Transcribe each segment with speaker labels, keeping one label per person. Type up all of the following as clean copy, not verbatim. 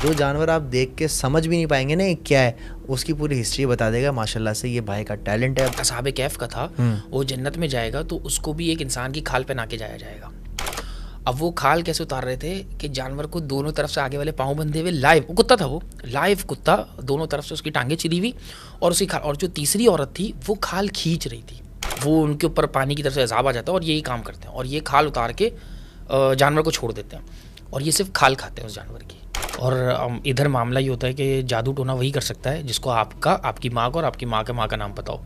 Speaker 1: जो जानवर आप देख के समझ भी नहीं पाएंगे ना ये क्या है, उसकी पूरी हिस्ट्री बता देगा। माशाल्लाह से ये भाई का टैलेंट है।
Speaker 2: असहाबे कैफ का था, वो जन्नत में जाएगा तो उसको भी एक इंसान की खाल पहना के जाया जाएगा। अब वो खाल कैसे उतार रहे थे कि जानवर को दोनों तरफ से आगे वाले पाँव बंधे हुए, लाइव कुत्ता था, वो लाइव कुत्ता, दोनों तरफ से उसकी टांगें चिरी हुई और उसकी खाल, और जो तीसरी औरत थी वो खाल खींच रही थी। वो उनके ऊपर पानी की तरफ से अजाब आ जाता है और यही काम करते हैं और ये खाल उतार के जानवर को छोड़ देते हैं और ये सिर्फ खाल खाते हैं उस जानवर की। और इधर मामला ये होता है कि जादू टोना वही कर सकता है जिसको आपकी माँ को और आपकी माँ के नाम पता हो।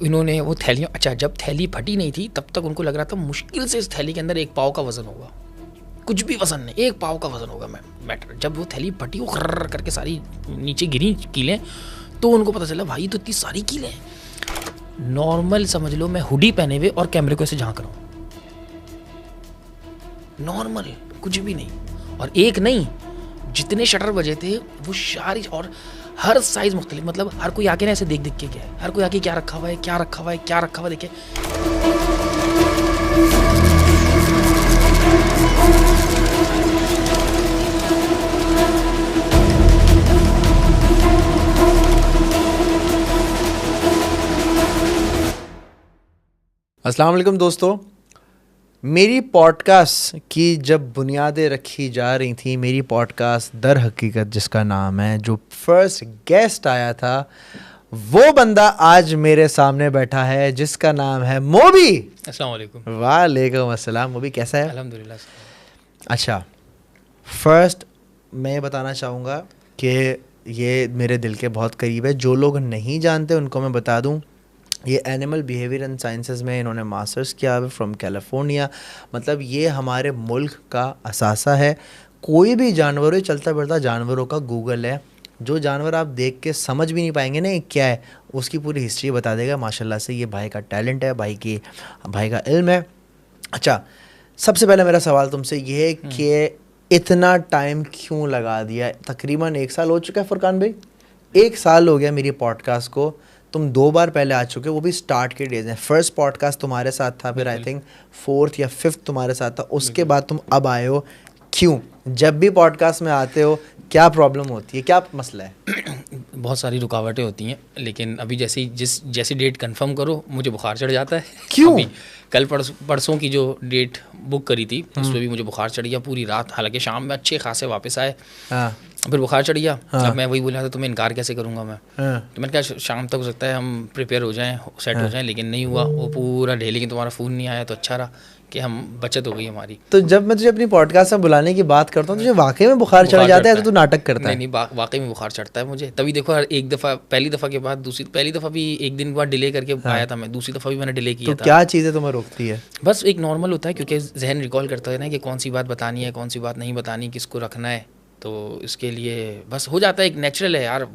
Speaker 2: इन्होंने वो थैलियाँ, अच्छा जब थैली फटी नहीं थी तब तक उनको लग रहा था मुश्किल से इस थैली के अंदर 1 पाव का वजन होगा, कुछ भी वजन नहीं, 1 पाव का वजन होगा मैटर। जब वो थैली फटी, वो खर्र करके सारी नीचे गिरी कीलें, तो उनको पता चला भाई तो इतनी सारी कीलें हैं। नॉर्मल समझ लो मैं हुडी पहने हुए और कैमरे को ऐसे झांक रहा हूँ, नॉर्मल कुछ भी नहीं। और एक नहीं, जितने शटर बजे थे वो सारी, और हर साइज मुख्तलिफ, मतलब हर कोई आके ना ऐसे देख के गया है, हर कोई आके क्या रखा हुआ है, क्या रखा हुआ है, क्या रखा हुआ है, देखे।
Speaker 1: अस्सलाम वालेकुम दोस्तों, मेरी पॉडकास्ट की जब बुनियादें रखी जा रही थी, मेरी पॉडकास्ट दर हकीकत जिसका नाम है, जो फर्स्ट गेस्ट आया था वो बंदा आज मेरे सामने बैठा है जिसका नाम है मोबी।
Speaker 2: अस्सलाम वालेकुम।
Speaker 1: वालेकुम अस्सलाम। मोबी कैसा है?
Speaker 2: अल्हम्दुलिल्लाह।
Speaker 1: अच्छा, फर्स्ट मैं बताना चाहूँगा कि ये मेरे दिल के बहुत करीब है। जो लोग नहीं जानते उनको मैं बता दूँ, ये एनिमल बिहेवियर एंड साइंसेस में इन्होंने मास्टर्स किया है फ्रॉम कैलिफोर्निया। मतलब ये हमारे मुल्क का असासा है। कोई भी जानवर है, चलता फिरता जानवरों का गूगल है। जो जानवर आप देख के समझ भी नहीं पाएंगे ना ये क्या है, उसकी पूरी हिस्ट्री बता देगा। माशाल्लाह से ये भाई का टैलेंट है, भाई का इल्म है। अच्छा, सबसे पहले मेरा सवाल तुमसे ये है कि इतना टाइम क्यों लगा दिया? तकरीबन 1 साल हो चुका है फुरकान भाई, 1 साल हो गया मेरी पॉडकास्ट को। तुम 2 बार पहले आ चुके हो, वो भी स्टार्ट के डेज हैं। फर्स्ट पॉडकास्ट तुम्हारे साथ था, फिर आई थिंक 4th या 5th तुम्हारे साथ था, उसके बाद तुम अब आए हो। क्यों? जब भी पॉडकास्ट में आते हो क्या प्रॉब्लम होती है, क्या मसला है?
Speaker 2: बहुत सारी रुकावटें होती हैं, लेकिन अभी जैसी डेट कंफर्म करो मुझे बुखार चढ़ जाता है।
Speaker 1: क्यों?
Speaker 2: अभी कल परसों की जो डेट बुक करी थी उस पर भी मुझे बुखार चढ़ गया पूरी रात। हालांकि शाम में अच्छे खासे वापस आए, फिर बुखार चढ़ गया। अब मैं वही बोला था तुम्हें इनकार कैसे करूँगा मैं। तो मैंने कहा शाम तक हो सकता है हम प्रिपेयर हो जाएँ, सेट हो जाएँ, लेकिन नहीं हुआ वो पूरा डे। लेकिन तुम्हारा फ़ोन नहीं आया तो अच्छा रहा कि हम बचत हो गई हमारी।
Speaker 1: तो जब मैं तुझे अपनी पॉडकास्ट में बुलाने की बात करता हूँ तुझे वाकई में बुखार चढ़ जाता है तो तू नाटक करता है?
Speaker 2: नहीं, वाकई में बुखार चढ़ता है मुझे। तभी देखो एक दफ़ा, पहली दफ़ा के बाद पहली दफ़ा भी 1 दिन के बाद डिले करके आया था मैं, दूसरी दफ़ा भी मैंने डिले किया था।
Speaker 1: क्या चीज़ें तुम्हें रोकती है?
Speaker 2: बस एक नॉर्मल होता है, क्योंकि जहन रिकॉल करता है ना कि कौन सी बात बतानी है, कौन सी बात नहीं बतानी, किसको रखना है। तो इसके लिए बस हो जाता है, एक नेचुरल है यार,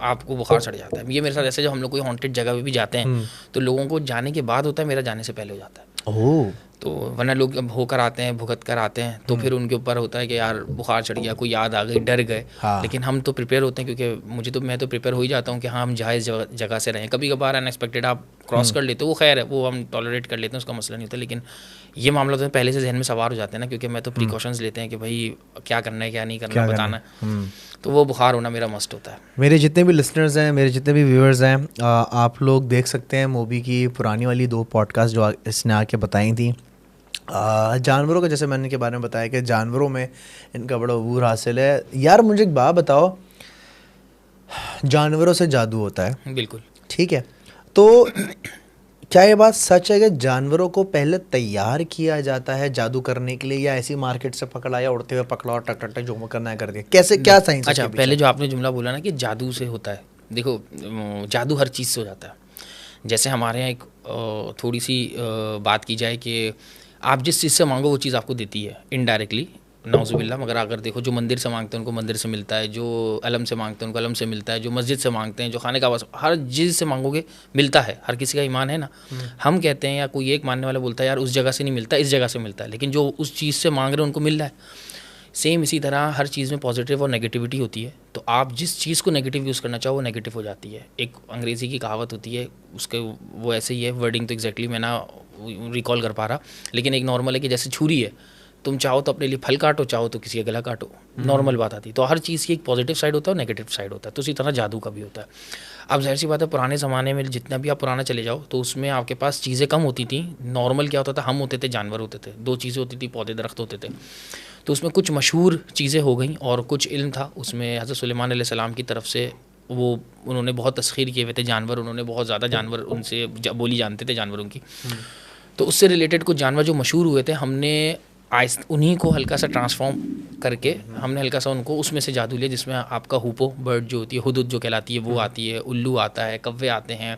Speaker 2: आपको बुखार चढ़ जाता है। ये मेरे साथ ऐसे, जब हम लोग कोई हॉन्टेड जगह पे भी जाते हैं तो लोगों को जाने के बाद होता है, मेरा जाने से पहले हो जाता है।
Speaker 1: ओह।
Speaker 2: तो वरना लोग अब होकर आते हैं, भुगत कर आते हैं, तो फिर उनके ऊपर होता है कि यार बुखार चढ़ गया, कोई याद आ गई, डर गए। लेकिन हम तो प्रिपेयर होते हैं, क्योंकि मैं तो प्रिपेयर हो ही जाता हूँ कि हाँ हम जायज़ जगह से रहें। कभी कभार अनएक्सपेक्टेड आप क्रॉस कर लेते हो, वो खैर है, वो हम टॉलरेट कर लेते हैं, उसका मसला नहीं होता। लेकिन ये मामला तो पहले से जहन में सवार हो जाते हैं ना, क्योंकि मैं तो प्रिकॉशंस लेते हैं कि भाई क्या करना है क्या नहीं करना, बताना है। तो वो बुखार होना मेरा मस्ट होता है।
Speaker 1: मेरे जितने भी लिसनर्स हैं, मेरे जितने भी व्यूअर्स हैं, आप लोग देख सकते हैं मोबी की पुरानी वाली 2 पॉडकास्ट जो इसने आके बताई थी। जानवरों का, जैसे मैंने के बारे में बताया कि जानवरों में इनका बड़ा अबूर हासिल है। यार मुझे एक बात बताओ, जानवरों से जादू होता है,
Speaker 2: बिल्कुल
Speaker 1: ठीक है, तो क्या ये बात सच है कि जानवरों को पहले तैयार किया जाता है जादू करने के लिए, या ऐसी मार्केट से पकड़ा या उड़ते हुए पकड़ा और टक टक टक जो करना है कर दिया? कैसे, क्या साइंस?
Speaker 2: अच्छा, पहले जो आपने जुमला बोला ना कि जादू से होता है, देखो जादू हर चीज़ से हो जाता है। जैसे हमारे यहाँ एक थोड़ी सी बात की जाए कि आप जिस चीज़ से मांगो वो चीज़ आपको देती है इनडायरेक्टली, नाउज़ुबिल्लाह। मगर अगर देखो, जो मंदिर से मांगते हैं उनको मंदिर से मिलता है, जो अलम से मांगते हैं उनको अलम से मिलता है, जो मस्जिद से मांगते हैं, जो खाने का, हर चीज़ से मांगोगे मिलता है। हर किसी का ईमान है ना। हम कहते हैं या कोई एक मानने वाला बोलता है यार उस जगह से नहीं मिलता, इस जगह से मिलता है, लेकिन जो उस चीज़ से मांग रहे हैं उनको मिल रहा है। सेम इसी तरह हर चीज़ में पॉजिटिव और नेगेटिविटी होती है। तो आप जिस चीज़ को नेगेटिव यूज़ करना चाहो वो नेगेटिव हो जाती है। एक अंग्रेज़ी की कहावत होती है, उसके वो ऐसे ही है, वर्डिंग तो एग्जैक्टली मैं ना रिकॉल कर पा रहा, लेकिन एक नॉर्मल है कि जैसे छुरी है, तुम चाहो तो अपने लिए फल काटो, चाहो तो किसी का गला काटो, नॉर्मल बात आती है। तो हर चीज़ की एक पॉजिटिव साइड होता है और नेगेटिव साइड होता है, तो उसी तरह जादू का भी होता है। अब जाहिर सी बात है, पुराने ज़माने में जितना भी आप पुराना चले जाओ तो उसमें आपके पास चीज़ें कम होती थी। नॉर्मल क्या होता था, हम होते थे, जानवर होते थे, दो चीज़ें होती थी, पौधे दरख्त होते थे। तो उसमें कुछ मशहूर चीज़ें हो गई और कुछ इल्म था उसमें। हज़रत सुलेमान अलैहिस्सलाम की तरफ से वो उन्होंने बहुत तस्खीर किए हुए थे जानवर, उन्होंने बहुत ज़्यादा जानवर उनसे बोली जानते थे जानवरों की। तो उससे रिलेटेड कुछ जानवर जो मशहूर हुए थे, हमने उन्हीं को हल्का सा ट्रांसफॉर्म करके हमने हल्का सा उनको उसमें से जादू लिया, जिसमें आपका हुपो बर्ड जो होती है, हुदुद जो कहलाती है, वो आती है, उल्लू आता है, कव्वे आते हैं,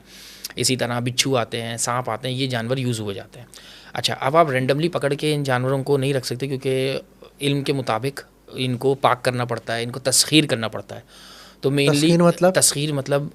Speaker 2: इसी तरह बिच्छू आते हैं, सांप आते हैं, ये जानवर यूज़ हुए जाते हैं। अच्छा, अब आप रैंडमली पकड़ के इन जानवरों को नहीं रख सकते, क्योंकि इल्म के मुताबिक इनको पाक करना पड़ता है, इनको तस्खीर करना पड़ता है। तो मेनली तस्खीर मतलब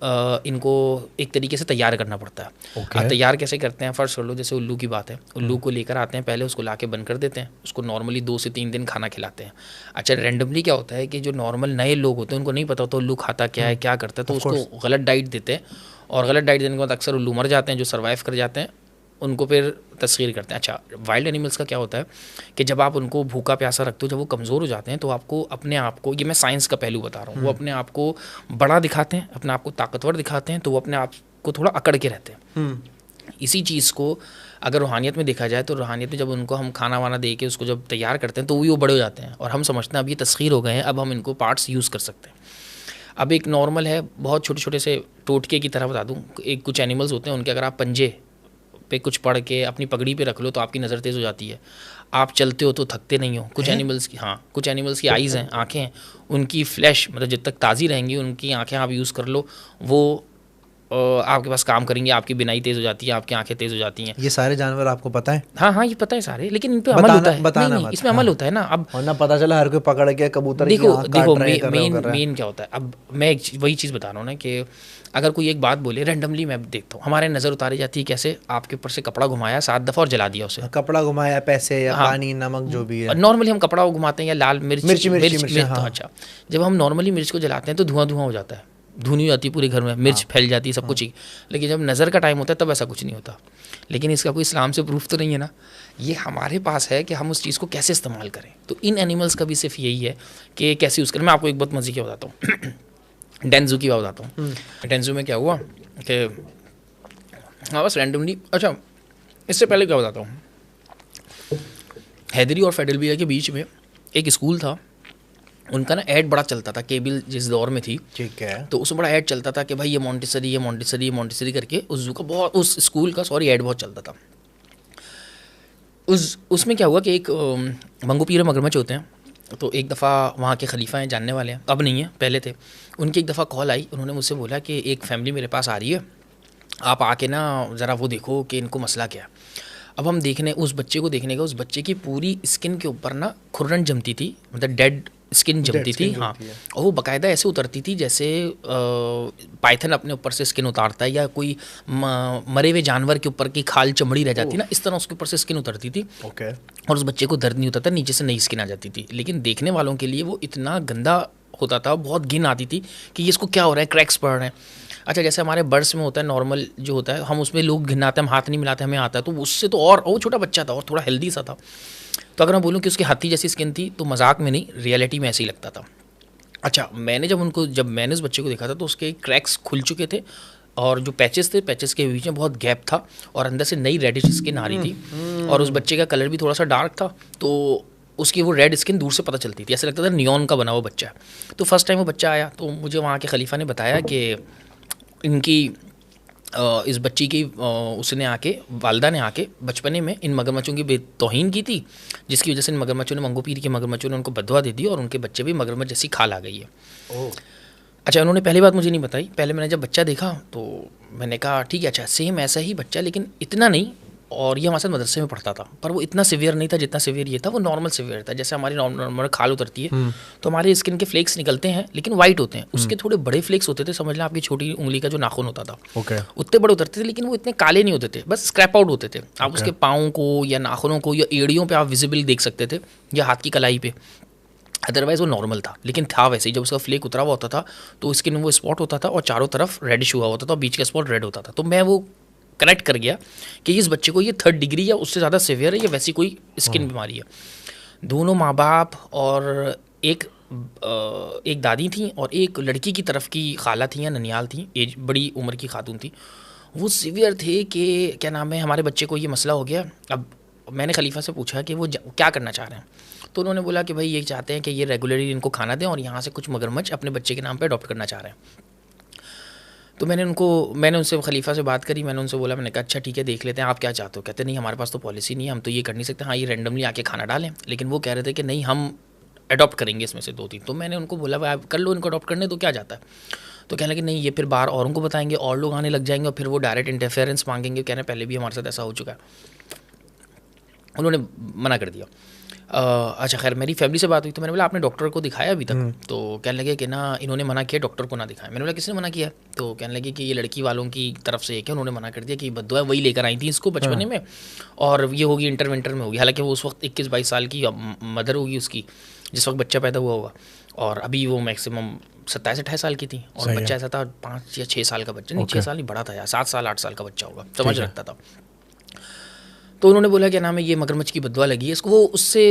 Speaker 2: इनको एक तरीके से तैयार करना पड़ता है। अब तैयार कैसे करते हैं, फ़र्ज़ कर लो जैसे उल्लू की बात है, उल्लू को लेकर आते हैं, पहले उसको लाके बंद कर देते हैं, उसको नॉर्मली 2 से 3 दिन खाना खिलाते हैं। अच्छा, रैंडमली क्या होता है कि जो नॉर्मल नए लोग होते हैं उनको नहीं पता होता उल्लू खाता क्या है, क्या करता है, तो उसको गलत डाइट देते हैं, और गलत डाइट देने के बाद अक्सर उल्लू मर जाते हैं। जो सर्वाइव कर जाते हैं उनको फिर तस्खीर करते हैं। अच्छा, वाइल्ड एनिमल्स का क्या होता है कि जब आप उनको भूखा प्यासा रखते हो, जब वो कमज़ोर हो जाते हैं तो आपको अपने आप को, ये मैं साइंस का पहलू बता रहा हूँ, वो अपने आप को बड़ा दिखाते हैं, अपने आप को ताकतवर दिखाते हैं, तो वो अपने आप को थोड़ा अकड़ के रहते हैं। इसी चीज़ को अगर रूहानियत में देखा जाए तो रूहानियत में जब उनको हम खाना वाना दे के उसको जब तैयार करते हैं तो वो बड़े हो जाते हैं, और हम समझते हैं अब ये तस्खीर हो गए हैं, अब हम इनको पार्ट्स यूज़ कर सकते हैं। अब एक नॉर्मल है, बहुत छोटे छोटे से टोटके की तरह बता दूँ, एक कुछ एनिमल्स होते हैं उनके अगर आप पंजे पे कुछ पढ़ के अपनी पगड़ी पे रख लो तो आपकी नज़र तेज़ हो जाती है, आप चलते हो तो थकते नहीं हो। कुछ एनिमल्स की, हाँ, कुछ एनिमल्स की आइज़ हैं, आँखें हैं, उनकी फ्लैश मतलब जब तक ताज़ी रहेंगी उनकी आँखें आप यूज़ कर लो, वो आपके पास काम करेंगे, आपकी बिनाई तेज़ हो जाती है, आपकी आंखें तेज़ हो जाती हैं।
Speaker 1: ये सारे जानवर आपको पता है?
Speaker 2: हाँ हाँ, ये पता है सारे, लेकिन इन पे अमल होता है। नहीं, इसमें अमल होता है ना। अब
Speaker 1: वरना पता चला हर कोई पकड़ के कबूतर
Speaker 2: देखो मेन क्या होता है। अब मैं वही चीज़ बता रहा हूँ ना कि अगर कोई एक बात बोले रैंडमली, मैं देखता हूँ हमारे नज़र उतारी जाती है कैसे, आपके ऊपर से कपड़ा घुमाया 7 दफ़ा और जला दिया उसे।
Speaker 1: कपड़ा घुमाया, पैसे या पानी नमक जो भी है,
Speaker 2: नॉर्मली हम कपड़ा घुमाते हैं या लाल मिर्च। अच्छा, जब हम नॉर्मली मिर्च को जलाते हैं तो धुआं हो जाता है, धुनी हो जाती है पूरे घर में, मिर्च फैल जाती है, सब कुछ ही। लेकिन जब नज़र का टाइम होता है तब ऐसा कुछ नहीं होता। लेकिन इसका कोई इस्लाम से प्रूफ तो नहीं है ना, ये हमारे पास है कि हम उस चीज़ को कैसे इस्तेमाल करें। तो इन एनिमल्स का भी सिर्फ यही है कि कैसे यूज़ करें। मैं आपको एक बहुत मज़े की बताता हूँ, डेंजू की बात बताता हूँ। डेंजू में क्या हुआ कि हाँ बस रैंडमली, अच्छा इससे पहले क्या बताता हूँ, हैदरी और फेडरलबिया के बीच में एक स्कूल था, उनका ना ऐड बड़ा चलता था, केबल जिस दौर में थी,
Speaker 1: ठीक है,
Speaker 2: तो उसमें बड़ा ऐड चलता था कि भाई ये मॉन्टेसरी करके उस जू का बहुत, उस स्कूल का ऐड बहुत चलता था। उसमें क्या हुआ कि एक मंगू पीर मगरमच्छ होते हैं, तो एक दफ़ा वहाँ के खलीफा हैं, जानने वाले हैं, अब नहीं है पहले थे, उनकी एक दफ़ा कॉल आई, उन्होंने मुझसे बोला कि एक फैमिली मेरे पास आ रही है, आप आके ना ज़रा वो देखो कि इनको मसला क्या है। अब हम देखने उस बच्चे को देखने का, उस बच्चे की पूरी स्किन के ऊपर ना खुरन जमती थी, मतलब डेड स्किन जमती थी, हाँ, और वो बाकायदा ऐसे उतरती थी जैसे पाइथन अपने ऊपर से स्किन उतारता है, या कोई मरे हुए जानवर के ऊपर की खाल चमड़ी रह जाती ना, इस तरह उसके ऊपर से स्किन उतरती थी। और उस बच्चे को दर्द नहीं होता था, नीचे से नई स्किन आ जाती थी, लेकिन देखने वालों के लिए वो इतना गंदा होता था, बहुत घिन आती थी कि ये इसको क्या हो रहा है, क्रैक्स पड़ रहे हैं। अच्छा, जैसे हमारे बर्ड्स में होता है, नॉर्मल जो होता है, हम उसमें लोग घिनाते हैं, हम हाथ नहीं मिलाते, हमें आता है, तो उससे तो और वो छोटा बच्चा था और थोड़ा हेल्दी सा था, तो अगर मैं बोलूँ कि उसकी हाथी जैसी स्किन थी तो मजाक में नहीं, रियलिटी में ऐसे ही लगता था। अच्छा, जब मैंने उस बच्चे को देखा था तो उसके क्रैक्स खुल चुके थे, और जो पैचेस थे, पैचेस के बीच में बहुत गैप था, और अंदर से नई रेडिश स्किन आ रही थी, और उस बच्चे का कलर भी थोड़ा सा डार्क था, तो उसकी वो रेड स्किन दूर से पता चलती थी, ऐसा लगता था नियॉन का बना हुआ बच्चा है। तो फर्स्ट टाइम वो बच्चा आया तो मुझे वहाँ के खलीफा ने बताया कि इनकी इस बच्ची की उसने आके, वालदा ने आके बचपने में इन मगरमच्छों की बेतौहीन की थी, जिसकी वजह से इन मगरमच्छों ने, मंगू पीर के मगरमच्छों ने उनको बदवा दे दी, और उनके बच्चे भी मगरमच्छ जैसी खाल आ गई है। अच्छा, उन्होंने पहली बात मुझे नहीं बताई, पहले मैंने जब बच्चा देखा तो मैंने कहा ठीक है, अच्छा सेम ऐसा ही बच्चा, लेकिन इतना नहीं, और ये हमारे साथ मदरसे में पढ़ता था, पर वो इतना सिवियर नहीं था जितना सिवियर ये था, वो नॉर्मल सिवियर था, जैसे हमारी नॉर्मल खाल उतरती है तो हमारे स्किन के फ्लेक्स निकलते हैं, लेकिन वाइट होते हैं, उसके थोड़े बड़े फ्लेक्स होते थे, समझ लें आपकी छोटी उंगली का जो नाखून होता था, उतने बड़े उतरते थे, लेकिन वो इतने काले नहीं होते थे, बस स्क्रैप आउट होते थे। आप उसके पाँव को या नाखूनों को या एड़ियों पर आप विजिबल देख सकते थे, या हाथ की कलाई पे, अदरवाइज़ वो नॉर्मल था, लेकिन था वैसे ही। जब उसका फ्लेक उतरा हुआ होता था तो स्किन में वो स्पॉट होता था, और चारों तरफ रेडिश हुआ होता था, और बीच का स्पॉट रेड होता था। तो मैं वो कनेक्ट कर गया कि इस बच्चे को ये 3rd डिग्री या उससे ज़्यादा सीवियर है, या वैसी कोई स्किन बीमारी है। दोनों माँ बाप और एक एक दादी थी और एक लड़की की तरफ की खाला थी या ननियाल थी, एज बड़ी उम्र की खातून थी। वो सीवियर थे कि क्या नाम है, हमारे बच्चे को ये मसला हो गया। अब मैंने खलीफा से पूछा कि वो क्या करना चाह रहे हैं, तो उन्होंने बोला कि भाई ये चाहते हैं कि ये रेगुलरली इनको खाना दें और यहाँ से कुछ मगरमच्छ अपने बच्चे के नाम पे अडॉप्ट करना चाह रहे हैं। तो मैंने उनसे खलीफा से बात करी, मैंने उनसे बोला, मैंने कहा अच्छा ठीक है देख लेते हैं, आप क्या चाहते हो। कहते नहीं हमारे पास तो पॉलिसी नहीं है, हम तो ये कर नहीं सकते, हाँ ये रैंडमली आके खाना डालें। लेकिन वो कह रहे थे कि नहीं हम अडॉप्ट करेंगे इसमें से 2-3। तो मैंने उनको बोला भाई आप कर लो, इनको अडॉप्ट करने तो क्या जाता है। तो कहने लगे नहीं ये फिर बाहर औरों को बताएंगे, और लोग आने लग जाएंगे और फिर वो डायरेक्ट इंटरफेरेंस मांगेंगे। कहने पहले भी हमारे साथ ऐसा हो चुका है, उन्होंने मना कर दिया। अच्छा खैर मेरी फैमिली से बात हुई तो मैंने बोला आपने डॉक्टर को दिखाया अभी तक। तो कहने लगे कि ना इन्होंने मना किया, डॉक्टर को ना दिखाएं। मैंने बोला किसने मना किया। तो कहने लगे कि ये लड़की वालों की तरफ से है क्या, उन्होंने मना कर दिया कि बद्दुआ वही लेकर आई थी इसको बचपने में और ये होगी इंटर विंटर में होगी। हालांकि वो उस वक्त 21-22 साल की मदर होगी उसकी जिस वक्त बच्चा पैदा हुआ होगा, और अभी वो मैक्सिमम 27-28 साल की थी और बच्चा ऐसा था 5 या 6 साल का बच्चा, नहीं 6 साल नहीं बड़ा था यार, 7 साल 8 साल का बच्चा होगा, समझ रखता था। तो उन्होंने बोला क्या नाम है ये मगरमच्छ की बददुआ लगी है इसको, वो उससे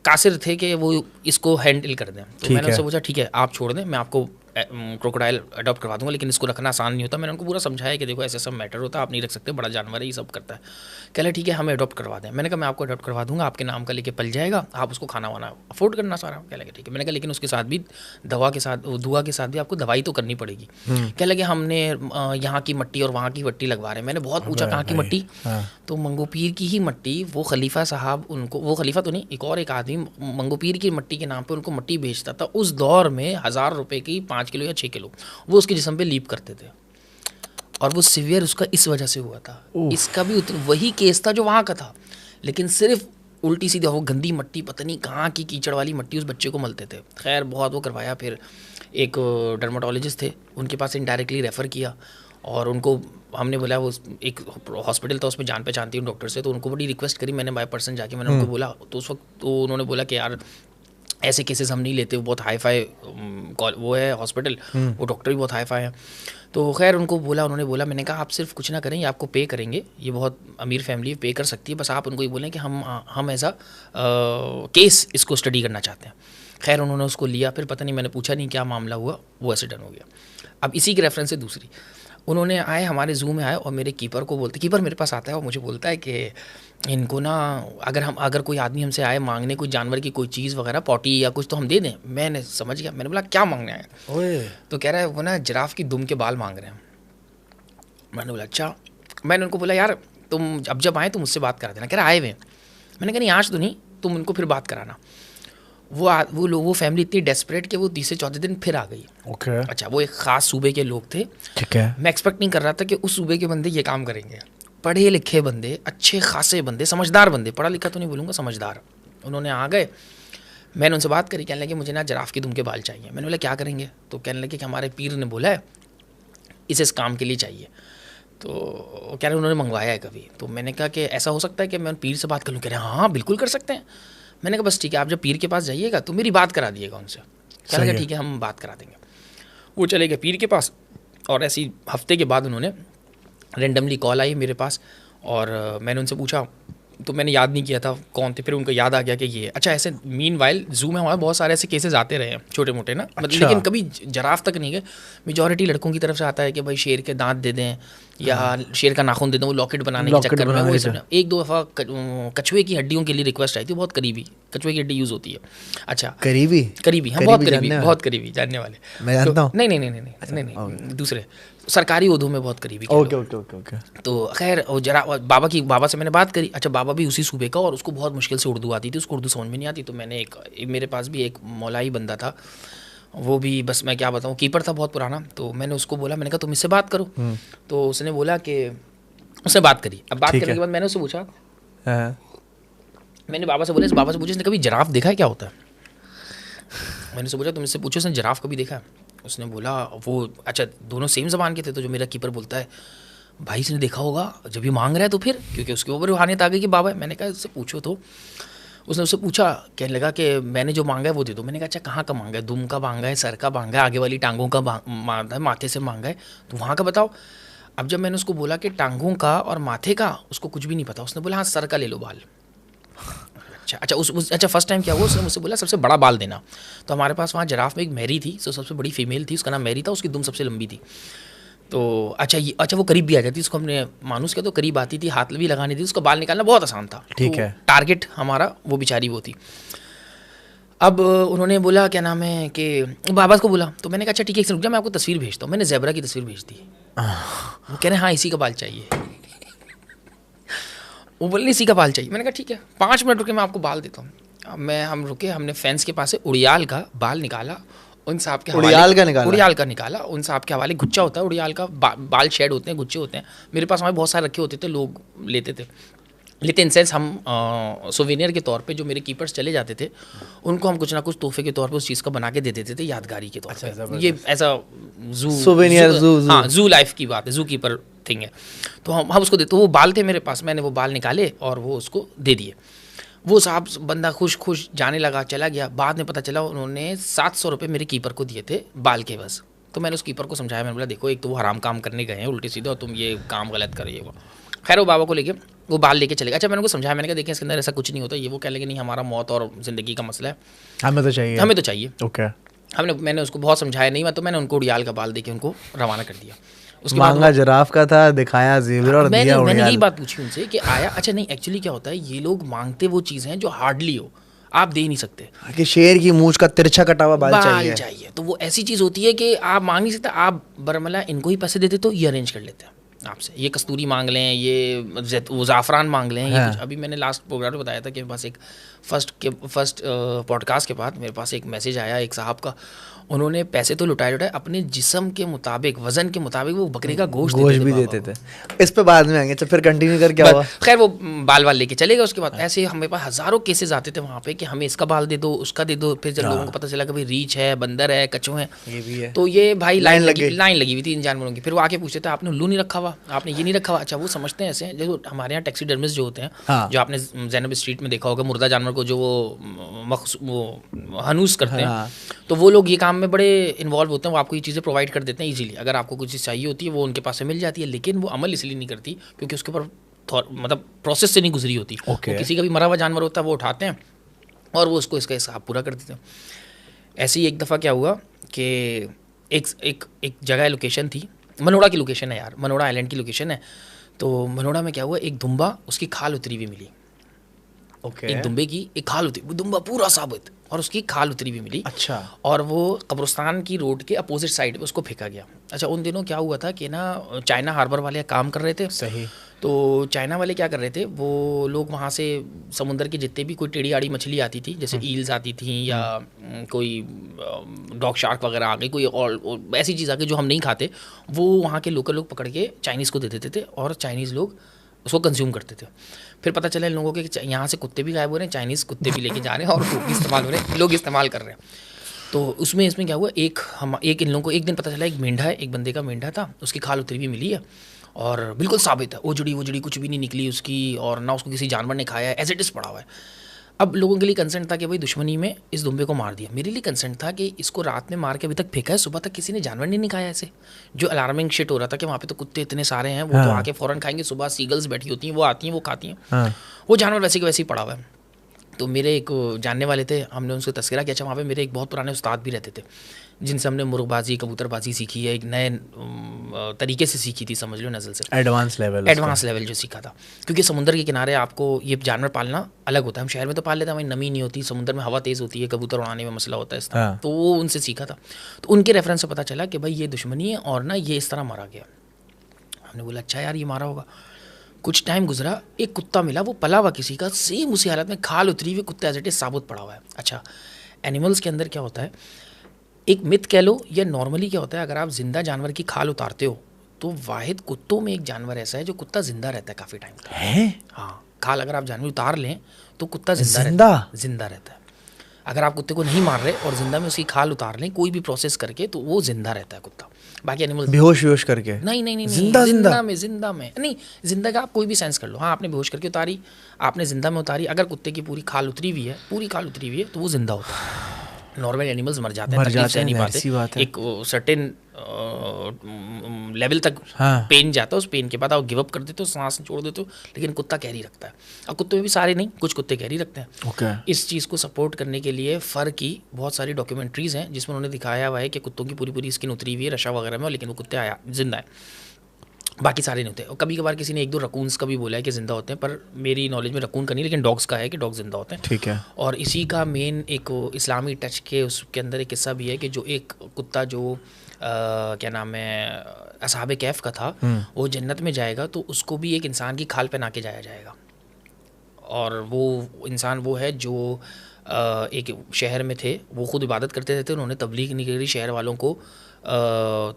Speaker 2: कासिर थे कि वो इसको हैंडल कर दें। तो मैंने उनसे पूछा ठीक है आप छोड़ दें, मैं आपको क्रोकोडाइल अडॉप्ट करवा दूंगा, लेकिन इसको रखना आसान नहीं होता। मैंने उनको पूरा समझाया कि देखो ऐसा सब मैटर होता है, आप नहीं रख सकते, बड़ा जानवर है ये सब करता है। कह रहे ठीक है हमें अडॉप्ट करवा दें। मैंने कहा मैं आपको अडॉप्ट करवा दूंगा, आपके नाम का लेके पल जाएगा, आप उसको खाना वाना अफोर्ड करना सारा। कह लगे ठीक है। मैंने कहा लेकिन उसके साथ भी दुआ के साथ भी आपको दवाई तो करनी पड़ेगी। कह लगे हमने यहाँ की मट्टी और वहाँ की मट्टी लगवा रहे हैं। मैंने बहुत पूछा कहाँ की मट्टी, तो मंगो पीर की ही मट्टी। वो खलीफा साहब उनको, वो खलीफा तो नहीं एक और एक आदमी मंगो पीर की मट्टी के नाम पे उनको मट्टी बेचता था। उस दौर में 1000 रुपये की 5 किलो या 6 किलो वो उसके जिस्म पे लीप करते थे, और वो सीवियर उसका इस वजह से हुआ था। इसका भी वही केस था जो वहाँ का था, लेकिन सिर्फ उल्टी सीधी वो गंदी मट्टी, पता नहीं कहाँ की कीचड़ वाली मट्टी उस बच्चे को मलते थे। खैर बहुत वो करवाया, फिर एक डर्माटोलॉजिस्ट थे उनके पास इनडायरेक्टली रेफ़र किया, और उनको हमने बोला, वो एक हॉस्पिटल था उसमें जान पहचान थी उन डॉक्टर से, तो उनको बड़ी रिक्वेस्ट करी मैंने बाय पर्सन जाके, मैंने उनको बोला। तो उस वक्त तो उन्होंने बोला कि यार ऐसे केसेस हम नहीं लेते, वो बहुत हाई फाई वो है हॉस्पिटल, वो डॉक्टर भी बहुत हाई फाई है। तो खैर उनको बोला, उन्होंने बोला, मैंने कहा आप सिर्फ कुछ ना करें, ये आपको पे करेंगे, ये बहुत अमीर फैमिली पे कर सकती है, बस आप उनको ये बोलें कि हम ऐसा केस इसको स्टडी करना चाहते हैं। खैर उन्होंने उसको लिया, फिर पता नहीं मैंने पूछा नहीं क्या मामला हुआ, वो ऐसे डन हो गया। अब इसी के रेफरेंस से दूसरी, उन्होंने आए हमारे जू में आए और मेरे कीपर को बोलते, कीपर मेरे पास आता है और मुझे बोलता है कि इनको ना अगर कोई आदमी हमसे आए मांगने कोई जानवर की कोई चीज़ वगैरह पॉटी या कुछ तो हम दे दें। मैंने समझ गया, मैंने बोला क्या मांगने आए। तो कह रहा है वो ना जिराफ की दुम के बाल मांग रहे हैं। मैंने बोला अच्छा। मैंने उनको बोला यार तुम अब जब आए तो मुझसे बात करा देना। कह रहा आए हुए। मैंने कहा नहीं आज तो नहीं, तुम उनको फिर बात कराना। वो फैमिली इतनी डेस्परेट कि वो तीसरे चौथे दिन फिर आ गई। अच्छा वो एक ख़ास सूबे के लोग थे,
Speaker 1: ठीक है।
Speaker 2: मैं एक्सपेक्ट नहीं कर रहा था कि उस सूबे के बंदे ये काम करेंगे। पढ़े लिखे बंदे, अच्छे खासे बंदे, समझदार बंदे, पढ़ा लिखा तो नहीं बोलूँगा, समझदार। उन्होंने आ गए, मैंने उनसे बात करी, कहने लगे मुझे ना जिराफ की दुम के बाल चाहिए। मैंने बोला क्या करेंगे। तो कहने लगे कि हमारे पीर ने बोला है इसे इस काम के लिए चाहिए। तो कह रहे उन्होंने मंगवाया है कभी। तो मैंने कहा कि ऐसा हो सकता है कि मैं पीर से बात कर लूँ। कह रहे हाँ बिल्कुल कर सकते हैं। मैंने कहा बस ठीक है, आप जब पीर के पास जाइएगा तो मेरी बात करा दिएगा उनसे। कह लगा ठीक है हम बात करा देंगे। वो चले गए पीर के पास, और ऐसी हफ्ते के बाद उन्होंने रेंडमली कॉल आई मेरे पास, और मैंने उनसे पूछा, तो मैंने याद नहीं किया था कौन थे, फिर उनको याद आ गया कि ये। अच्छा ऐसे मीनवाइल जू में हमारे बहुत सारे ऐसे केसेस आते रहे हैं छोटे मोटे ना, मतलब लेकिन कभी जराफ तक नहीं गए। मेजॉरिटी लड़कों की तरफ से आता है कि भाई शेर के दांत दे दें या शेर का नाखून दे दें, वो लॉकेट बनाने के चक्कर में। वो एक दो दफ़ा कछुए की हड्डियों के लिए रिक्वेस्ट आई थी, बहुत करीबी कछुए की हड्डी यूज़ होती है। अच्छा करीबी हाँ बहुत करीबी, बहुत करीबी जानने वाले मैं जानता हूँ। नहीं दूसरे सरकारी ओहदों में बहुत करीबी। ओके। तो खैर जरा बाबा से मैंने बात करी। अच्छा बाबा भी उसी सूबे का, और उसको बहुत मुश्किल से उर्दू आती थी, उसको उर्दू समझ में नहीं आती। तो मैंने एक मेरे पास भी एक मौलाई बंदा था, वो भी बस मैं क्या बताऊँ कीपर था बहुत पुराना। तो मैंने उसको बोला, मैंने कहा तुम इससे बात करो। तो उसने बोला कि उसने बात करी। अब बात करने के बाद मैंने उससे पूछा, मैंने बाबा से बोला, बाबा से पूछा इसने कभी जिराफ देखा है क्या होता है। मैंने उससे पूछा तुम इससे पूछो इसने जिराफ कभी देखा है। उसने बोला वो अच्छा दोनों सेम ज़बान के थे। तो जो मेरा कीपर बोलता है भाई इसने देखा होगा जब ये मांग रहा है तो फिर, क्योंकि उसके ऊपर रूहानियत आ गई कि बाबा है। मैंने कहा इससे पूछो। तो उसने उससे पूछा, कहने लगा कि मैंने जो मांगा है वो दे दो। मैंने कहा अच्छा कहाँ का मांगा है, दुम का मांगा है, सर का मांगा है, आगे वाली टांगों का मांगा है, माथे से मांगा है, तो वहाँ का बताओ। अब जब मैंने उसको बोला कि टांगों का और माथे का, उसको कुछ भी नहीं पता। उसने बोला हाँ सर का ले लो बाल। अच्छा अच्छा फर्स्ट टाइम क्या हुआ, उसने मुझसे बोला सबसे बड़ा बाल देना। तो हमारे पास वहाँ जराफ में एक मैरी थी, तो सबसे बड़ी फीमेल थी, उसका नाम मैरी था, उसकी दुम सबसे लंबी थी। तो अच्छा वो करीब भी आ जाती, उसको हमने मानूस किया तो करीब आती थी, हाथ भी लगानी थी, उसका बाल निकालना बहुत आसान था।
Speaker 1: ठीक
Speaker 2: तो
Speaker 1: है।
Speaker 2: टारगेट हमारा वो बेचारी वो थी। अब उन्होंने बोला क्या नाम है कि बाबा को बोला, तो मैंने कहा अच्छा ठीक है रुक जा, मैं आपको तस्वीर भेजता हूँ। मैंने ज़ेबरा की तस्वीर भेज दी। वो कह रहे हाँ इसी का बाल चाहिए। वो बोले इसी का बाल चाहिए। मैंने कहा ठीक है 5 मिनट रुके, मैं आपको बाल देता हूँ। हम रुके, हमने फेंस के पास से उड़ियाल का बाल निकाला, उन साहब के
Speaker 1: उड़ियाल का
Speaker 2: निकाला उन साहब के हवाले। गुच्चा होता है उड़ियाल का, बाल शेड होते हैं, गुच्चे होते हैं। मेरे पास हमारे बहुत सारे रखे होते थे, लोग लेते थे। इन सेंस हम सोवेनियर के तौर पे जो मेरे कीपर्स चले जाते थे उनको हम कुछ ना कुछ तोहफे के तौर पे उस चीज़ का बना के दे देते थे, यादगारी के तौर पे। ये ऐसा जू लाइफ की बात है, जू कीपर थिंग है। तो हम उसको दे, तो वो बाल थे मेरे पास, मैंने वो बाल निकाले और वो उसको दे दिए। वो साहब बंदा खुश जाने लगा, चला गया। बाद में पता चला उन्होंने 700 रुपये मेरे कीपर को दिए थे बाल के बस। तो मैंने उस कीपर को समझाया, मैंने बोला देखो एक तो वो हराम काम करने गए हैं उल्टे सीधे, और तुम ये काम गलत कर रही हो। खैर वो बाबा को लेके वो बाल लेके चले गए। अच्छा मैंने उनको समझाया, मैंने कहा देखिए इसके अंदर ऐसा कुछ नहीं होता। ये वो कह लेंगे नहीं हमारा मौत और ज़िंदगी का मसला है, हमें तो चाहिए।
Speaker 1: ओके।
Speaker 2: मैंने उसको बहुत समझाया नहीं, तो मैंने उनको उड़ियाल का बाल देके उनको रवाना कर दिया।
Speaker 1: उसके मांगा जराफ का था, दिखाया ज़ेबर और दिया उड़ियाल।
Speaker 2: मैंने यही बात पूछी उनसे कि आया। अच्छा नहीं, एक्चुअली क्या होता है, ये लोग मांगते वो चीज़ हैं जो हार्डली हो, आप दे नहीं सकते।
Speaker 1: कि शेर की मूंछ का तिरछा कटा हुआ बाल
Speaker 2: चाहिए। तो वो ऐसी चीज़ होती है कि आप मांग नहीं सकते। आप बरमला इनको ही पैसे देते तो ये अरेंज कर लेते हैं आपसे। ये कस्तूरी मांग लें, ये वो ज़ाफ़रान मांग लें। ये कुछ अभी मैंने लास्ट प्रोग्राम में बताया था कि मेरे पास एक फर्स्ट पॉडकास्ट के बाद मेरे पास एक मैसेज आया एक साहब का। उन्होंने पैसे तो लुटाए अपने जिस्म के मुताबिक, वजन के मुताबिक वो बकरे का गोश्त
Speaker 1: भी देते थे। इस पे बाद में आएंगे। तो फिर कंटिन्यू कर क्या हुआ?
Speaker 2: खैर वो बाल लेके चले गए। उसके बाद ऐसे हमारे पास हज़ारों केसेस आते थे वहाँ पे कि हमें इसका बाल दे दो, उसका दे दो। फिर जब लोगों को पता चला कि भाई रीछ है, बंदर है, कछुए हैं,
Speaker 1: ये भी है,
Speaker 2: तो ये भाई लाइन लगी हुई थी इन जानवरों की। फिर वो आके पूछते थे आपने उल्लू नहीं रखा हुआ, आपने ये नहीं रखा हुआ। अच्छा वो समझते हैं ऐसे, जो हमारे यहाँ टैक्सीडर्मिस्ट जो होते हैं, जो आपने ज़ैनब स्ट्रीट में देखा होगा, मुर्दा जानवर को जो वो हनूस करते हैं, तो वो लोग ये काम में बड़े इन्वॉल्व होते हैं। वो आपको ये चीज़ें प्रोवाइड कर देते हैं इजीली। अगर आपको कुछ चीज़ चाहिए होती है वो उनके पास से मिल जाती है, लेकिन वो अमल इसलिए नहीं करती क्योंकि उसके ऊपर मतलब प्रोसेस से नहीं गुजरी होती। किसी का भी मरा हुआ जानवर होता है वो उठाते हैं और वो उसको इसका हिसाब पूरा कर देते हैं। ऐसे ही एक दफ़ा क्या हुआ कि एक जगह लोकेशन थी, मनोड़ा की लोकेशन है यार, मनोड़ा आइलैंड की लोकेशन है। तो मनोड़ा में क्या हुआ, एक दुम्बा उसकी खाल उतरी हुई मिली। एक दुम्बे की एक खाल उतरी, वो दुम्बा पूरा साबित और उसकी खाल उतरी भी मिली।
Speaker 1: अच्छा।
Speaker 2: और वो कब्रिस्तान की रोड के अपोजिट साइड पे उसको फेंका गया। अच्छा उन दिनों क्या हुआ था कि ना चाइना हार्बर वाले काम कर रहे थे।
Speaker 1: सही।
Speaker 2: तो चाइना वाले क्या कर रहे थे, वो लोग वहाँ से समुंदर के जितने भी कोई टेढ़ी आड़ी मछली आती थी, जैसे ईल्स आती थी या कोई डॉग शार्क वगैरह आ गई, कोई और ऐसी चीज़ आ गई जो हम नहीं खाते, वो वहाँ के लोकल लोग पकड़ के चाइनीज़ को दे देते थे और चाइनीज़ लोग उसको कंज्यूम करते थे। फिर पता चला इन लोगों के कि यहाँ से कुत्ते भी गायब हो रहे हैं, चाइनीज़ कुत्ते भी लेके जा रहे हैं और वो भी इस्तेमाल हो रहे हैं, लोग इस्तेमाल कर रहे हैं। तो इसमें क्या हुआ, एक इन लोगों को एक दिन पता चला एक मेंढा है, एक बंदे का मेंढा था, उसकी खाल उतरी हुई मिली है और बिल्कुल साबित है, उजड़ी कुछ भी नहीं निकली उसकी, और ना उसको किसी जानवर ने खाया है, एज इट इज़ पड़ा हुआ है। अब लोगों के लिए कंसर्न था कि भाई दुश्मनी में इस दुम्बे को मार दिया। मेरे लिए कंसर्न था कि इसको रात में मार के अभी तक फेंका है, सुबह तक किसी ने जानवर नहीं निकाया ऐसे। जो अलार्मिंग शिट हो रहा था कि वहाँ पे तो कुत्ते इतने सारे हैं, वो तो आके फ़ौरन खाएंगे। सुबह सीगल्स बैठी होती हैं, वो आती हैं, वो खाती हैं, वो जानवर वैसे के वैसे ही पड़ा हुआ है। तो मेरे एक जानने वाले थे, हमने उनसे तस्करा किया। अच्छा वहाँ पे मेरे एक बहुत पुराने उस्ताद भी रहते थे जिनसे हमने मुर्गबाजी, कबूतरबाजी सीखी है, एक नए तरीके से सीखी थी, समझ लो नज़ल से, एडवांस लेवल जो सीखा था। क्योंकि समुंदर के किनारे आपको ये जानवर पालना अलग होता है। हम शहर में तो पाल लेते हैं, वहीं नमी नहीं होती, समुंदर में हवा तेज़ होती है, कबूतर उड़ाने में मसला होता है इस तरह। तो वो उनसे सीखा था। तो उनके रेफरेंस से पता चला कि भाई ये दुश्मनी है और ना ये इस तरह मारा गया। हमने बोला अच्छा यार ये मारा होगा। कुछ टाइम गुजरा, एक कुत्ता मिला, वो पला हुआ किसी का, सेम उसी हालत में, खाल उतरी हुई, कुत्ता एज इट इज साबुत पड़ा हुआ है। अच्छा एनिमल्स के अंदर क्या होता है, एक मिथ कह लो या नॉर्मली क्या होता है, अगर आप जिंदा जानवर की खाल उतारते हो तो वाहिद कुत्तों में एक जानवर ऐसा है जो कुत्ता जिंदा रहता है काफ़ी टाइम तक।
Speaker 1: है?
Speaker 2: हाँ, खाल अगर आप जानवर उतार लें तो कुत्ता जिंदा रहता है। अगर आप कुत्ते को नहीं मार रहे और जिंदा में उसकी खाल उतार लें कोई भी प्रोसेस करके, तो वो जिंदा रहता है कुत्ता। बाकी एनिमल्स
Speaker 1: बेहोश करके
Speaker 2: नहीं, जिंदा में नहीं, जिंदा का आप कोई भी सेंस कर लो। हाँ, आपने बेहोश करके उतारी, आपने जिंदा में उतारी, अगर कुत्ते की पूरी खाल उतरी हुई है तो वो जिंदा होता है। नॉर्मल एनिमल्स मर जाते हैं, तकलीफ सह नहीं पाते। एक सर्टेन लेवल तक
Speaker 1: हाँ।
Speaker 2: पेन जाता है, उस पेन के बाद आप गिव अप कर देते हो, सांस छोड़ देते हो, लेकिन कुत्ता कैरी रखता है। और कुत्ते में भी सारे नहीं, कुछ कुत्ते कैरी रखते हैं।
Speaker 1: ओके।
Speaker 2: इस चीज़ को सपोर्ट करने के लिए फ़र की बहुत सारी डॉक्यूमेंट्रीज़ हैं जिसमें उन्होंने दिखाया हुआ है कि कुत्तों की पूरी पूरी स्किन उतरी हुई है रशा वगैरह में, लेकिन वो कुत्ते आया जिंदा है, बाकी सारे नहीं होते। और कभी कभार किसी ने एक दो रकून्स का भी बोला है कि ज़िंदा होते हैं, पर मेरी नॉलेज में रकून का नहीं, लेकिन डॉग्स का है कि डॉग ज़िंदा होते हैं।
Speaker 1: ठीक है।
Speaker 2: और इसी का मेन एक इस्लामी टच के उसके अंदर एक किस्सा भी है कि जो एक कुत्ता जो क्या नाम है असहाबे कैफ का था, वो जन्नत में जाएगा तो उसको भी एक इंसान की खाल पहना के जाया जाएगा। और वो इंसान वो है जो एक शहर में थे, वो खुद इबादत करते थे, उन्होंने तबलीग नहीं करी शहर वालों को,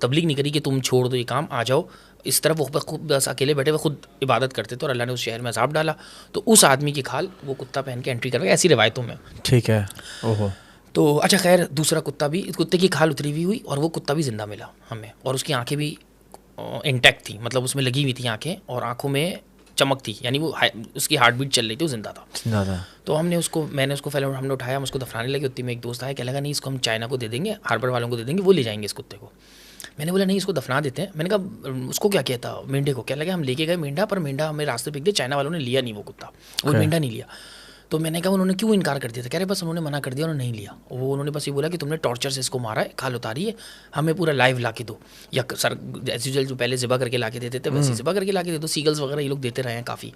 Speaker 2: तबलीग नहीं करी कि तुम छोड़ दो ये काम, आ जाओ इस तरफ। वो खुद बस अकेले बैठे हुए खुद इबादत करते थे और अल्लाह ने उस शहर में अज़ाब डाला, तो उस आदमी की खाल वो कुत्ता पहन के एंट्री कर गया, ऐसी रिवायतों में।
Speaker 1: ठीक है। ओहो।
Speaker 2: तो अच्छा खैर, दूसरा कुत्ता भी, कुत्ते की खाल उतरी हुई हुई और वो कुत्ता भी ज़िंदा मिला हमें, और उसकी आंखें भी इंटैक्ट थी, मतलब उसमें लगी हुई थी आंखें और आंखों में चमक थी, यानी वो उसकी हार्ट बीट चल रही थी, वो जिंदा था। तो मैंने उसको पहले हमने उठाया, हम उसको दफनाने लगे, उतनी में एक दोस्त आया, कह लगा नहीं इसको हम चाइना को दे देंगे, हार्बर वालों को दे देंगे, वो ले जाएंगे इस कुत्ते को। मैंने बोला नहीं इसको दफना देते हैं। मैंने कहा उसको क्या किया था, मेंढे को? क्या लगा हम लेके गए मेंढा, पर मेंढा हमें रास्ते फेंक दिया, चाइना वालों ने लिया नहीं वो कुत्ता, वो मेंढा नहीं लिया। तो मैंने कहा उन्होंने क्यों इनकार कर दिया था? कह रहे बस उन्होंने मना कर दिया, उन्होंने नहीं लिया। वो उन्होंने बस ये बोला कि तुमने टॉर्चर से इसको मारा है, खाल उतारी है, हमें पूरा लाइव ला के दो, या सर एज यूजुअल जो पहले ज़िबा करके ला के देते थे वैसे ज़िबा करके ला के दे दो। सीगल्स वगैरह ये लोग देते रहे हैं काफ़ी।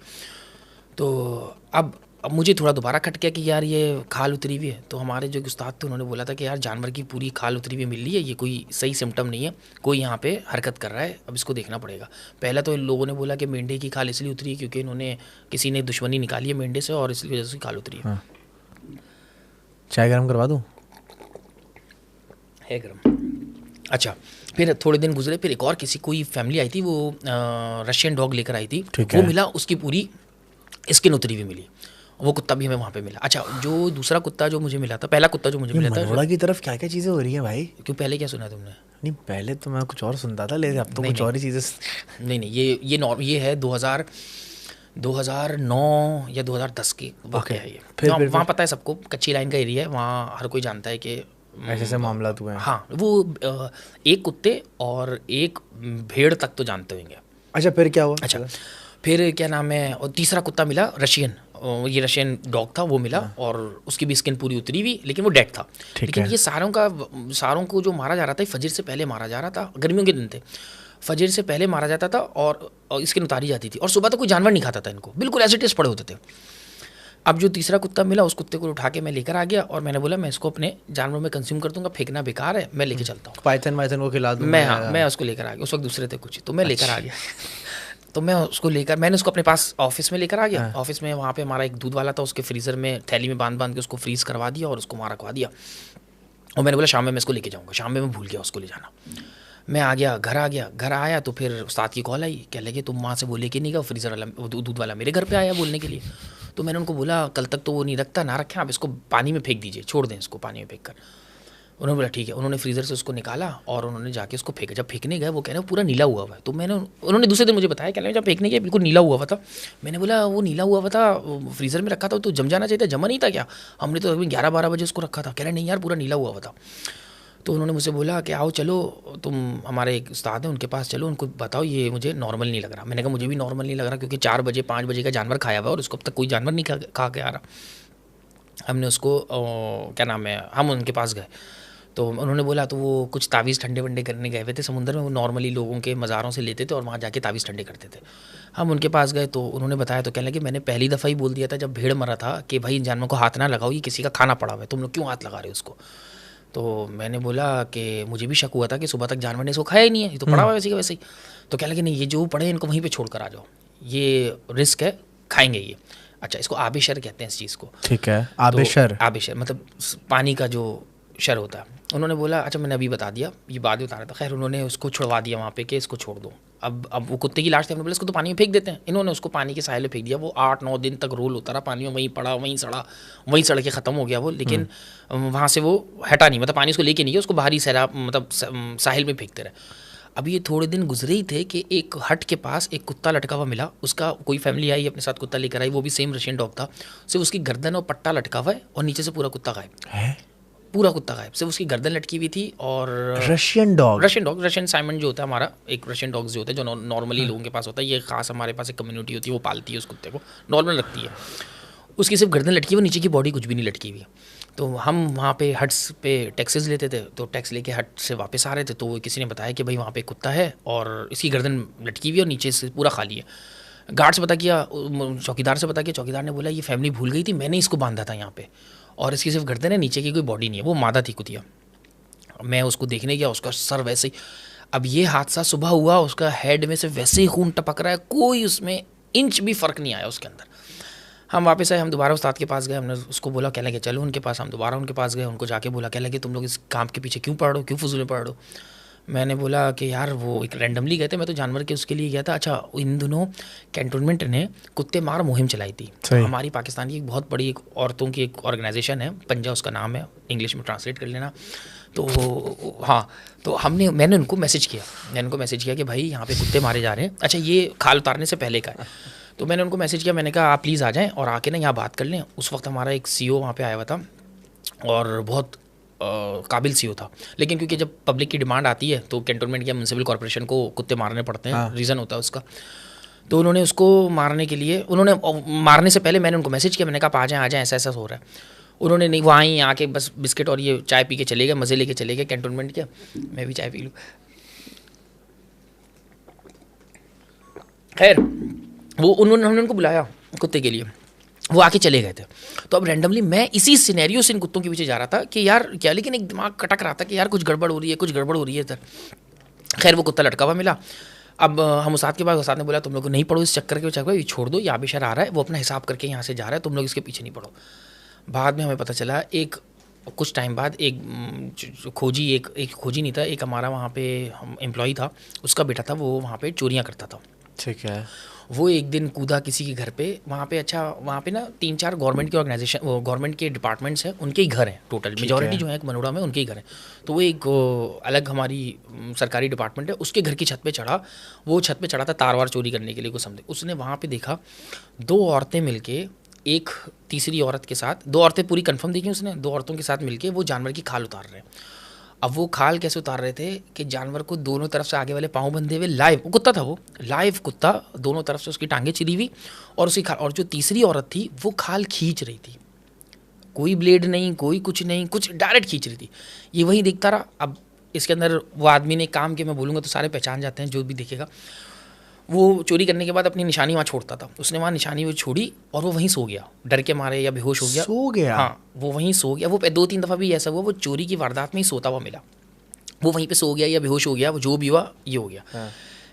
Speaker 2: तो अब मुझे थोड़ा दोबारा खट गया कि यार ये खाल उतरी हुई है। तो हमारे जो उस्ताद थे उन्होंने बोला था कि यार जानवर की पूरी खाल उतरी हुई मिल रही है, ये कोई सही सिम्टम नहीं है, कोई यहाँ पे हरकत कर रहा है, अब इसको देखना पड़ेगा। पहला तो इन लोगों ने बोला कि मेंढे की खाल इसलिए उतरी है क्योंकि इन्होंने किसी ने दुश्मनी निकाली है मेंढे से और इसलिए वजह से खाल उतरी है।
Speaker 1: चाय गर्म करवा दूँ?
Speaker 2: है गर्म। अच्छा, फिर थोड़े दिन गुजरे, फिर एक और किसी कोई फैमिली आई थी, वो रशियन डॉग लेकर आई थी, वो मिला, उसकी पूरी स्किन उतरी हुई मिली, वो कुत्ता भी हमें वहाँ पे मिला। अच्छा, जो दूसरा कुत्ता जो मुझे मिला था, पहला कुत्ता जो मुझे मिला था,
Speaker 1: मनोड़ा की तरफ क्या क्या चीज़ें हो रही हैं भाई?
Speaker 2: क्यों पहले क्या सुना तुमने?
Speaker 1: नहीं पहले तो मैं कुछ और सुनता था, लेकिन अब तो कुछ और ही चीज़ें।
Speaker 2: नहीं, ये है 2009 या 2010 की वक्त है ये। फिर वहाँ पता है सबको, कच्ची लाइन का एरिया है, वहाँ हर कोई जानता है कि
Speaker 1: ऐसे मामला हुए हैं।
Speaker 2: हाँ, वो एक कुत्ते और एक भेड़ तक तो जानते होंगे।
Speaker 1: अच्छा, फिर क्या हुआ?
Speaker 2: अच्छा, फिर क्या नाम है, और तीसरा कुत्ता मिला रशियन, ये रशियन डॉग था, वो मिला और उसकी भी स्किन पूरी उतरी हुई, लेकिन वो डेड था। लेकिन ये सारों को जो मारा जा रहा था फजर से पहले मारा जा रहा था, गर्मियों के दिन थे, फजर से पहले मारा जाता था और स्किन उतारी जाती थी, और सुबह तक कोई जानवर नहीं खाता था इनको, बिल्कुल एज इट इज पड़े होते थे। अब जो तीसरा कुत्ता मिला, उस कुत्ते को उठा के मैं लेकर आ गया और मैंने बोला मैं इसको अपने जानवरों में कंज्यूम कर दूंगा, फेंकना बेकार है, मैं लेके चलता हूँ।
Speaker 1: पाइथन को खिला दूँ
Speaker 2: मैं उसको लेकर आ गया, उस वक्त दूसरे थे कुछ, तो मैं लेकर आ गया। तो मैंने उसको अपने पास ऑफिस में लेकर आ गया। ऑफिस में वहाँ पे हमारा एक दूध वाला था, उसके फ्रीज़र में थैली में बांध के उसको फ्रीज़ करवा दिया और उसको वहाँ रखवा दिया। और मैंने बोला शाम में मैं इसको लेके जाऊँगा, शाम में मैं भूल गया उसको ले जाना। मैं आ गया, घर आया तो फिर उस्ताद की कॉल आई, कह लगे तुम वहाँ से वो लेके नहीं गए, फ्रीज़र वाला दूध वाला मेरे घर पे आया बोलने के लिए। तो मैंने उनको बोला कल तक तो वो नहीं रखता, ना रखें आप इसको, पानी में फेंक दीजिए, छोड़ दें इसको पानी में फेंक कर। उन्होंने बोला ठीक है। उन्होंने फ्रीज़र से उसको निकाला और उन्होंने जाके उसको फेंका। जब फेंकने गए वो कह रहे पूरा नीला हुआ है, तो उन्होंने दूसरे दिन मुझे बताया, कह रहे जब फेंकने गए बिल्कुल नीला हुआ था। मैंने बोला वो नीला हुआ था, फ्रीज़र में रखा था तो जम जाना चाहिए था, जमा नहीं था क्या? हमने तो अभी 11-12 बजे उसको रखा था। कह रहे नहीं यार पूरा नीला हुआ था। तो उन्होंने मुझसे बोला कि आओ चलो, तुम हमारे एक उस्ताद हैं उनके पास चलो, उनको बताओ ये मुझे नॉर्मल नहीं लग रहा। मैंने कहा मुझे भी नॉर्मल नहीं लग रहा, क्योंकि 4 बजे 5 बजे का जानवर खाया हुआ और उसको अब तक कोई जानवर नहीं खा के आ रहा। हमने उसको क्या नाम है, हम उनके पास गए तो उन्होंने बोला, तो वो कुछ तावीज़ ठंडे वंडे करने गए हुए थे समुंदर में, वो नॉर्मली लोगों के मज़ारों से लेते थे और वहाँ जाके तावीज़ ठंडे करते थे। हम उनके पास गए तो उन्होंने बताया, तो कहने लगे मैंने पहली दफ़ा ही बोल दिया था जब भेड़ मरा था कि भाई इन जानवरों को हाथ ना लगाओ, ये किसी का खाना पड़ा हुआ है, तुम लोग क्यों हाथ लगा रहे हो उसको? तो मैंने बोला कि मुझे भी शक हुआ था कि सुबह तक जानवर ने इसको खाया ही नहीं है, ये तो पड़ा हुआ है वैसे का वैसे ही। तो कहने लगे नहीं, ये जो पड़े इनको वहीं पर छोड़ कर आ जाओ, ये रिस्क है, खाएंगे ये। अच्छा, इसको आबेशर कहते हैं इस चीज़ को।
Speaker 1: ठीक है, आबेशर
Speaker 2: मतलब पानी का जो शर होता है। उन्होंने बोला अच्छा मैंने अभी बता दिया, ये बाद में बता रहा था। खैर उन्होंने उसको छुड़वा दिया वहाँ पे कि इसको छोड़ दो। अब वो कुत्ते की लाश थी, हमने बोला इसको तो पानी में फेंक देते हैं। इन्होंने उसको पानी के साहिल में फेंक दिया। वो 8-9 दिन तक रोल होता रहा पानी में, वहीं पड़ा, वहीं सड़ा, वहीं सड़ के ख़त्म हो गया वो। लेकिन वहाँ से वो हटा नहीं, मतलब पानी उसको लेके नहीं गया, उसको बाहरी सैलाब मतलब साहिल में फेंकते रहे। अब ये थोड़े दिन गुजरे ही थे कि एक हट के पास एक कुत्ता लटका हुआ मिला। उसका कोई फैमिली आई अपने साथ कुत्ता लेकर आई, वो भी सेम रशियन डॉग था। सिर्फ उसकी गर्दन और पट्टा लटका हुआ है और नीचे से पूरा कुत्ता गायब है। पूरा कुत्ता गायब, सिर्फ उसकी गर्दन लटकी हुई थी। और
Speaker 1: रशियन
Speaker 2: रशियन साइमन जो होता है हमारा, एक रशियन डॉग्स जो होता है जो नॉर्मली लोगों के पास होता है, ये खास हमारे पास एक कम्युनिटी होती है वो पालती है उस कुत्ते को, नॉर्मल रखती है। उसकी सिर्फ गर्दन लटकी हुई, नीचे की बॉडी कुछ भी नहीं लटकी हुई। तो हम वहाँ पे हट्स पे टैक्सेस लेते थे, तो टैक्स लेके हट से वापस आ रहे थे, तो किसी ने बताया कि भाई वहाँ पे कुत्ता है और इसकी गर्दन लटकी हुई और नीचे से पूरा खाली है। गार्ड से पता किया, चौकीदार से पता किया, चौकीदार ने बोला ये फैमिली भूल गई थी, मैंने इसको बांधा था यहाँ पे, और इसकी सिर्फ गर्दन है, नीचे की कोई बॉडी नहीं है। वो मादा थी कुतिया। मैं उसको देखने गया, उसका सर वैसे ही, अब ये हादसा सुबह हुआ, उसका हेड में से वैसे ही खून टपक रहा है, कोई उसमें इंच भी फ़र्क नहीं आया उसके अंदर। हम वापस आए, हम दोबारा उस्ताद के पास गए, हमने उसको बोला, कह लगे चलो उनके पास। हम दोबारा उनके पास गए, उनको जाके बोला, कह लगे तुम लोग इस काम के पीछे क्यों पड़ रहे हो, क्यों फजूल पड़ रहे हो। मैंने बोला कि यार वो एक रैंडमली गए थे, मैं तो जानवर के उसके लिए गया था। अच्छा, इन दिनों कैंटोनमेंट ने कुत्ते मार मुहिम चलाई थी। हमारी पाकिस्तान की एक बहुत बड़ी एक औरतों की एक ऑर्गेनाइजेशन है, पंजा उसका नाम है, इंग्लिश में ट्रांसलेट कर लेना। तो हाँ, तो मैंने उनको मैसेज किया कि भाई यहाँ पे कुत्ते मारे जा रहे हैं। अच्छा, ये खाल उतारने से पहले का है। तो मैंने उनको मैसेज किया, मैंने कहा आप प्लीज़ आ जाएं और आके ना यहाँ बात कर लें। उस वक्त हमारा एक CEO वहाँ पे आया हुआ था और बहुत काबिल CEO था, लेकिन क्योंकि जब पब्लिक की डिमांड आती है तो कैंटोनमेंट या म्यूनसिपल कॉर्पोरेशन को कुत्ते मारने पड़ते हैं, रीज़न होता है उसका। तो उन्होंने उसको मारने के लिए, मारने से पहले मैंने उनको मैसेज किया, मैंने कहा आप आ जाएँ ऐसा ऐसा हो रहा है। उन्होंने नहीं, वो आई आके बस बिस्किट और ये चाय पी के चले गए, मज़े लेके चले गए कैंटोनमेंट के। मैं भी चाय पी लूँ। खैर, वो हमने उनको बुलाया कुत्ते के लिए, वो आके चले गए थे। तो अब रैंडमली मैं इसी सिनेरियो से इन कुत्तों के पीछे जा रहा था कि यार क्या, लेकिन एक दिमाग खटक रहा था कि यार कुछ गड़बड़ हो रही है इधर। खैर, वो कुत्ता लटका हुआ मिला। अब हम उस्ताद के पास, उस्ताद ने बोला तुम लोग को नहीं पढ़ो इस चक्कर के चक्कर, ये छोड़ दो, ये आबिशर आ रहा है, वो अपना हिसाब करके यहाँ से जा रहा है, तुम लोग इसके पीछे नहीं पढ़ो। बाद में हमें पता चला, कुछ टाइम बाद एक खोजी नहीं था, एक हमारा वहाँ पे एम्प्लॉई था, उसका बेटा था, वो वहाँ पे चोरियाँ करता था।
Speaker 1: ठीक है।
Speaker 2: वो एक दिन कूदा किसी के घर पे, वहाँ पे अच्छा वहाँ पे ना 3-4 गवर्नमेंट की ऑर्गेनाइजेशन, गवर्नमेंट के डिपार्टमेंट्स हैं, उनके ही घर हैं टोटल, मेजॉरिटी जो है मनोड़ा में उनके ही घर हैं। तो वो एक अलग हमारी सरकारी डिपार्टमेंट है, उसके घर की छत पे चढ़ा। वो छत पे चढ़ा था तार वार चोरी करने के लिए, कुछ समझे। उसने वहाँ पे देखा 2 औरतें मिलके, एक तीसरी औरत के साथ, 2 औरतें पूरी कंफर्म देखी उसने, 2 औरतों के साथ मिलके वो जानवर की खाल उतार रहे हैं। अब वो खाल कैसे उतार रहे थे कि जानवर को दोनों तरफ से आगे वाले पाँव बंधे हुए, लाइव कुत्ता था, वो लाइव कुत्ता, दोनों तरफ से उसकी टांगें चिरी हुई और उसकी खाल, और जो तीसरी औरत थी वो खाल खींच रही थी, कोई ब्लेड नहीं, कोई कुछ नहीं, कुछ डायरेक्ट खींच रही थी। ये वही देखता रहा। अब इसके अंदर वो आदमी ने काम किया, मैं बोलूँगा तो सारे पहचान जाते हैं जो भी देखेगा। वो चोरी करने के बाद अपनी निशानी वहाँ छोड़ता था, उसने वहाँ निशानी वो छोड़ी और वो वहीं सो गया, डर के मारे या बेहोश हो गया,
Speaker 1: सो गया।
Speaker 2: हाँ, वो वहीं सो गया। वो 2-3 दफ़ा भी ऐसा हुआ, वो चोरी की वारदात में ही सोता हुआ मिला, वो वहीं पे सो गया या बेहोश हो गया, वो जो भी हुआ ये हो गया। हाँ।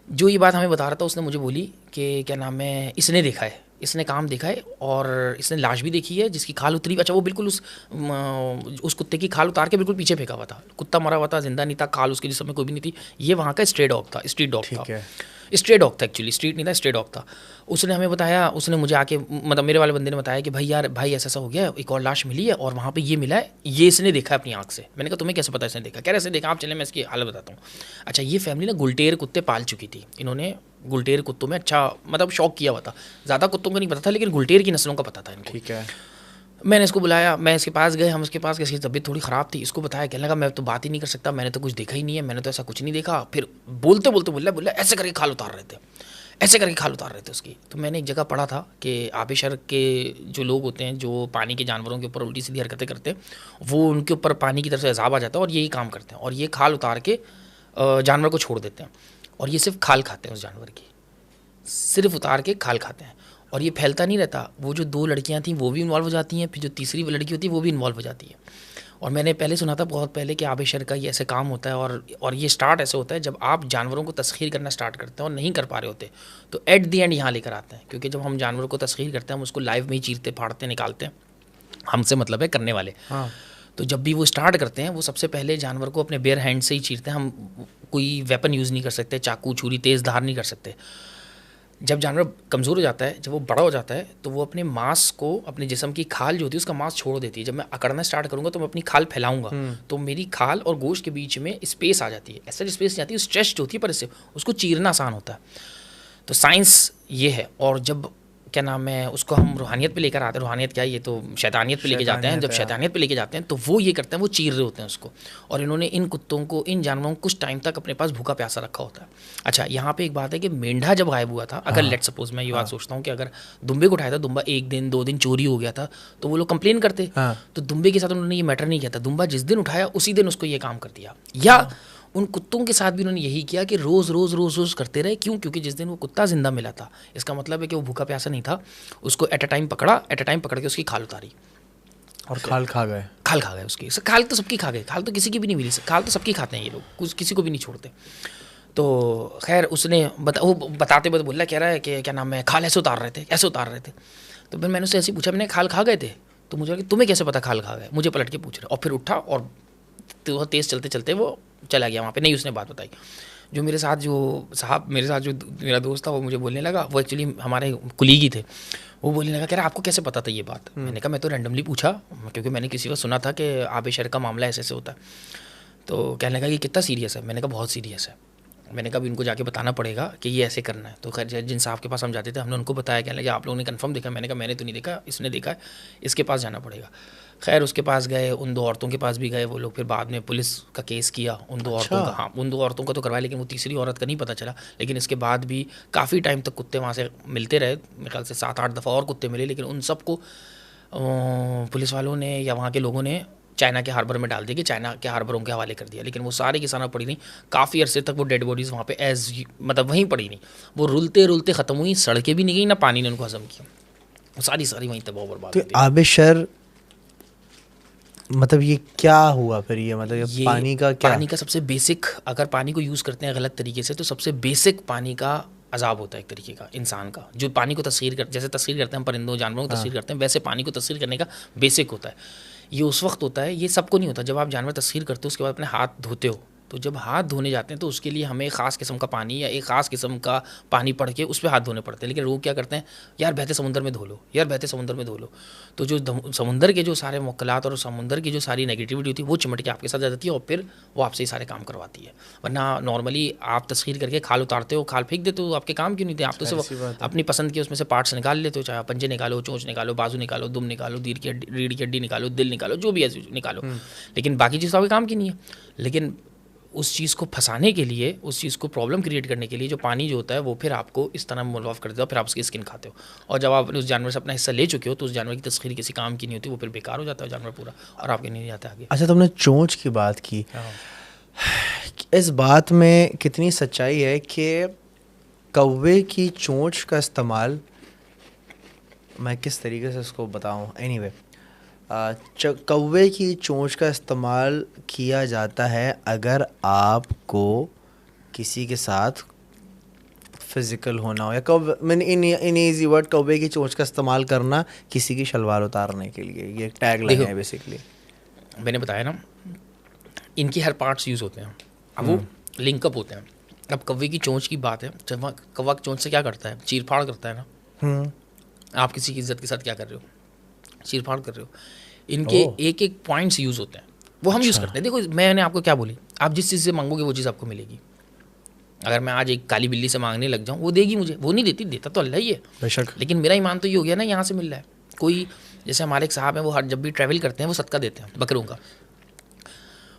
Speaker 2: जो ये बात हमें बता रहा था, उसने मुझे बोली कि क्या नाम है, इसने देखा है, इसने काम देखा है और इसने लाश भी देखी है जिसकी खाल उतरी। अच्छा, वो बिल्कुल उस कुत्ते की खाल उतार के बिल्कुल पीछे फेंका हुआ था, कुत्ता मरा हुआ था, जिंदा नहीं था, खाल उसके जिस्म में कोई भी नहीं थी। ये वहाँ का स्ट्रीट डॉग था, स्ट्रे डॉग था एक्चुअली, स्ट्रीट नहीं था, स्ट्रे डॉग था। उसने हमें बताया, उसने मुझे आके, मतलब मेरे वाले बंदे ने बताया कि भाई यार भाई ऐसा हो गया, एक और लाश मिली है और वहाँ पे ये मिला है, ये इसने देखा है अपनी आँख से। मैंने कहा तुम्हें कैसे पता इसने देखा? कह रहे ऐसे देखा, आप चले मैं इसकी हालत बताता हूँ। अच्छा, ये फैमिली ना गुलटेर कुत्ते पाल चुकी थी, इन्होंने गुलटेर कुत्तों में अच्छा मतलब शौक किया हुआ था। ज़्यादा कुत्तों का नहीं पता था, लेकिन गुलटेर की नस्लों का पता था इनको।
Speaker 1: ठीक है।
Speaker 2: मैंने इसको बुलाया, मैं इसके पास गए, हम उसके पास गए, इसकी तबीयत थोड़ी ख़राब थी, इसको बताया, कहने लगा मैं तो बात ही नहीं कर सकता, मैंने तो कुछ देखा ही नहीं है, मैंने तो ऐसा कुछ नहीं देखा। फिर बोलते बोला ऐसे करके खाल उतार रहे थे, ऐसे करके खाल उतार रहे थे उसकी। तो मैंने एक जगह पढ़ा था कि आबिशर के जो लोग होते हैं, जो पानी के जानवरों के ऊपर उल्टी सीधी हरकतें करते हैं, वो उनके ऊपर पानी की तरफ से अजाब आ जाता है और यही काम करते हैं, और ये खाल उतार के जानवर को छोड़ देते हैं, और ये सिर्फ खाल खाते हैं उस जानवर की, सिर्फ उतार के खाल खाते हैं, और ये फैलता नहीं रहता। वो जो 2 लड़कियां थी वो भी इन्वॉल्व हो जाती हैं, फिर जो तीसरी लड़की होती है वो भी इन्वॉल्व हो जाती है। और मैंने पहले सुना था बहुत पहले कि आबिशर का ये ऐसे काम होता है, और ये स्टार्ट ऐसे होता है जब आप जानवरों को तस्खीर करना स्टार्ट करते हैं और नहीं कर पा रहे होते, तो एट दी एंड यहाँ लेकर आते हैं। क्योंकि जब हम जानवरों को तस्खीर करते हैं, हम उसको लाइव में ही चीरते, फाड़ते, निकालते हैं, हमसे मतलब है करने वाले। हाँ। तो जब भी वो स्टार्ट करते हैं, वो सबसे पहले जानवर को अपने बेयर हैंड से ही चीरते हैं। हम कोई वेपन यूज़ नहीं कर सकते, चाकू छुरी तेज़ धार नहीं कर सकते। जब जानवर कमज़ोर हो जाता है, जब वो बड़ा हो जाता है, तो वो अपने मांस को, अपने जिस्म की खाल जो होती है उसका मांस छोड़ देती है। जब मैं अकड़ना स्टार्ट करूँगा तो मैं अपनी खाल फैलाऊंगा, तो मेरी खाल और गोश्त के बीच में स्पेस आ जाती है। ऐसा स्पेस जाती है, स्ट्रेच होती है, पर इससे उसको चीरना आसान होता है। तो साइंस ये है। और जब क्या नाम है उसको हम रूहानियत पे लेकर आते हैं, रूहानियत क्या है, ये तो शैतानियत पे लेके जाते हैं। जब शैतानियत पे लेके जाते हैं तो वो ये करते हैं, वो चीर रहे होते हैं उसको, और इन्होंने इन कुत्तों को, इन जानवरों को कुछ टाइम तक अपने पास भूखा प्यासा रखा होता है। अच्छा, यहाँ पे एक बात है कि मेंढा जब गायब हुआ था, अगर लेट सपोज मैं ये बात सोचता हूँ कि अगर दुम्बे को उठाया था, दुम्बा 1 दिन 2 दिन चोरी हो गया था, तो वो लोग कंप्लेन करते, तो दुम्बे के साथ उन्होंने ये मैटर नहीं किया था। दुम्बा जिस दिन उठाया उसी दिन उसको ये काम कर दिया। या उन कुत्तों के साथ भी उन्होंने यही किया कि रोज़ रोज़ रोज़ रोज़ करते रहे। क्यों? क्योंकि जिस दिन वो कुत्ता जिंदा मिला था, इसका मतलब है कि वो भूखा प्यासा नहीं था, उसको एट अ टाइम पकड़ के उसकी खाल उतारी
Speaker 1: और खाल खा गए
Speaker 2: उसकी। खाल तो सबकी खा गए, खाल तो किसी की भी नहीं मिली, खाल तो सबकी खाते हैं ये लोग, कुछ किसी को भी नहीं छोड़ते। तो खैर उसने वो बताते बोला, कह रहा है कि क्या नाम है, खाल ऐसे उतार रहे थे। तो फिर मैंने उससे ऐसे पूछा, मैंने खाल खा गए थे? तो मुझे लगा तुम्हें कैसे पता खाल खा गए, मुझे पलट के पूछ रहे। और फिर उठा और तो तेज़ चलते चलते वो चला गया वहाँ पे। नहीं, उसने बात बताई। जो मेरे साथ जो मेरा दोस्त था, वो मुझे बोलने लगा, वो एक्चुअली हमारे कुलीगी थे, वो बोलने लगा, कह रहा आपको कैसे पता था ये बात? मैंने कहा मैं तो रैंडमली पूछा, क्योंकि मैंने किसी को सुना था कि आबेशर का मामला ऐसे ऐसे होता है। तो कहने लगा कि कितना सीरियस है? मैंने कहा बहुत सीरियस है। मैंने कहा इनको जाके बताना पड़ेगा कि ये ऐसे करना है। तो खैर जिन साहब के पास हम जाते थे, हमने उनको बताया, कहने लगे आप लोगों ने कंफर्म देखा? मैंने कहा मैंने तो नहीं देखा, इसने देखा है, इसके पास जाना पड़ेगा। खैर उसके पास गए, उन 2 औरतों के पास भी गए वो लोग। फिर बाद में पुलिस का केस किया उन 2 औरतों का। हाँ, उन 2 औरतों का तो करवाया, लेकिन वो तीसरी औरत का नहीं पता चला। लेकिन इसके बाद भी काफ़ी टाइम तक कुत्ते वहाँ से मिलते रहे, मेरे ख्याल से 7-8 दफ़ा और कुत्ते मिले। लेकिन उन सबको पुलिस वालों ने या वहाँ के लोगों ने चाइना के हार्बर में डाल दिया, कि चाइना के हार्बरों के हवाले कर दिया। लेकिन वो सारे की सारा पड़ी नहीं, काफ़ी अरसे तक वो डेड बॉडीज़ वहाँ पे मतलब वहीं पड़ी नहीं, वो रुलते रुलते ख़त्म हुई, सड़कें भी नहीं गई, ना पानी ने उनको हज़म किया, वो सारी वहीं तबाह बर्बाद
Speaker 1: होती। आबेशर मतलब ये क्या हुआ फिर? ये मतलब ये पानी का क्या?
Speaker 2: पानी का सबसे बेसिक, अगर पानी को यूज़ करते हैं गलत तरीके से, तो सबसे बेसिक पानी का अजाब होता है एक तरीके का इंसान का। जो पानी को जैसे तस्वीर करते हैं हम परिंदों जानवरों को तस्वीर करते हैं, वैसे पानी को तस्वीर करने का बेसिक होता है। ये उस वक्त होता है, ये सबको नहीं होता। जब आप जानवर तस्वीर करते हो उसके बाद अपने हाथ धोते हो, तो जब हाथ धोने जाते हैं तो उसके लिए हमें ख़ास किस्म का पानी या एक ख़ास किस्म का पानी पड़ के उस पर हाथ धोने पड़ते हैं। लेकिन लोग क्या करते हैं, यार बहते समुंदर में धो लो, यार बहते समुंदर में धो लो। तो जो समुंदर के जो सारे मुक्कलात और समुंदर की जो सारी नेगेटिविटी होती है वो चिमट के आपके साथ आ जाती है और फिर वो आपसे ही सारे काम करवाती है। वरना नॉर्मली आप तस्वीर करके खाल उतारते हो, खाल फेंक देते हो, आपके काम क्यों नहीं थे? आप तो सिर्फ अपनी पसंद के उसमें से पार्ट्स निकाल लेते हो, चाहे पंजे निकालो, चोंच निकालो, बाजू निकालो, दुम निकालो, रीढ़ की हड्डी निकालो, दिल निकालो, जो भी है निकालो। लेकिन बाकी चीज़ तो आपके काम की नहीं है। लेकिन उस चीज़ को फंसाने के लिए, उस चीज़ को प्रॉब्लम क्रिएट करने के लिए जो पानी जो होता है वो फिर आपको इस तरह मुलवाफ कर देता है, फिर आप उसकी स्किन खाते हो। और जब आप उस जानवर से अपना हिस्सा ले चुके हो तो उस जानवर की तस्खीर किसी काम की नहीं होती, वो फिर बेकार हो जाता है जानवर पूरा, और आपके नहीं जाता आगे।
Speaker 1: अच्छा, तुमने चोंच की बात की, इस बात में कितनी सच्चाई है कि कौवे की चोंच का इस्तेमाल, मैं किस तरीके से उसको बताऊँ, एनीवे कौवे की चोंच का इस्तेमाल किया जाता है अगर आपको किसी के साथ फिज़िकल होना हो, या कौवे मैंने इन ईजी वर्ड कौवे की चोंच का इस्तेमाल करना किसी की शलवार उतारने के लिए, ये टैग लाइन है बेसिकली।
Speaker 2: मैंने बताया ना, इनके हर पार्ट्स यूज़ होते हैं, अब वो लिंकअप होते हैं। अब कौवे की चोंच की बात है, जब कौवा चोंच से क्या करता है, चीर फाड़ करता है ना। आप किसी की इज्जत के साथ क्या कर रहे हो, चीर फाड़ कर रहे हो। इनके एक एक पॉइंट्स यूज़ होते हैं, वो हम यूज़ करते हैं। देखो मैंने आपको क्या बोली, आप जिस चीज़ से मांगोगे वो चीज़ आपको मिलेगी। अगर मैं आज एक काली बिल्ली से मांगने लग जाऊँ, वो देगी मुझे, वो नहीं देती, देता तो अल्लाह ही है बेशक। लेकिन मेरा ईमान तो ये हो गया ना, यहाँ से मिल रहा है। कोई जैसे हमारे एक साहब हैं, वो हर जब भी ट्रैवल करते हैं वो सदका देते हैं बकरों का।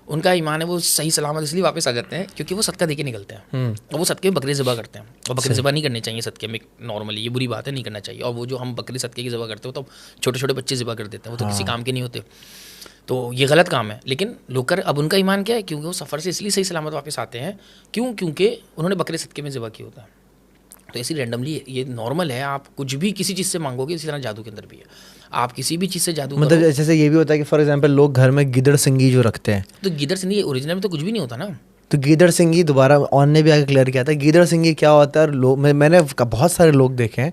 Speaker 2: उनका ईमान है वो सही सलामत इसलिए वापस आ जाते हैं क्योंकि वो सदका दे के निकलते हैं, और वो सदके में बकरे ज़िबा करते हैं। और बकरे ज़िबा नहीं करने चाहिए सदके में, नॉर्मली ये बुरी बात है, नहीं करना चाहिए। और वो जो हम बकरी सदके की ज़िबा करते हो तो छोटे छोटे बच्चे ज़िबा कर देते हैं, वो तो किसी काम के नहीं होते, तो ये गलत काम है। लेकिन लोग कर, अब उनका ईमान क्या है, क्योंकि वो सफ़र से इसलिए सही सलामत वापस आते हैं, क्योंकि उन्होंने बकरे सदके में ज़िबा किया होता है। तो ऐसी रैंडमली ये नॉर्मल है, आप कुछ भी किसी चीज़ से मांगोगे, इसी तरह जादू के अंदर भी है। आप किसी भी चीज़ से जादू
Speaker 1: मतलब जैसे ये भी होता है कि फॉर एग्जांपल लोग घर में गिदड़ सिंगी जो रखते हैं,
Speaker 2: तो गिदड़ सिंगी ओरिजिनल में तो कुछ भी नहीं होता ना।
Speaker 1: तो गिदड़ सिंगी दोबारा ऑन ने भी आगे क्लियर किया था, गिदड़ सिंगी क्या होता है। लोग मैंने बहुत सारे लोग देखे हैं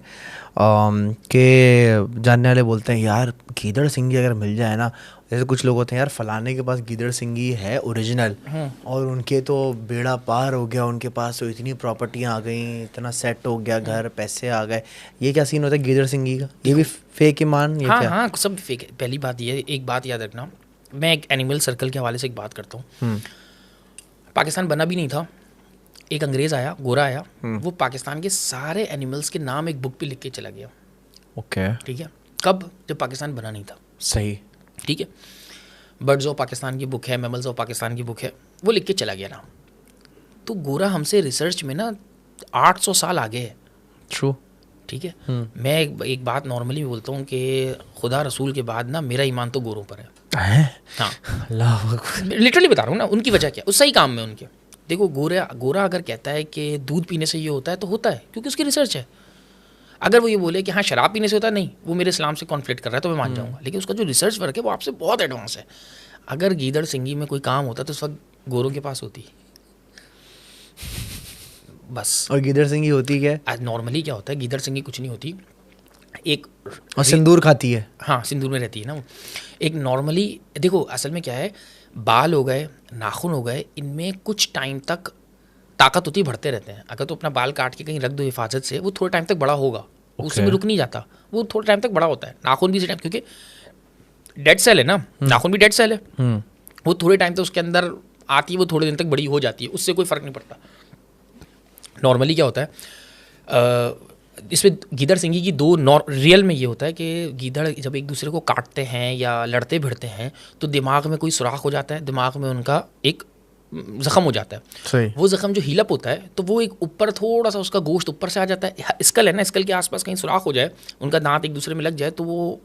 Speaker 1: कि जानने वाले बोलते हैं यार गिदड़ सिंगी अगर मिल जाए ना, जैसे कुछ लोग होते हैं यार फलाने के पास गिदड़ सिंगी है ओरिजिनल, और उनके तो बेड़ा पार हो गया, उनके पास तो इतनी प्रॉपर्टियाँ आ गई, इतना सेट हो गया घर, पैसे आ गए। ये क्या सीन होता है गिदड़ सिंगी का? ये भी फेक ईमान? ये
Speaker 2: हाँ
Speaker 1: क्या?
Speaker 2: हाँ सब फेक है। पहली बात ये, एक बात याद रखना, मैं एक एनिमल सर्कल के हवाले से एक बात करता हूँ। पाकिस्तान बना भी नहीं था, एक अंग्रेज़ आया, गोरा आया, वो पाकिस्तान के सारे एनिमल्स के नाम एक बुक पे लिख के चला गया।
Speaker 1: ओके,
Speaker 2: ठीक है, कब? जब पाकिस्तान बना नहीं था।
Speaker 1: सही,
Speaker 2: ठीक है, बर्ड्स ऑफ पाकिस्तान की बुक है, मैमल्स ऑफ पाकिस्तान की बुक है, वो लिख के चला गया ना। तो गोरा हमसे रिसर्च में ना 800 साल आगे है।
Speaker 1: ट्रू।
Speaker 2: ठीक है, मैं एक बात नॉर्मली बोलता हूँ कि खुदा रसूल के बाद ना मेरा ईमान तो गोरों पर है। हाँ,
Speaker 1: अल्लाह,
Speaker 2: लिटरली बता रहा हूँ ना। उनकी वजह क्या? उस सही काम में उनके। देखो, गोरा अगर कहता है कि दूध पीने से ये होता है तो होता है, क्योंकि उसकी रिसर्च है। अगर वो ये बोले कि हाँ शराब पीने से होता है, नहीं, वो मेरे इस्लाम से कॉन्फ्लिक्ट कर रहा है, तो मैं मान जाऊँगा। लेकिन उसका जो रिसर्च वर्क है वो आपसे बहुत एडवांस है। अगर गीदड़ सिंगी में कोई काम होता तो उस वक्त गोरों के पास होती, बस।
Speaker 1: और गीदड़ सिंगी होती क्या है?
Speaker 2: आज नॉर्मली क्या होता है, गीदड़ सिंगी कुछ नहीं होती, एक
Speaker 1: और सिंदूर खाती है।
Speaker 2: हाँ, सिंदूर में रहती है ना वो। एक नॉर्मली देखो, असल में क्या है, बाल हो गए, नाखून हो गए, इनमें कुछ टाइम तक ताकत होती, बढ़ते रहते हैं। अगर तो अपना बाल काट के कहीं रख दो हिफाजत से, वो थोड़े टाइम तक बड़ा होगा, उसमें रुक नहीं जाता, वो थोड़े टाइम तक बड़ा होता है। नाखून भी इसी टाइम, क्योंकि डेड सेल है ना, नाखून भी डेड सेल है, वो थोड़े टाइम तक उसके अंदर आती है, वो थोड़े दिन तक बड़ी हो जाती है, उससे कोई फ़र्क नहीं पड़ता। नॉर्मली क्या होता है, इसमें गीदड़ सिंगी की दो रियल में ये होता है कि गीदड़ जब एक दूसरे को काटते हैं या लड़ते भिड़ते हैं तो दिमाग में कोई सुराख हो जाता है, दिमाग में उनका एक ज़ख़म हो जाता है।
Speaker 1: सही।
Speaker 2: वो ज़ख़म जो हीलअप होता है तो वो एक ऊपर थोड़ा सा उसका गोश्त ऊपर से आ जाता है। स्कल है ना, स्कल के आसपास कहीं सुराख हो जाए, उनका दांत एक दूसरे में लग जाए तो वो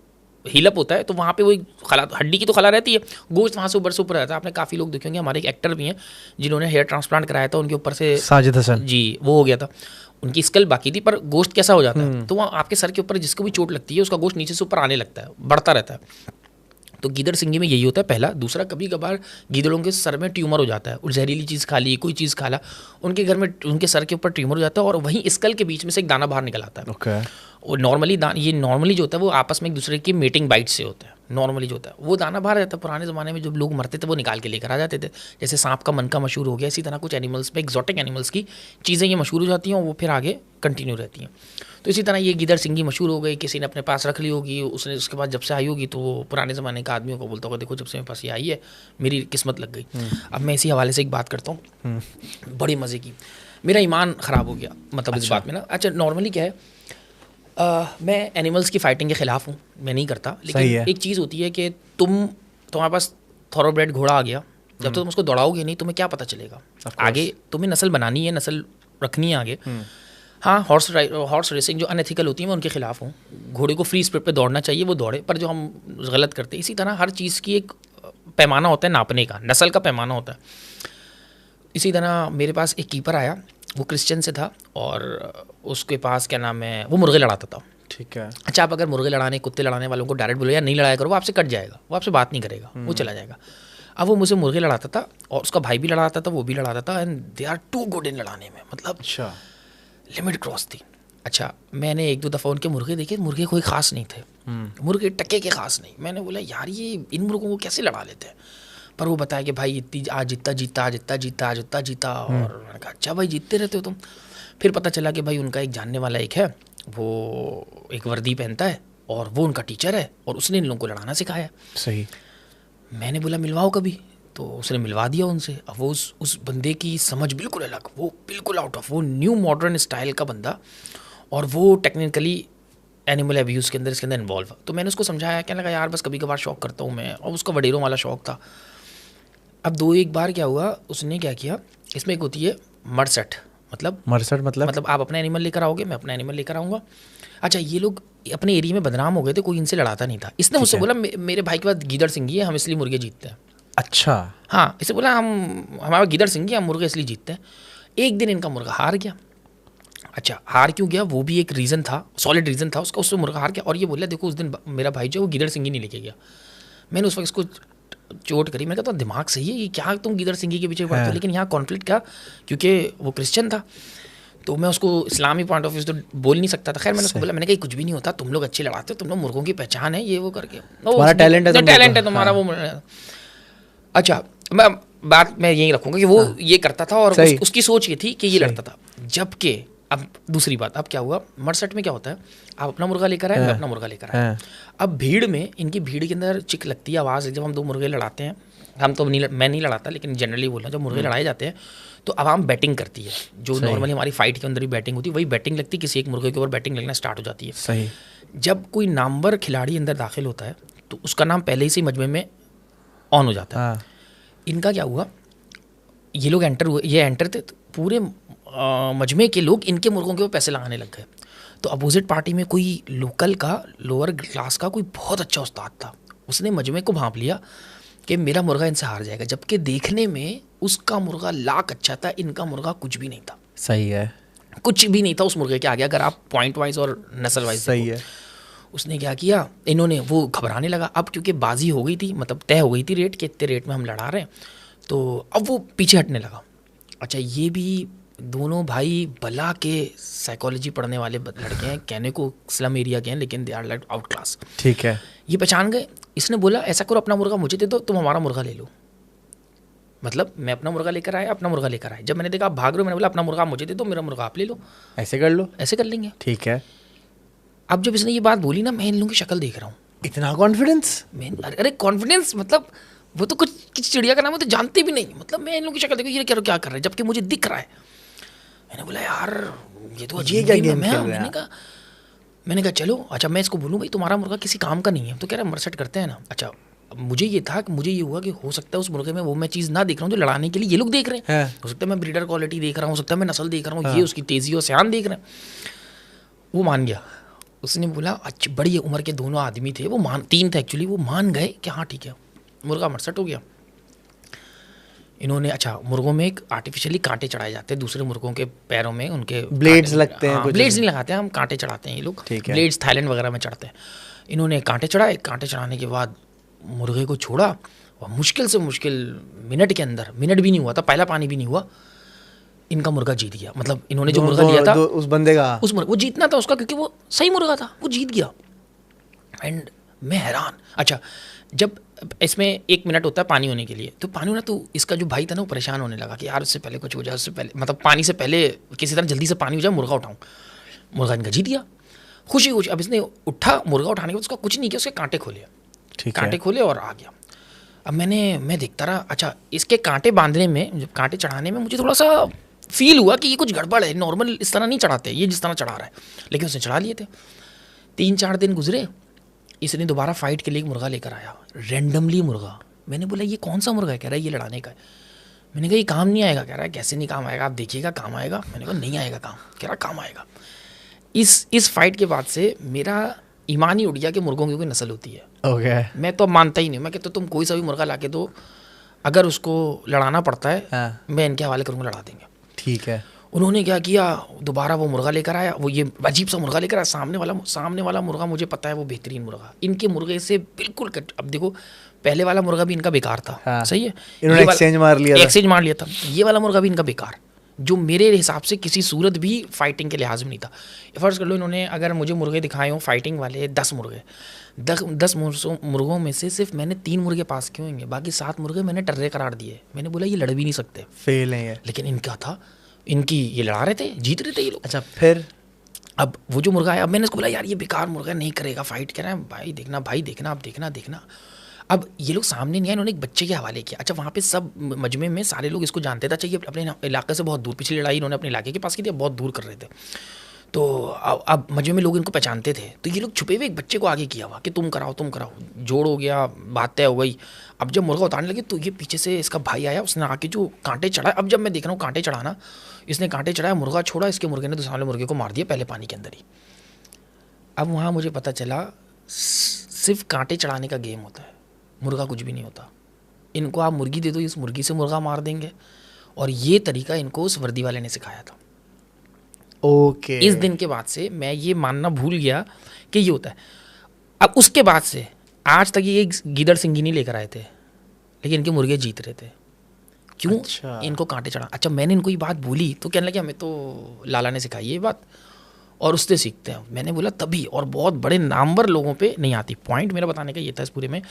Speaker 2: हीलअप होता है, तो वहाँ पे वो खला, हड्डी की तो खला रहती है, गोश्त वहाँ से ऊपर रहता है। आपने काफ़ी लोग देखेंगे, हमारे एक एक्टर भी हैं जिन्होंने हेयर ट्रांसप्लांट कराया था, उनके ऊपर से
Speaker 1: साजिद हसन
Speaker 2: जी वो हो गया था, उनकी स्कल बाकी थी पर गोश्त कैसा हो जाता है, तो वहाँ आपके सर के ऊपर जिसको भी चोट लगती है उसका गोश्त नीचे से ऊपर आने लगता है, बढ़ता रहता है। तो गीदड़ सिंगी में यही होता है, पहला। दूसरा, कभी कभार गीदड़ों के सर में ट्यूमर हो जाता है, और जहरीली चीज़ खा ली, कोई चीज़ खा ला, उनके घर में उनके सर के ऊपर ट्यूमर हो जाता है और वहीं स्कल के बीच में से एक दाना बाहर निकल आता है।
Speaker 1: ओके।
Speaker 2: और नॉर्मली जो होता है वो आपस में एक दूसरे की मीटिंग बाइट से होता है। नॉर्मली जो होता है वो दाना बाहर रहता है। पुराने ज़माने में जब लोग मरते थे वो निकाल के लेकर आ जाते थे, जैसे सांप का मन का मशहूर हो गया, इसी तरह कुछ एनिमल्स में, एक्जॉटिक एनिमल्स की चीज़ें ये मशहूर हो जाती हैं और वो फिर आगे कंटिन्यू रहती हैं। तो इसी तरह ये गीदड़ सिंगी मशहूर हो गई, किसी ने अपने पास रख ली होगी, उसने उसके बाद जब से आई होगी तो वो पुराने ज़माने के आदमियों को बोलता होगा, देखो जब से मेरे पास ये आई है मेरी किस्मत लग गई। अब मैं इसी हवाले से एक बात करता हूँ, बड़ी मज़े की। मेरा ईमान ख़राब हो गया मतलब इस बात में ना। अच्छा, नॉर्मली क्या है, मैं एनिमल्स की फ़ाइटिंग के ख़िलाफ़ हूँ, मैं नहीं करता, लेकिन एक चीज़ होती है कि तुम्हारे पास थॉरोब्रेड घोड़ा आ गया, जब तक तुम उसको दौड़ाओगे नहीं तुम्हें क्या पता चलेगा। आगे तुम्हें नस्ल बनानी है, नस्ल रखनी है आगे। हाँ, हॉर्स रेसिंग जो अनएथिकल होती है मैं उनके खिलाफ हूँ। घोड़े को फ्री स्पीड पे दौड़ना चाहिए, वो दौड़े, पर जो हम गलत करते हैं, इसी तरह हर चीज़ की एक पैमाना होता है नापने का, नस्ल का पैमाना होता है। इसी तरह मेरे पास एक कीपर आया, वो क्रिश्चियन से था और उसके पास क्या नाम है, वो मुर्गे लड़ाता था।
Speaker 1: ठीक है।
Speaker 2: अच्छा, आप अगर मुर्गे लड़ाने, कुत्ते लड़ाने वालों को डायरेक्ट बोलो यार नहीं लड़ाया करो, वो आपसे कट जाएगा, वो आपसे बात नहीं करेगा, वो चला जाएगा। अब वो मुझे मुर्गे लड़ाता था और उसका भाई भी लड़ाता था, वो भी लड़ाता था, and they are too good in लड़ाने में, मतलब
Speaker 1: अच्छा
Speaker 2: लिमिट क्रॉस थी। अच्छा, मैंने एक दो दफ़ा उनके मुर्गे देखे, मुर्गे कोई ख़ास नहीं थे, मुर्गे टके के ख़ास नहीं। मैंने बोला यार ये इन मुर्गों को कैसे लड़ा लेते हैं, पर वो बताया कि भाई आज इतना जीता। और मैंने कहा अच्छा भाई जीतते रहते हो तुम। फिर पता चला कि भाई उनका एक जानने वाला एक है, वो एक वर्दी पहनता है और वो उनका टीचर है और उसने इन लोगों को लड़ाना सिखाया।
Speaker 1: सही।
Speaker 2: मैंने बोला मिलवाओ कभी, तो उसने मिलवा दिया उनसे। अब वो उस बंदे की समझ बिल्कुल अलग, वो बिल्कुल आउट ऑफ, वो न्यू मॉडर्न स्टाइल का बंदा, और वो टेक्निकली एनिमल अब्यूज़ के अंदर इसके अंदर इन्वॉल्व। तो मैंने उसको समझाया, कहने लगा यार बस कभी कभार शौक करता हूँ मैं, और उसका वडेरों वाला शौक था। अब एक बार क्या हुआ, उसने क्या किया, इसमें एक होती है मरसट, मतलब आप अपना एनिमल लेकर आओगे, मैं अपना एनिमल लेकर आऊँगा। अच्छा, ये लोग अपने एरिया में बदनाम हो गए थे, कोई इनसे लड़ाता नहीं था। इसने मुझसे बोला मेरे भाई के पास गीदड़ सिंगी है, हम इसलिए मुर्गे जीतते हैं।
Speaker 1: अच्छा,
Speaker 2: हाँ, इसे बोला हमारा गीदड़ सिंगी है, हम मुर्गे इसलिए जीतते हैं। एक दिन इनका मुर्गा हार गया। अच्छा, हार क्यों गया, वो भी एक रीज़न था, सॉलिड रीज़न था उसका, उससे मुर्गा हार गया। और ये बोला देखो उस दिन मेरा भाई जो वो गीदड़ सिंगी नहीं लेके गया। मैंने उस वक्त इसको चोट करी, मैंने कहा तो दिमाग सही है, ये क्या तुम गीदड़ सिंगी के पीछे पड़ते हो। लेकिन यहाँ कॉन्फ्लिक्ट क्या, क्योंकि वो क्रिश्चियन था तो मैं उसको इस्लामी पॉइंट ऑफ व्यू से तो बोल नहीं सकता था। खैर मैंने उसको बोला, मैंने कहा कुछ भी नहीं होता, तुम लोग अच्छे लड़ाते हो, तुम लोग मुर्गों की पहचान है, ये वो करके
Speaker 1: तुम्हारा टैलेंट
Speaker 2: है तुम्हारा वो। अच्छा, मैं यही रखूँगा कि वो ये करता था और उसकी सोच ये थी कि ये लड़ता था। जबकि अब दूसरी बात, अब क्या हुआ, मरसट में क्या होता है, आप अपना मुर्गा लेकर आए, मैं अपना मुर्गा लेकर आया। अब भीड़ में, इनकी भीड़ के अंदर चिक लगती है, आवाज़, जब हम दो मुर्गे लड़ाते हैं हम तो नहीं, मैं नहीं लड़ाता, लेकिन जनरली बोल रहा हूँ, जब मुर्गे लड़ाए जाते हैं तो आवाम बैटिंग करती है, जो नॉर्मली हमारी फाइट के अंदर ही बैटिंग होती है, वही बैटिंग लगती है, किसी एक मुर्गे के ऊपर बैटिंग लगना स्टार्ट हो जाती है।
Speaker 1: सही।
Speaker 2: जब कोई नामवर खिलाड़ी अंदर दाखिल होता है तो उसका नाम पहले ही से मजमे में ऑन हो जाता है। इनका क्या हुआ, ये लोग एंटर हुए, ये एंटर थे, तो पूरे मजमे के लोग इनके मुर्गों के ऊपर पैसे लगाने लग गए। तो अपोजिट पार्टी में कोई लोकल का, लोअर क्लास का कोई बहुत अच्छा उस्ताद था, उसने मजमे को भांप लिया कि मेरा मुर्गा इनसे हार जाएगा, जबकि देखने में उसका मुर्गा लाख अच्छा था, इनका मुर्गा कुछ भी नहीं था।
Speaker 1: सही है,
Speaker 2: कुछ भी नहीं था उस मुर्गे के आगे, अगर आप पॉइंट वाइज और नस्ल वाइज।
Speaker 1: सही है।
Speaker 2: उसने क्या किया, इन्होंने, वो घबराने लगा अब, क्योंकि बाजी हो गई थी, मतलब तय हो गई थी रेट के, इतने रेट में हम लड़ा रहे हैं, तो अब वो पीछे हटने लगा। अच्छा, ये भी दोनों भाई बला के साइकोलॉजी पढ़ने वाले लड़के हैं, कहने को स्लम एरिया के हैं, लेकिन they are like outclass.
Speaker 1: ठीक है।
Speaker 2: ये पहचान गए। इसने बोला ऐसा करो, अपना मुर्गा मुझे दे दो, तुम हमारा मुर्गा ले लो। मतलब मैं अपना मुर्गा लेकर आया, अपना मुर्गा लेकर आया। जब मैंने देखा आप भाग रहे हो, मैंने बोला अपना मुर्गा मुझे दे दो, मेरा मुर्गा आप ले लो।
Speaker 1: ऐसे कर लो,
Speaker 2: ऐसे कर लेंगे।
Speaker 1: ठीक है।
Speaker 2: अब जब इसने ये बात बोली ना, मैं इन लोगों की शक्ल देख रहा हूँ,
Speaker 1: इतना कॉन्फिडेंस।
Speaker 2: मैं, अरे कॉन्फिडेंस मतलब वो तो कुछ चिड़िया का नाम है तो जानते भी नहीं, मतलब मैं इन लोगों की शक्ल देखो, ये क्या कर रहे हैं, जबकि मुझे दिख रहा है। मैंने बोला यार ये तो अजीब गेम है। मैंने कहा चलो, अच्छा मैं इसको बोलूँ भाई तुम्हारा मुर्गा किसी काम का नहीं है, तो कह रहा मरसट करते हैं ना। अच्छा, मुझे ये था कि मुझे ये हुआ कि हो सकता है उस मुर्गे में वो मैं चीज़ ना देख रहा हूँ जो लड़ाने के लिए ये लोग देख रहे हैं। हो सकता है मैं ब्रीडर क्वालिटी देख रहा हूँ, हो सकता है मैं नस्ल देख रहा हूँ, ये उसकी तेज़ी और सयान देख रहे हैं। वो मान गया। उसने बोला, अच्छी बड़ी उम्र के दोनों आदमी थे, वो तीन थे एक्चुअली, वो मान गए कि हाँ ठीक है, मुर्गा मरसट हो गया। इन्होंने, अच्छा मुर्गों में एक आर्टिफिशियली कांटे चढ़ाए जाते हैं, दूसरे मुर्गों के पैरों में उनके
Speaker 1: ब्लेड्स लगते हैं।
Speaker 2: ब्लेड्स नहीं लगाते हैं हम, कांटे चढ़ाते हैं ये लोग। ब्लेड्स थाईलैंड वगैरह में चढ़ते हैं। इन्होंने कांटे चढ़ाए, कांटे चढ़ाने के बाद मुर्गे को छोड़ा, और मुश्किल से मुश्किल मिनट के अंदर, मिनट भी नहीं हुआ था, पहला पानी भी नहीं हुआ, इनका मुर्गा जीत गया। मतलब इन्होंने जो मुर्गा लिया था
Speaker 1: उस बंदे का,
Speaker 2: वो जीतना था उसका, क्योंकि वो सही मुर्गा था, वो जीत गया। एंड मैं हैरान। अच्छा, जब इसमें 1 मिनट होता है पानी होने के लिए, तो पानी होना, तो इसका जो भाई था ना वो परेशान होने लगा कि यार उससे पहले कुछ हो जाए, उससे पहले, मतलब पानी से पहले किसी तरह जल्दी से पानी हो जाए, मुर्गा उठाऊँ। मुर्गा इनका जीत गया, खुशी खुशी। अब इसने उठा, मुर्गा उठाने के बाद उसका कुछ नहीं किया, उसके कांटे खोले, कांटे खोले और आ गया। अब मैं देखता रहा। अच्छा, इसके कांटे बांधने में, जब कांटे चढ़ाने में मुझे थोड़ा सा फील हुआ कि ये कुछ गड़बड़ है, नॉर्मल इस तरह नहीं चढ़ाते ये जिस तरह चढ़ा रहा है, लेकिन उसने चढ़ा लिए थे। 3-4 दिन गुजरे, इसने दोबारा फाइट के लिए एक मुर्गा लेकर आया, रैंडमली मुर्गा। मैंने बोला ये कौन सा मुर्गा है? कह रहा है ये लड़ाने का है। मैंने कहा ये काम नहीं आएगा। कह रहा है कैसे नहीं काम आएगा, आप देखिएगा काम आएगा। मैंने कहा नहीं आएगा काम। कह रहा काम आएगा। इस फाइट के बाद से मेरा ईमान ही उड़ गया कि मुर्गों की कोई नस्ल होती है।
Speaker 1: okay.
Speaker 2: मैं तो मानता ही नहीं। मैं कहता तुम कोई सा भी मुर्गा ला के दो, अगर उसको लड़ाना पड़ता है मैं इनके हवाले करूँगा, लड़ा देंगे।
Speaker 1: ठीक है।
Speaker 2: उन्होंने क्या किया, दोबारा वो मुर्गा लेकर आया, वो ये अजीब सा मुर्गा लेकर आया। सामने वाला मुर्गा मुझे पता है वो बेहतरीन मुर्गा, इनके मुर्गे से बिल्कुल कट। अब देखो पहले वाला मुर्गा भी इनका बेकार था। सही है,
Speaker 1: इन्होंने एक्सचेंज मार लिया था।
Speaker 2: ये वाला मुर्गा भी इनका बेकार, जो मेरे हिसाब से किसी सूरत भी फाइटिंग के लिहाज में नहीं था। फर्ज कर लो इन्होंने अगर मुझे मुर्गे दिखाए हों फाइटिंग वाले 10 मुर्गे, 10 मुर्गों में से सिर्फ मैंने 3 मुर्गे पास किए होंगे, बाकी 7 मुर्गे मैंने टर्रे करार दिए। मैंने बोला ये लड़ भी नहीं सकते,
Speaker 1: फेल है।
Speaker 2: लेकिन इनका था, इनकी ये लड़ा रहे थे, जीत रहे थे ये लोग।
Speaker 1: अच्छा, फिर
Speaker 2: अब वो जो मुर्गा है, अब मैंने उसको बोला यार ये बेकार मुर्गा नहीं करेगा फाइट। कह रहा है भाई देखना अब देखना। अब ये लोग सामने नहीं आए, इन्होंने एक बच्चे के हवाले किया। अच्छा, वहाँ पे सब मजमे में सारे लोग इसको जानते थे। चाहिए अपने इलाके से बहुत दूर, पिछली लड़ाई इन्होंने अपने इलाके के पास की थी, बहुत दूर कर रहे थे। तो अब मजमे में लोग इनको पहचानते थे, तो ये लोग छुपे हुए एक बच्चे को आगे किया हुआ कि तुम कराओ। जोड़ हो गया, बात तय हो गई। अब जब मुर्गा उतारने लगे तो ये पीछे से इसका भाई आया, उसने आके जो कांटे चढ़ाए। अब जब मैं देख रहा हूँ कांटे चढ़ाना, इसने कांटे चढ़ाया, मुर्गा छोड़ा, इसके मुर्गे ने दूसरे वाले मुर्गे को मार दिया पहले पानी के अंदर ही। अब वहाँ मुझे पता चला सिर्फ कांटे चढ़ाने का गेम होता है, मुर्गा कुछ भी नहीं होता। इनको आप मुर्गी दे दो, इस मुर्गी से मुर्गा मार देंगे, और ये तरीका इनको उस वर्दी वाले ने सिखाया था।
Speaker 1: ओके।
Speaker 2: इस दिन के बाद से मैं ये मानना भूल गया कि ये होता है। अब उसके बाद से आज तक ये गीदड़ सिंगी नहीं लेकर आए थे, लेकिन इनके मुर्गे जीत रहे थे। क्यों?
Speaker 1: अच्छा।
Speaker 2: इनको कांटे चढ़ा। अच्छा, मैंने इनको ये बात बोली तो कहने लगे हमें तो लाला ने सिखाई ये बात और उससे सीखते हैं। मैंने बोला तभी, और बहुत बड़े नामवर लोगों पे नहीं आती। पॉइंट मेरा बताने का ये था इस पूरे में,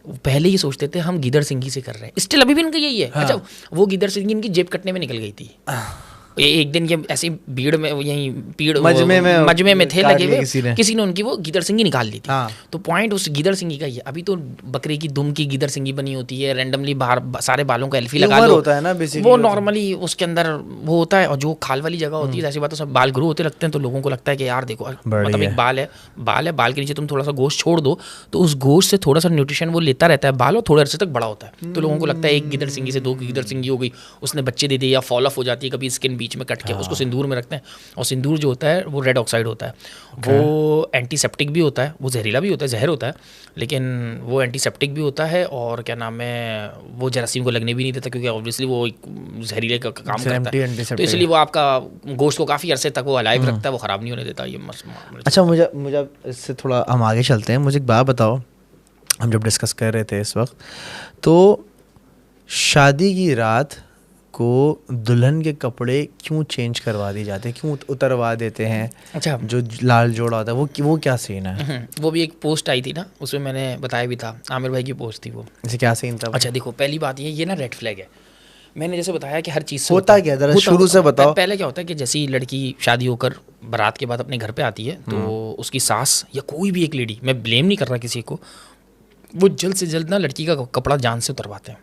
Speaker 2: पहले ही सोचते थे हम गीदड़ सिंगी से कर रहे हैं, स्टिल अभी भी इनका यही है। अच्छा, वो गीदड़ सिंगी इनकी जेब कटने में निकल गई थी। एक दिन ये ऐसी भीड़ में यहीं
Speaker 1: मजमे
Speaker 2: में थे
Speaker 1: काट
Speaker 2: लगे
Speaker 1: ली
Speaker 2: हुए, किसी ने उनकी वो गीदड़ सिंगी निकाल ली थी।
Speaker 1: हाँ।
Speaker 2: तो पॉइंट उस गीदड़ सिंगी का ही है। अभी तो बकरे की दुम की गीदड़ सिंगी बनी होती है, रैंडमली बाहर सारे बालों का एल्फी लगा दो,
Speaker 1: होता है ना बेसिकली,
Speaker 2: वो नॉर्मली उसके अंदर वो होता है। और जो खाल वाली जगह होती है ऐसी बात, तो सब बाल ग्रो होते लगते हैं, तो लोगों को लगता है कि यार देखो मतलब एक बाल है, बाल के नीचे तुम थोड़ा सा गोश्त छोड़ दो तो उस गोश्त से थोड़ा सा न्यूट्रिशन वो लेता रहता है बाल, और थोड़े अरसे तक बड़ा होता है। तो लोगों को लगता है एक गिदड़ सिंगी से 2 गिदड़ सिंगी हो गई, उसने बच्चे दे दिए, या फॉल ऑफ हो जाती है कभी स्किन बीच में कट के, उसको सिंदूर में रखते हैं। और सिंदूर जो होता है वो रेड ऑक्साइड होता है, वो एंटीसेप्टिक भी होता है, वो जहरीला भी होता है, जहर होता है, लेकिन वो एंटीसेप्टिक भी होता है। और क्या नाम है, वो जरासीम को लगने भी नहीं देता, क्योंकि ऑब्वियसली वो जहरीले का काम करता है, तो इसलिए वो आपका गोश्त को काफ़ी अरसे तक वो अलाइव रखता है, वो ख़राब नहीं होने देता। ये
Speaker 1: अच्छा, मुझे इससे थोड़ा हम आगे चलते हैं। मुझे एक बात बताओ, हम जब डिस्कस कर रहे थे इस वक्त, तो शादी की रात को दुल्हन के कपड़े क्यों चेंज करवा दिए जाते हैं, क्यों उतरवा देते हैं?
Speaker 2: अच्छा,
Speaker 1: जो लाल जोड़ा होता है वो क्या सीन है?
Speaker 2: वो भी एक पोस्ट आई थी ना, उसमें मैंने बताया भी था, आमिर भाई की पोस्ट थी वो।
Speaker 1: जैसे क्या सीन था?
Speaker 2: अच्छा देखो, पहली बात ये ना रेड फ्लैग है। मैंने जैसे बताया कि हर चीज़ से
Speaker 1: होता क्या, जरा शुरू से बताओ।
Speaker 2: पहले क्या होता है कि जैसे ही लड़की शादी होकर बारात के बाद अपने घर पे आती है, तो उसकी सास या कोई भी एक लेडी, मैं ब्लेम नहीं कर रहा किसी को, वो जल्द से जल्द ना लड़की का कपड़ा जान से उतरवाते हैं।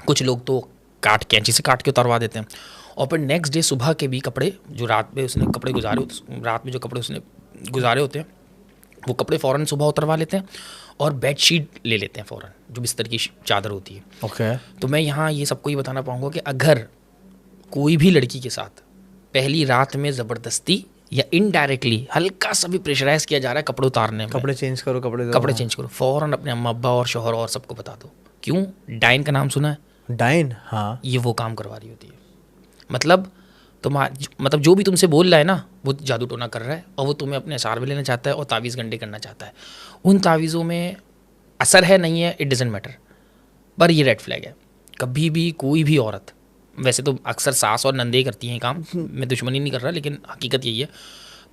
Speaker 2: कुछ लोग तो कैंची से काट के उतरवा देते हैं, और फिर नेक्स्ट डे सुबह के भी कपड़े जो रात में उसने कपड़े गुजारे, रात में जो कपड़े उसने गुजारे होते हैं वो कपड़े फ़ौरन सुबह उतरवा लेते हैं, और बेडशीट ले लेते हैं फ़ौरन, जो बिस्तर की चादर होती है।
Speaker 1: ओके।
Speaker 2: तो मैं यहाँ ये सबको ही बताना पाऊँगा कि अगर कोई भी लड़की के साथ पहली रात में ज़बरदस्ती या इनडायरेक्टली हल्का सा भी प्रेशराइज किया जा रहा है कपड़े उतारने में,
Speaker 1: कपड़े चेंज करो,
Speaker 2: कपड़े चेंज करो, फ़ौरन अपने अम्मा अब्बा और शौहर और सबको बता दो। क्यों? डाइन का नाम सुना है?
Speaker 1: डाइन? हाँ।
Speaker 2: ये वो काम करवा रही होती है। मतलब मतलब जो भी तुमसे बोल रहा है ना, वो जादू टोना कर रहा है, और वो तुम्हें अपने असार में लेना चाहता है और तावीज़ गंडे करना चाहता है। उन तावीज़ों में असर है नहीं है, इट डजेंट मैटर, पर ये रेड फ्लैग है। कभी भी कोई भी औरत, वैसे तो अक्सर सास और नंदे करती हैं काम, मैं दुश्मनी नहीं कर रहा, लेकिन हकीकत यही है,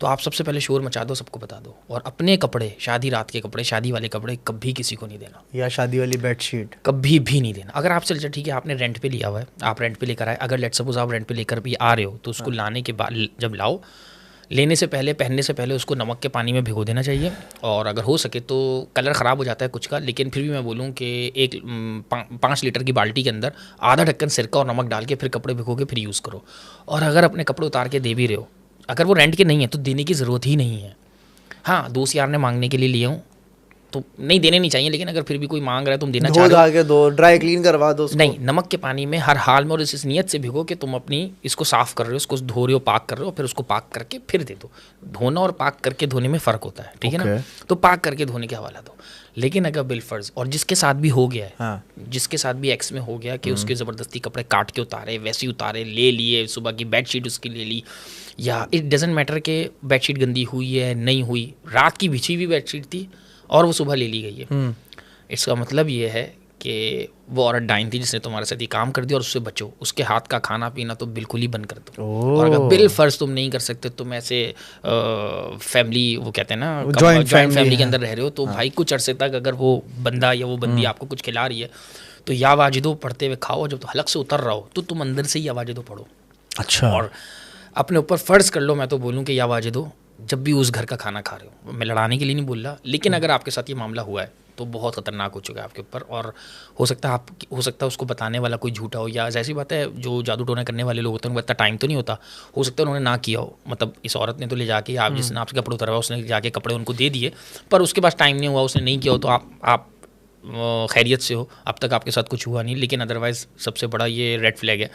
Speaker 2: तो आप सबसे पहले शोर मचा दो, सबको बता दो, और अपने कपड़े, शादी रात के कपड़े, शादी वाले कपड़े कभी किसी को नहीं देना,
Speaker 1: या शादी वाली बेडशीट कभी
Speaker 2: भी नहीं देना। अगर आप चल ठीक है, आपने रेंट पे लिया हुआ है, आप रेंट पे लेकर आए, अगर लेट सपोज आप रेंट पे लेकर भी आ रहे हो, तो उसको लाने के बाद, जब लाओ, लेने से पहले, पहनने से पहले उसको नमक के पानी में भिगो देना चाहिए। और अगर हो सके तो कलर ख़राब हो जाता है कुछ का, लेकिन फिर भी मैं बोलूँ कि एक 5 लीटर की बाल्टी के अंदर आधा ढक्कन सिरका और नमक डाल के फिर कपड़े भिगो के फिर यूज़ करो। और अगर अपने कपड़े उतार के दे भी रहे हो, अगर वो रेंट के नहीं है तो देने की ज़रूरत ही नहीं है। हाँ, दोस्त यार ने मांगने के लिए लिए हूँ तो नहीं देने नहीं चाहिए, लेकिन अगर फिर भी कोई मांग रहा है, तुम देना चाह रहे हो,
Speaker 1: दो, ड्राई क्लीन करवा दो उसको।
Speaker 2: नहीं, नमक के पानी में हर हाल में, और इस नीयत से भिगो कि तुम अपनी इसको साफ़ कर रहे हो, इसको धो रहे हो, पाक कर रहे हो, फिर उसको पाक करके फिर दे दो। धोना और पाक करके धोने में फ़र्क होता है, ठीक है ना? तो पाक करके धोने के हवाला दो। लेकिन अगर बिलफर्ज, और जिसके साथ भी हो गया है,
Speaker 1: हाँ,
Speaker 2: जिसके साथ भी एक्स में हो गया कि उसके ज़बरदस्ती कपड़े काट के उतारे, वैसे ही उतारे, ले लिए, सुबह की बेडशीट उसकी ले ली, या इट डजेंट मैटर कि बेडशीट गंदी हुई है नहीं हुई, रात की बिछी हुई बेडशीट थी और वो सुबह ले ली गई है, इसका मतलब ये है कि वो औरत डाइन थी जिसने तुम्हारे साथ ये काम कर दिया, और उससे बचो। उसके हाथ का खाना पीना तो बिल्कुल ही बंद कर दो। और अगर बिल फर्ज तुम नहीं कर सकते, तुम ऐसे फैमिली, वो कहते हैं ना, जॉइंट फैमिली के अंदर रह रहे हो, तो भाई कुछ अरसे तक अगर वो बंदा या वो बंदी आपको कुछ खिला रही है, तो या वाजिदो पढ़ते हुए खाओ, जब तो हलक से उतर रहा हो तो तुम अंदर से ही वाजिदो पढ़ो।
Speaker 1: अच्छा।
Speaker 2: और अपने ऊपर फ़र्ज़ कर लो, मैं तो बोलूँ कि या वाजिदो जब भी उस घर का खाना खा रहे हो, मैं लड़ाने के लिए नहीं बोल रहा, लेकिन अगर आपके साथ ये मामला हुआ है तो बहुत ख़तरनाक हो चुका है आपके ऊपर, और हो सकता है उसको बताने वाला कोई झूठा हो, या जैसी बात है जो जादू टोना करने वाले लोग होते हैं उनको इतना टाइम तो नहीं होता, हो सकता है उन्होंने ना किया हो, मतलब इस औरत ने तो ले जाके, आप जिसने आपसे कपड़े उतरवा उसने जाके कपड़े उनको दे दिए, पर उसके पास टाइम नहीं हुआ, उसने नहीं किया हो, तो आप खैरियत से हो, अब तक आपके साथ कुछ हुआ नहीं, लेकिन अदरवाइज़ सबसे बड़ा ये रेड फ्लैग है,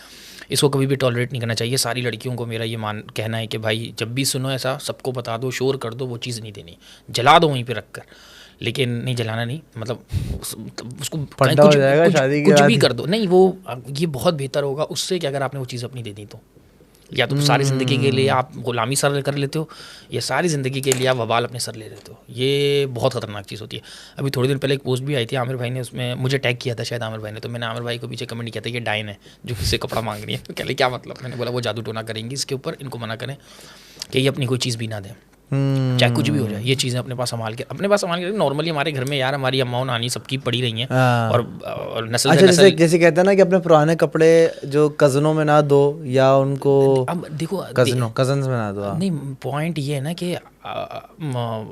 Speaker 2: इसको कभी भी टॉलरेट नहीं करना चाहिए। सारी लड़कियों को मेरा ये कहना है कि भाई जब भी सुनो ऐसा, सबको बता दो, शोर कर दो, वो चीज़ नहीं देनी, जला दो वहीं पे रख कर, लेकिन नहीं जलाना नहीं, मतलब उसको कुछ भी कर दो, नहीं वो ये बहुत बेहतर होगा उससे कि अगर आपने वो चीज़ अपनी दे दी तो, या तो सारी ज़िंदगी के लिए आप गुलामी सर कर लेते हो, या सारी ज़िंदगी के लिए आप वबाल अपने सर ले लेते हो, ये बहुत ख़तरनाक चीज़ होती है। अभी थोड़ी दिन पहले एक पोस्ट भी आई थी, आमिर भाई ने उसमें मुझे टैग किया था शायद आमिर भाई ने, तो मैंने आमिर भाई को पीछे कमेंट किया था कि डाइन है जो किससे कपड़ा मांग रही है, तो कह ले क्या मतलब, मैंने बोला वो जादू टोना करेंगी इसके ऊपर, इनको मना करें कि ये अपनी कोई चीज़ भी ना दें। चाहे कुछ भी हो जाए, ये चीज़ें अपने पास संभाल के नॉर्मली हमारे घर में यार हमारी अम्मा नानी सबकी पड़ी रही हैं। और नस्ल
Speaker 1: अच्छा, जैसे कहते हैं ना कि अपने पुराने कपड़े जो कज़नों में ना दो, या उनको
Speaker 2: अब देखो
Speaker 1: कज़न्स में ना दो।
Speaker 2: नहीं, पॉइंट ये है ना कि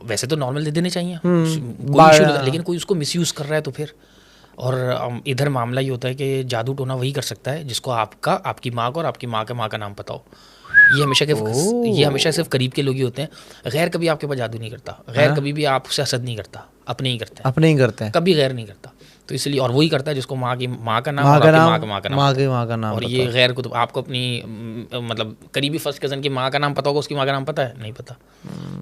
Speaker 2: वैसे तो नॉर्मल दे देने चाहिए, कोई इशू नहीं, लेकिन कोई उसको मिसयूज़ कर रहा है तो फिर। और इधर मामला ये होता है कि जादू टोना वही कर सकता है जिसको आपकी माँ को और आपकी माँ का नाम पता हो। ये हमेशा सिर्फ करीब के लोग ही होते हैं। गैर कभी आपके पास जादू नहीं करता, गैर कभी भी आपसे हसद नहीं करता, अपने ही करते हैं, कभी गैर नहीं करता। तो इसलिए, और वही करता है जिसको माँ का नाम, माँ का नाम। और ये गैर को तो आपको अपनी मतलब करीबी फर्स्ट कजन की माँ का नाम पता होगा, उसकी माँ का नाम पता है नहीं पता।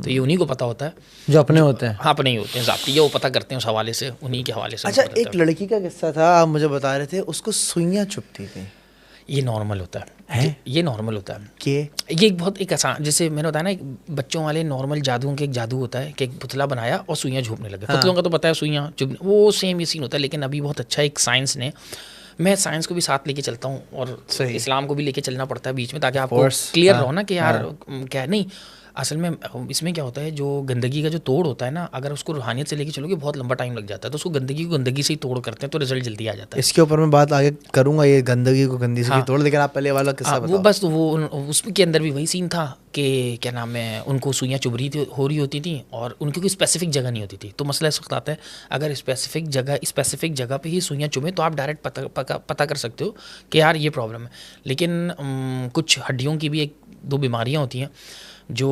Speaker 2: तो ये उन्हीं को पता होता है
Speaker 1: जो अपने होते हैं।
Speaker 2: हाँ, अपने ही होते हैं, ज़ाती है, वो पता करते हैं उस हवाले से, उन्हीं के हवाले से।
Speaker 1: अच्छा, एक लड़की का किस्सा था, आप मुझे बता रहे थे, उसको सुइयाँ चुभती थी।
Speaker 2: ये नॉर्मल होता है, ये नॉर्मल होता है
Speaker 1: कि
Speaker 2: ये एक आसान, जैसे मैंने बताया ना, एक बच्चों वाले नॉर्मल जादुओं के एक जादू होता है कि एक पुतला बनाया और सुइयाँ झूमने लगे। पुतलों का तो पता है सुइयाँ चुभने, वो सेम ये सीन होता है। लेकिन अभी बहुत अच्छा एक साइंस ने, मैं साइंस को भी साथ लेके चलता हूँ और इस्लाम को भी लेके चलना पड़ता है बीच में, ताकि आपको क्लियर रहो ना कि यार क्या नहीं। असल में इसमें क्या होता है, जो गंदगी का जो तोड़ होता है ना, अगर उसको रूहानियत से लेके चलोगे बहुत लंबा टाइम लग जाता है। तो उसको गंदगी को गंदगी से ही तोड़ करते हैं तो रिजल्ट जल्दी आ जाता है।
Speaker 1: इसके ऊपर मैं बात आगे करूंगा, ये गंदगी को गंदगी से तोड़, लेकिन आप पहले वाला किस्सा बताओ।
Speaker 2: वो बस वो उसके अंदर भी वही सीन था कि क्या नाम है, उनको सुइयाँ चुभ रही होती थी और उनकी कोई स्पेसिफिक जगह नहीं होती थी। तो मसला इस वक्त आता है, अगर स्पेसिफिक जगह पे ही सुइयाँ चुभें तो आप डायरेक्ट पता कर सकते हो कि यार ये प्रॉब्लम है। लेकिन कुछ हड्डियों की भी एक दो बीमारियाँ होती हैं जो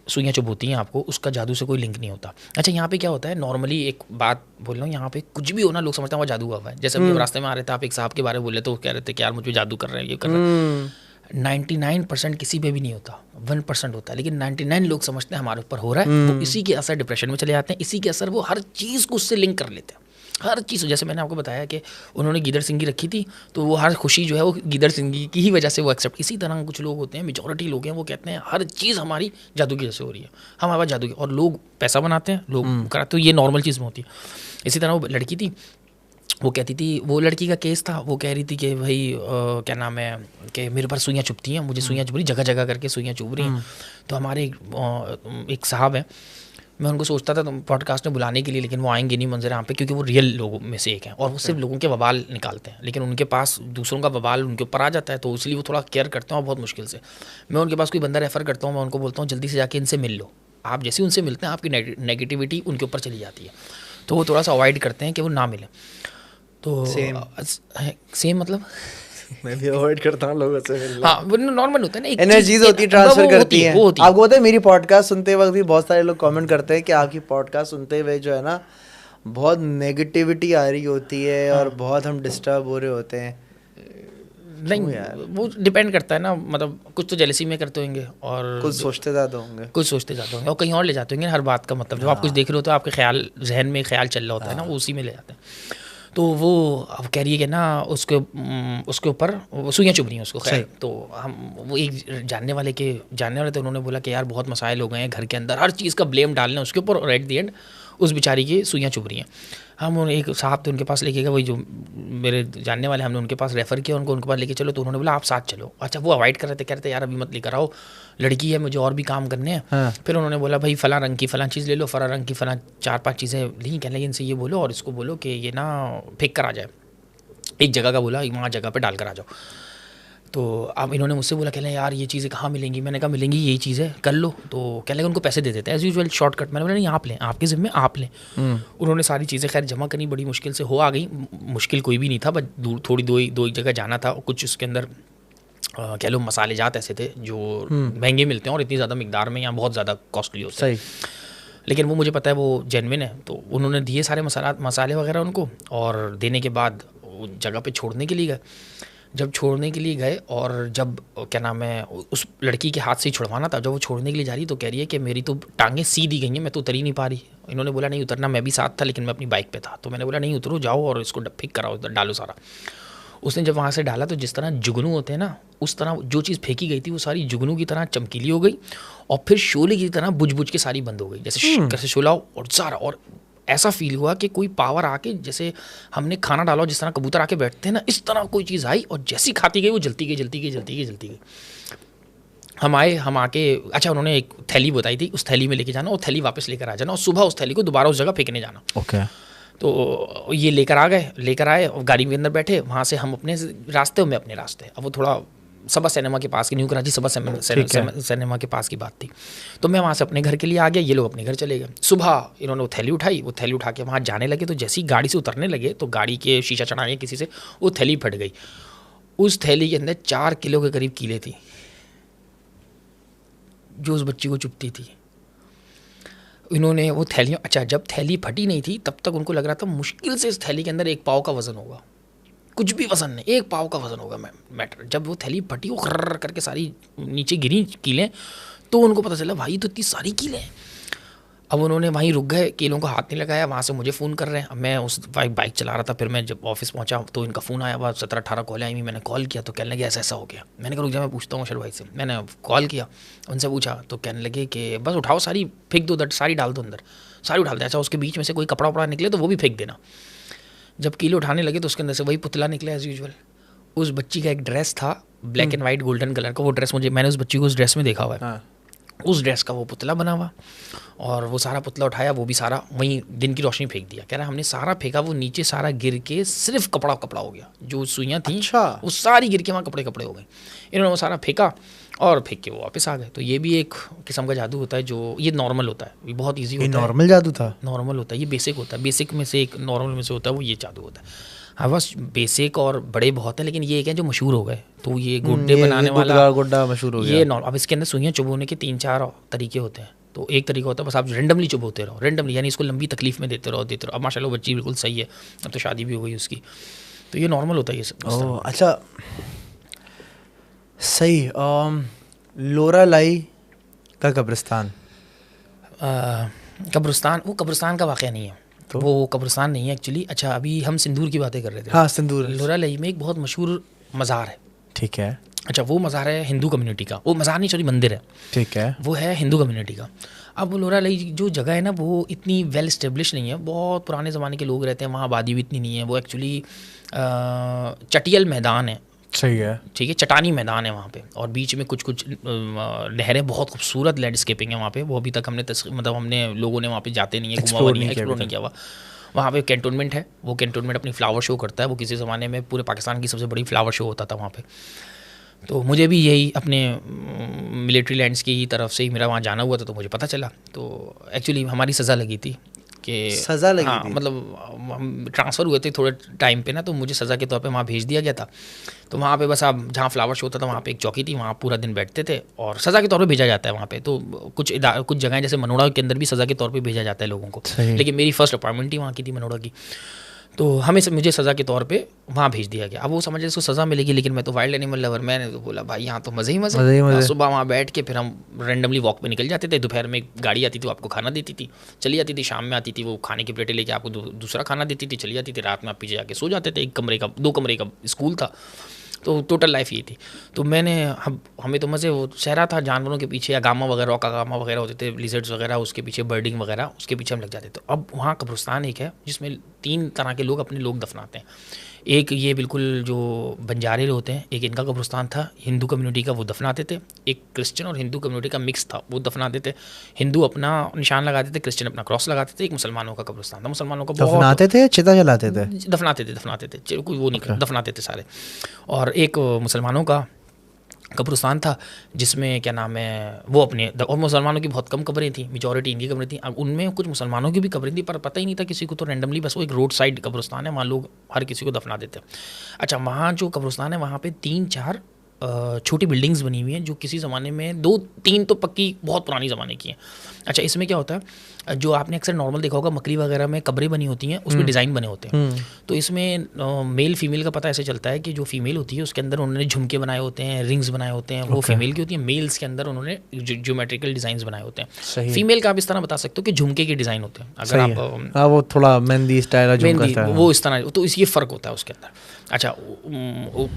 Speaker 2: सुइयाँ चुभोती हैं आपको, उसका जादू से कोई लिंक नहीं होता। अच्छा, यहाँ पे क्या होता है, नॉर्मली एक बात बोल रहा हूँ, यहाँ पे कुछ भी होना लोग समझते हैं वो जादू हुआ है। जैसे हम रास्ते में आ रहे थे, आप एक साहब के बारे में बोले तो कह रहे थे कि यार मुझे जादू कर रहे हैं, ये कर रहे हैं। 99% किसी पे भी नहीं होता, 1% होता है। लेकिन 99 लोग समझते हैं हमारे ऊपर हो रहा है, वो इसी के असर डिप्रेशन में चले जाते हैं, इसी के असर वो हर चीज़ को उससे लिंक कर लेते हैं, हर चीज़। जैसे मैंने आपको बताया कि उन्होंने गीदड़ सिंगी रखी थी, तो वो हर खुशी जो है वो गीदड़ सिंगी की ही वजह से वो एक्सेप्ट। इसी तरह कुछ लोग होते हैं, मेजॉरिटी लोग हैं, वो कहते हैं हर चीज़ हमारी जादू की वजह से हो रही है, हमारे पास जादू की, और लोग पैसा बनाते हैं, लोग कराते, तो ये नॉर्मल चीज़ में होती है। इसी तरह वो लड़की थी, वो कहती थी, वो लड़की का केस था, वो कह रही थी कि भाई क्या नाम है कि मेरे पास सुइयाँ चुभती हैं, मुझे सुइयाँ चुभ रही, जगह जगह करके सुइयाँ चुभ रही हैं। तो हमारे एक साहब हैं, मैं उनको सोचता था पॉडकास्ट में बुलाने के लिए, लेकिन वो आएंगे नहीं मंजर यहाँ पे, क्योंकि वो रियल लोगों में से एक हैं और वो सिर्फ लोगों के बवाल निकालते हैं, लेकिन उनके पास दूसरों का बवाल उनके ऊपर आ जाता है, तो इसलिए वो थोड़ा केयर करते हैं और बहुत मुश्किल से। मैं उनके पास कोई बंदा रेफ़र करता हूँ, मैं उनको बोलता हूँ जल्दी से जाके इनसे मिल लो। आप जैसे उनसे मिलते हैं आपकी नेगेटिविटी उनके ऊपर चली जाती है, तो वो थोड़ा सा अवॉइड करते हैं कि वो ना मिलें। तो सेम मतलब
Speaker 1: मैं भी अवॉइड करता हूँ लोगों से मिलना।
Speaker 2: हाँ, वो नॉर्मल होता है ना, एक
Speaker 1: एनर्जीज होती है, ट्रांसफर करती है। आपको पता है मेरी पॉडकास्ट सुनते वक्त भी बहुत सारे लोग कमेंट करते हैं कि आपकी पॉडकास्ट सुनते हुए जो है ना बहुत नेगेटिविटी आ रही होती है और बहुत हम डिस्टर्ब हो रहे होते हैं।
Speaker 2: नहीं यार, वो डिपेंड करता है ना, मतलब कुछ तो जेलसी में करते होंगे और
Speaker 1: कुछ सोचते ज़्यादा होंगे,
Speaker 2: और कहीं और ले जाते होंगे हर बात का मतलब। जब आप कुछ देख रहे होते हो, आपके ख्याल जहन में ख्याल चल रहा होता है ना, वो उसी में ले जाते हैं। तो वो अब कह रही है कि ना उसके ऊपर सुइयाँ चुभ रही हैं उसको। खैर, तो हम वो एक जानने वाले थे, उन्होंने बोला कि यार बहुत मसाइल हो गए हैं घर के अंदर, हर चीज़ का ब्लेम डालना उसके ऊपर, और एट द एंड उस बेचारी की सुइयाँ चुभ रही हैं। हम एक साहब थे उनके पास लेके गए, वही जो मेरे जानने वाले, हमने उनके पास रेफ़र किया, उनके पास लेके चलो, तो उन्होंने बोला आप साथ चलो। अच्छा, वो अवॉइड कर रहे थे, कह रहे थे यार अभी मत लेकर आओ, लड़की है, मुझे और भी काम करने हैं। हाँ। फिर उन्होंने बोला भाई फ़लाँ रंग की फ़लाँ चीज़ ले लो, फ़लाँ रंग की फ़लाँ 4-5 चीज़ें ली। कहने लगे इनसे ये बोलो और इसको बोलो कि ये ना फेंक कर आ जाए, एक जगह का बोला, वहाँ जगह पे डाल कर आ जाओ। तो अब इन्होंने मुझसे बोला, कहने यार ये चीज़ें कहाँ मिलेंगी? मैंने कहा मिलेंगी, यही चीज़ है, कर लो। तो कहने लगे उनको पैसे दे देते हैं एज़ यूजुअल, शॉर्टकट। मैंने बोला नहीं, आप लें, आपके ज़िम्मे आप लें। उन्होंने सारी चीज़ें खैर जमा करनी बड़ी मुश्किल से हो आ गई, मुश्किल कोई भी नहीं था, बस दूर थोड़ी दो एक जगह जाना था। कुछ उसके अंदर कह लो मसाले जात ऐसे थे जो महंगे मिलते हैं और इतनी ज़्यादा मिकदार में यहाँ बहुत ज़्यादा कॉस्टली होता है, लेकिन वो मुझे पता है वो जेन्युइन है। तो उन्होंने दिए सारे मसाले वगैरह उनको, और देने के बाद जगह पे छोड़ने के लिए गए। जब छोड़ने के लिए गए और जब क्या नाम है उस लड़की के हाथ से ही छुड़वाना था, जब वो छोड़ने के लिए जा रही तो कह रही है कि मेरी तो टांगें सीधी गई हैं, मैं तो उतर ही नहीं पा रही। इन्होंने बोला नहीं उतरना, मैं भी साथ था लेकिन मैं अपनी बाइक पे था। तो मैंने बोला नहीं उतरो, जाओ और इसको फेंक कराओ, डालो सारा। उसने जब वहाँ से डाला तो जिस तरह जुगनू होते हैं ना, उस तरह जो चीज़ फेंकी गई थी वो सारी जुगनू की तरह चमकीली हो गई और फिर शोले की तरह बुझ के सारी बंद हो गई, जैसे कैसे शोला और सारा। और ऐसा फील हुआ कि कोई पावर आके, जैसे हमने खाना डाला जिस तरह कबूतर आके बैठते हैं ना, इस तरह कोई चीज़ आई और जैसी खाती गई वो जलती गई। हम आके अच्छा उन्होंने एक थैली बताई थी, उस थैली में लेके जाना और थैली वापस लेकर आ जाना और सुबह उस थैली को दोबारा उस जगह फेंकने जाना।
Speaker 1: ओके।
Speaker 2: तो ये लेकर आए और गाड़ी के अंदर बैठे, वहाँ से हम अपने रास्ते में अपने रास्ते। अब वो थोड़ा सबा सिनेमा के पास की, न्यू कराची सबा सिनेमा के पास की बात थी। तो मैं वहाँ से अपने घर के लिए आ गया, ये लोग अपने घर चले गए। सुबह इन्होंने वो थैली उठाई, वो थैली उठा के वहाँ जाने लगे। तो जैसे ही गाड़ी से उतरने लगे तो गाड़ी के शीशा चढ़ाए किसी से, वो थैली फट गई। उस थैली के अंदर 4 किलो के करीब कीले थी जो उस बच्ची को चुभती थी। इन्होंने वो थैलियाँ, अच्छा जब थैली फटी नहीं थी तब तक उनको लग रहा था मुश्किल से इस थैली के अंदर 1 पाव का वज़न होगा, कुछ भी वज़न नहीं, 1 पाव का वज़न होगा मैटर। जब वो थैली फटी, वो खर्र करके सारी नीचे गिरी कीलें, तो उनको पता चला भाई तो इतनी सारी कीलें हैं। अब उन्होंने वहीं रुक गए, कीलों को हाथ नहीं लगाया। वहाँ से मुझे फ़ोन कर रहे हैं। अब मैं उस बाइक चला रहा था। फिर मैं जब ऑफिस पहुँचा तो इनका फ़ोन आया, वह 17-18 कॉल आई हुई। मैंने कॉल किया तो कहने लगे ऐसा ऐसा हो गया। मैंने कहा रुक जा, मैं पूछता हूँ अशर भाई से। मैंने कॉल किया, उनसे पूछा तो कहने लगे कि बस उठाओ, सारी फेंक दो, सारी डाल दो अंदर, सारी उठा दे। अच्छा उसके बीच में से कोई कपड़ा वपड़ा निकले तो वो भी फेंक देना। जब कीले उठाने लगे तो उसके अंदर से वही पुतला निकला एज़ यूजुअल। उस बच्ची का एक ड्रेस था black and white golden colour का। वो ड्रेस मैंने उस बच्ची को उस ड्रेस में देखा हुआ है। उस ड्रेस का वो पुतला बना हुआ, और वो सारा पुतला उठाया, वो भी सारा वहीं दिन की रोशनी फेंक दिया। कह रहा हमने सारा फेंका, वो नीचे सारा गिर के सिर्फ कपड़ा हो गया। जो सुइयाँ थी वो सारी गिर के वहाँ कपड़े हो गए। इन्होंने वो सारा फेंका और फेंक के वो वापस आ गए। तो ये भी एक किस्म का जादू होता है, जो ये नॉर्मल होता है, ये बहुत ईजी होता है।
Speaker 1: नॉर्मल जादू था,
Speaker 2: नॉर्मल होता है, ये बेसिक होता है। बेसिक में से एक, नॉर्मल में से होता है वो, ये जादू होता है। हाँ बस बेसिक और बड़े बहुत हैं, लेकिन ये एक है जो मशहूर हो गए। तो ये गुड्डे बनाने वाला
Speaker 1: गुड्डा मशहूर हो गया।
Speaker 2: ये अब इसके अंदर सुइयाँ चुभोने के 3-4 तरीके होते हैं। तो एक तरीका होता है बस आप रेंडमली चुभोते रहो, रेंडमली, यानी इसको लंबी तकलीफ में देते रहो। अब माशाल्लाह बच्ची बिल्कुल सही है, अब तो शादी भी हो गई उसकी। तो ये नॉर्मल होता है ये सब।
Speaker 1: अच्छा सही। लोरालाई का कब्रिस्तान,
Speaker 2: कब्रिस्तान, वो कब्रिस्तान का वाक़या नहीं है। तो वो कब्रिस्तान नहीं है एक्चुअली। अच्छा अभी हम सिंदूर की बातें कर रहे थे।
Speaker 1: हाँ सिंदूर।
Speaker 2: लोरालाई में एक बहुत मशहूर मज़ार है।
Speaker 1: ठीक है।
Speaker 2: अच्छा वो मज़ार है हिंदू कम्युनिटी का, वो मज़ार नहीं सॉरी मंदिर है।
Speaker 1: ठीक है।
Speaker 2: वो है हिंदू कम्युनिटी का। अब वो लोरालाई जो जगह है ना, वो इतनी वेल इस्टेब्लिश नहीं है, बहुत पुराने ज़माने के लोग रहते हैं वहाँ, आबादी भी इतनी नहीं है। वो एक्चुअली चटियल मैदान है।
Speaker 1: सही है।
Speaker 2: ठीक है, चटानी मैदान है वहाँ पे, और बीच में कुछ नहरें, बहुत खूबसूरत लैंडस्केपिंग है वहाँ पे। वो अभी तक हमने लोगों ने वहाँ पे जाते नहीं है, एक्सप्लोर नहीं किया हुआ। वहाँ पे कैंटोनमेंट है, वो कैंटोनमेंट अपनी फ्लावर शो करता है। वो किसी ज़माने में पूरे पाकिस्तान की सबसे बड़ी फ्लावर शो होता था वहाँ पे। तो मुझे भी यही अपने मिलिट्री लैंड्स की तरफ से ही मेरा वहाँ जाना हुआ था, तो मुझे पता चला। तो एक्चुअली हमारी सज़ा लगी थी कि
Speaker 1: सज़ा लगी
Speaker 2: हाँ,
Speaker 1: थी।
Speaker 2: मतलब हम ट्रांसफ़र हुए थे थोड़े टाइम पे ना, तो मुझे सज़ा के तौर पे वहाँ भेज दिया गया था। तो वहाँ पे बस आप जहाँ फ्लावर शो होता था वहाँ पे एक चौकी थी, वहाँ पूरा दिन बैठते थे और सज़ा के तौर पे भेजा जाता है वहाँ पे। तो कुछ जगहें जैसे मनोड़ा के अंदर भी सज़ा के तौर पे भेजा जाता है लोगों को, लेकिन मेरी फर्स्ट अपॉइंटमेंट ही वहाँ की थी मनोड़ा की। तो मुझे सज़ा के तौर पे वहाँ भेज दिया गया। अब वो समझे इसको सज़ा मिलेगी, लेकिन मैं तो वाइल्ड एनिमल लवर, मैंने तो बोला भाई यहाँ तो मज़े ही मज़े। सुबह वहाँ बैठ के फिर हम रेंडमली वॉक पे निकल जाते थे। दोपहर में गाड़ी आती थी, वो आपको खाना देती थी, चली जाती थी। शाम में आती थी, वो खाने की प्लेटें लेके आपको दूसरा खाना देती थी, चली जाती थी। रात में आप पीछे जाके सो जाते थे। 2 कमरे का स्कूल था। तो टोटल लाइफ ये थी। तो हमें तो मज़े, वो शहरा था जानवरों के पीछे, या गामा वगैरह, रॉका गामा वगैरह होते थे, लिजर्ड्स वगैरह, उसके पीछे बर्डिंग वगैरह, उसके पीछे हम लग जाते थे। तो अब वहाँ कब्रिस्तान एक है जिसमें 3 तरह के लोग अपने लोग दफनाते हैं। एक ये बिल्कुल जो बंजारे होते हैं, एक इनका कब्रिस्तान था हिंदू कम्युनिटी का, वो दफनाते थे। एक क्रिश्चियन और हिंदू कम्युनिटी का मिक्स था, वो दफनाते थे। हिंदू अपना निशान लगाते थे, क्रिश्चियन अपना क्रॉस लगाते थे। एक मुसलमानों का कब्रिस्तान था, मुसलमानों का
Speaker 1: दफनाते थे, चिता जलाते थे,
Speaker 2: दफनाते थे कोई वो नहीं, दफनाते थे सारे। और एक मुसलमानों का कब्रिस्तान था जिसमें क्या नाम है वो अपने, और मुसलमानों की बहुत कम कब्रें थी, मेजॉरिटी इनकी कब्रें थी। अब उनमें कुछ मुसलमानों की भी कब्रें थी, पर पता ही नहीं था किसी को। तो रैंडमली बस वो एक रोड साइड कब्रिस्तान है, वहाँ लोग हर किसी को दफना देते हैं। अच्छा वहाँ जो कब्रिस्तान है वहाँ पे 3-4 छोटी बिल्डिंग्स बनी हुई हैं, जो किसी ज़माने में 2-3 तो पक्की बहुत पुरानी ज़माने की हैं। अच्छा इसमें क्या होता है, जो आपने अक्सर नॉर्मल देखा होगा मकरी वगैरह में कब्रें बनी होती हैं, उसमें डिज़ाइन बने होते हैं। तो इसमें मेल फीमेल का पता ऐसे चलता है कि जो फीमेल होती है उसके अंदर उन्होंने झुमके बनाए होते हैं, रिंग्स बनाए होते हैं, वो फीमेल की होती है। मेल्स के अंदर उन्होंने ज्योमेट्रिकल डिज़ाइंस बनाए होते हैं। फीमेल का आप इस तरह बता सकते हो कि झुमके के डिज़ाइन होते हैं। अगर आप
Speaker 1: वो थोड़ा मेहंदी स्टाइल
Speaker 2: वो इस तरह, तो ये फ़र्क होता है उसके अंदर। अच्छा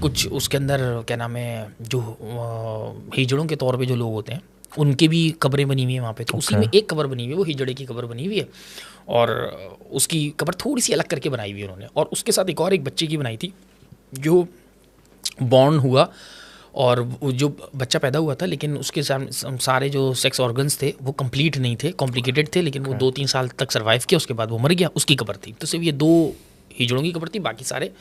Speaker 2: कुछ उसके अंदर क्या नाम है, जो हिजड़ों के तौर पे जो लोग होते हैं उनके भी कब्रें बनी हुई है वहाँ पे। तो उसी में एक कब्र बनी हुई है, वो हिजड़े की कब्र बनी हुई है, और उसकी कब्र थोड़ी सी अलग करके बनाई हुई है उन्होंने। और उसके साथ एक बच्चे की बनाई थी जो बॉर्न हुआ और वो जो बच्चा पैदा हुआ था, लेकिन उसके सारे जो सेक्स ऑर्गन्स थे वो कंप्लीट नहीं थे, कॉम्प्लिकेटेड थे, लेकिन वो 2-3 साल तक सर्वाइव किया, उसके बाद वो मर गया। उसकी कब्र थी, तो सिर्फ ये 2 हिजड़ों की कब्र थी, बाकी सारे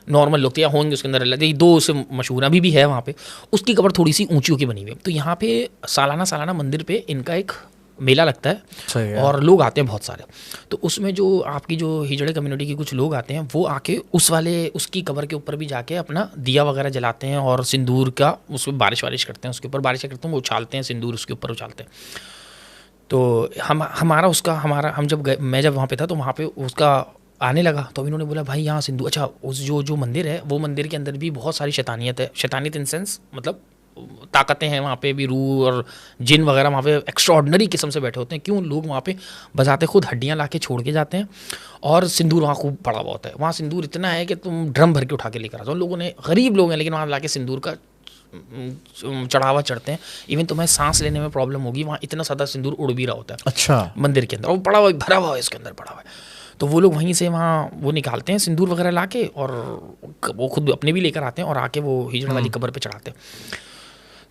Speaker 2: नॉर्मल लोग थे या होंगे उसके अंदर अलग। 2 उससे मशहूर अभी भी है वहाँ पे। उसकी कब्र थोड़ी सी ऊंची होकर बनी हुई है। तो यहाँ पे सालाना मंदिर पे इनका एक मेला लगता है और लोग आते हैं बहुत सारे। तो उसमें जो आपकी जो हिजड़े कम्युनिटी के कुछ लोग आते हैं, वो आके उसकी कब्र के ऊपर भी जाके अपना दिया वगैरह जलाते हैं और सिंदूर का उसमें बारिश करते हैं, उसके ऊपर बारिश करते हैं, वो उछालते हैं सिंदूर, उसके ऊपर उछालते हैं। तो मैं जब वहाँ पे था तो वहाँ पे उसका आने लगा, तो इन्होंने बोला भाई यहाँ सिंदूर, अच्छा उस जो मंदिर है वो मंदिर के अंदर भी बहुत सारी शैतानियत है। शैतानियत इन सेंस मतलब ताकतें हैं वहाँ पे भी, रूह और जिन वगैरह वहाँ पे एक्स्ट्राऑर्डिनरी किस्म से बैठे होते हैं। क्यों लोग वहाँ पे बजाते खुद हड्डियाँ ला के छोड़ के जाते हैं, और सिंदूर वहाँ खूब पड़ा हुआ होता है। वहाँ सिंदूर इतना है कि तुम ड्रम भर के उठा के लेकर आ जाओ। लोगों ने, गरीब लोग हैं लेकिन वहाँ ला के सिंदूर का चढ़ावा चढ़ते हैं। इवन तुम्हें सांस लेने में प्रॉब्लम होगी, वहाँ इतना सादा सिंदूर उड़ भी रहा होता है।
Speaker 1: अच्छा,
Speaker 2: मंदिर के अंदर वो पड़ा हुआ, भरा हुआ है, इसके अंदर पड़ा हुआ है। तो वो लोग वहीं से वहाँ वो निकालते हैं सिंदूर वगैरह लाके, और वो खुद अपने भी लेकर आते हैं और आके वो हिजड़ा वाली कब्र पे चढ़ाते हैं।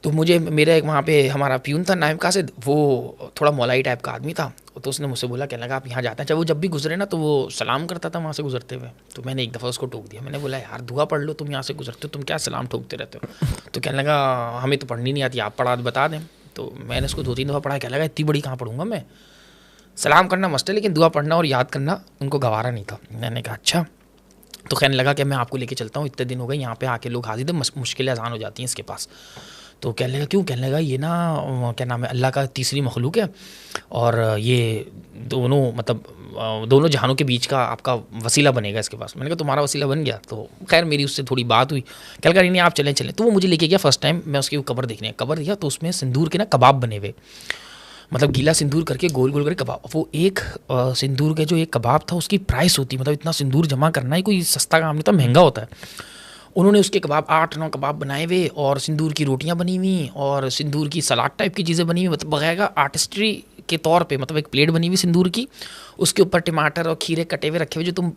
Speaker 2: तो मेरा एक वहाँ पे हमारा प्यून था नाइम कासिद, वो थोड़ा मौलाई टाइप का आदमी था। तो उसने मुझसे बोला, कहने लगा आप यहाँ जाते हैं, चाहे वो जब भी गुजरे ना तो वो सलाम करता था वहाँ से गुजरते हुए। तो मैंने एक दफ़ा उसको टोक दिया, मैंने बोला यार दुआ पढ़ लो, तुम यहाँ से गुजरते हो, तुम क्या सलाम ठोकते रहते हो। तो कहने लगा हमें तो पढ़नी नहीं आती, आप पढ़ा बता दें। तो मैंने उसको 2-3 दफ़ा पढ़ा। कहने लगा इतनी बड़ी कहाँ पढ़ूंगा मैं, सलाम करना मस्त है लेकिन दुआ पढ़ना और याद करना उनको गवारा नहीं था। मैंने कहा अच्छा। तो कहने लगा कि मैं आपको लेके चलता हूँ, इतने दिन हो गए यहाँ पे आके लोग हाजिर थे, मुश्किलें आसान हो जाती हैं इसके पास। तो कहने लगा क्यों? कहने लगा ये ना क्या नाम है, अल्लाह का तीसरी मखलूक है, और ये दोनों जहानों के बीच का आपका वसीला बनेगा इसके पास। मैंने कहा तुम्हारा वसीला बन गया? तो खैर मेरी उससे थोड़ी बात हुई। कहने लगा नहीं आप चलें। तो वो मुझे लेके गया फर्स्ट टाइम, मैं उसकी कब्र देखने, कब्र दिया तो उसमें सिंदूर के ना कबाब बने हुए, मतलब गीला सिंदूर करके गोल गोल करके कबाब। वो एक सिंदूर के जो एक कबाब था उसकी प्राइस होती, मतलब इतना सिंदूर जमा करना ही कोई सस्ता काम नहीं था, महंगा होता है। उन्होंने उसके कबाब 8-9 कबाब बनाए हुए, और सिंदूर की रोटियां बनी हुई, और सिंदूर की सलाद टाइप की चीज़ें बनी हुई, मतलब बगैर आर्टिस्ट्री के तौर पे, मतलब एक प्लेट बनी हुई सिंदूर की, उसके ऊपर टमाटर और खीरे कटे हुए रखे हुए, जो तुम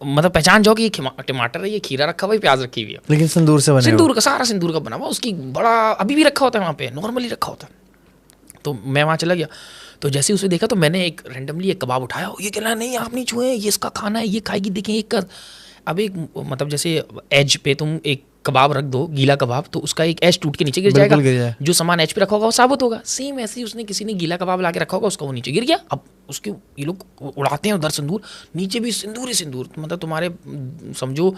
Speaker 2: मतलब पहचान जाओ कि ये टमाटर है, ये खीरा रखा हुआ है, प्याज रखी हुई है,
Speaker 1: लेकिन सिंदूर से बना,
Speaker 2: सिंदूर का सारा सिंदूर का बना हुआ। उसकी बड़ा अभी भी रखा होता है वहाँ पे, नॉर्मली रखा होता है। तो मैं वहाँ चला गया, तो जैसे उसे देखा तो मैंने एक रैंडमली एक कबाब उठाया। ये कह रहा नहीं आप नहीं छुए, ये इसका खाना है, ये खाएगी, देखें एक कर। अब एक मतलब जैसे एज पे तुम एक कबाब रख दो, गीला कबाब, तो उसका एक एज टूट के नीचे गिर जाएगा, जो सामान एज पे रखा होगा वो साबुत होगा। सेम ऐसे ही उसने किसी ने गीला कबाब ला के रखा होगा, उसका वो नीचे गिर गया। अब उसके ये लोग उड़ाते हैं उधर सिंदूर, नीचे भी सिंदूर ही सिंदूर, मतलब तुम्हारे समझो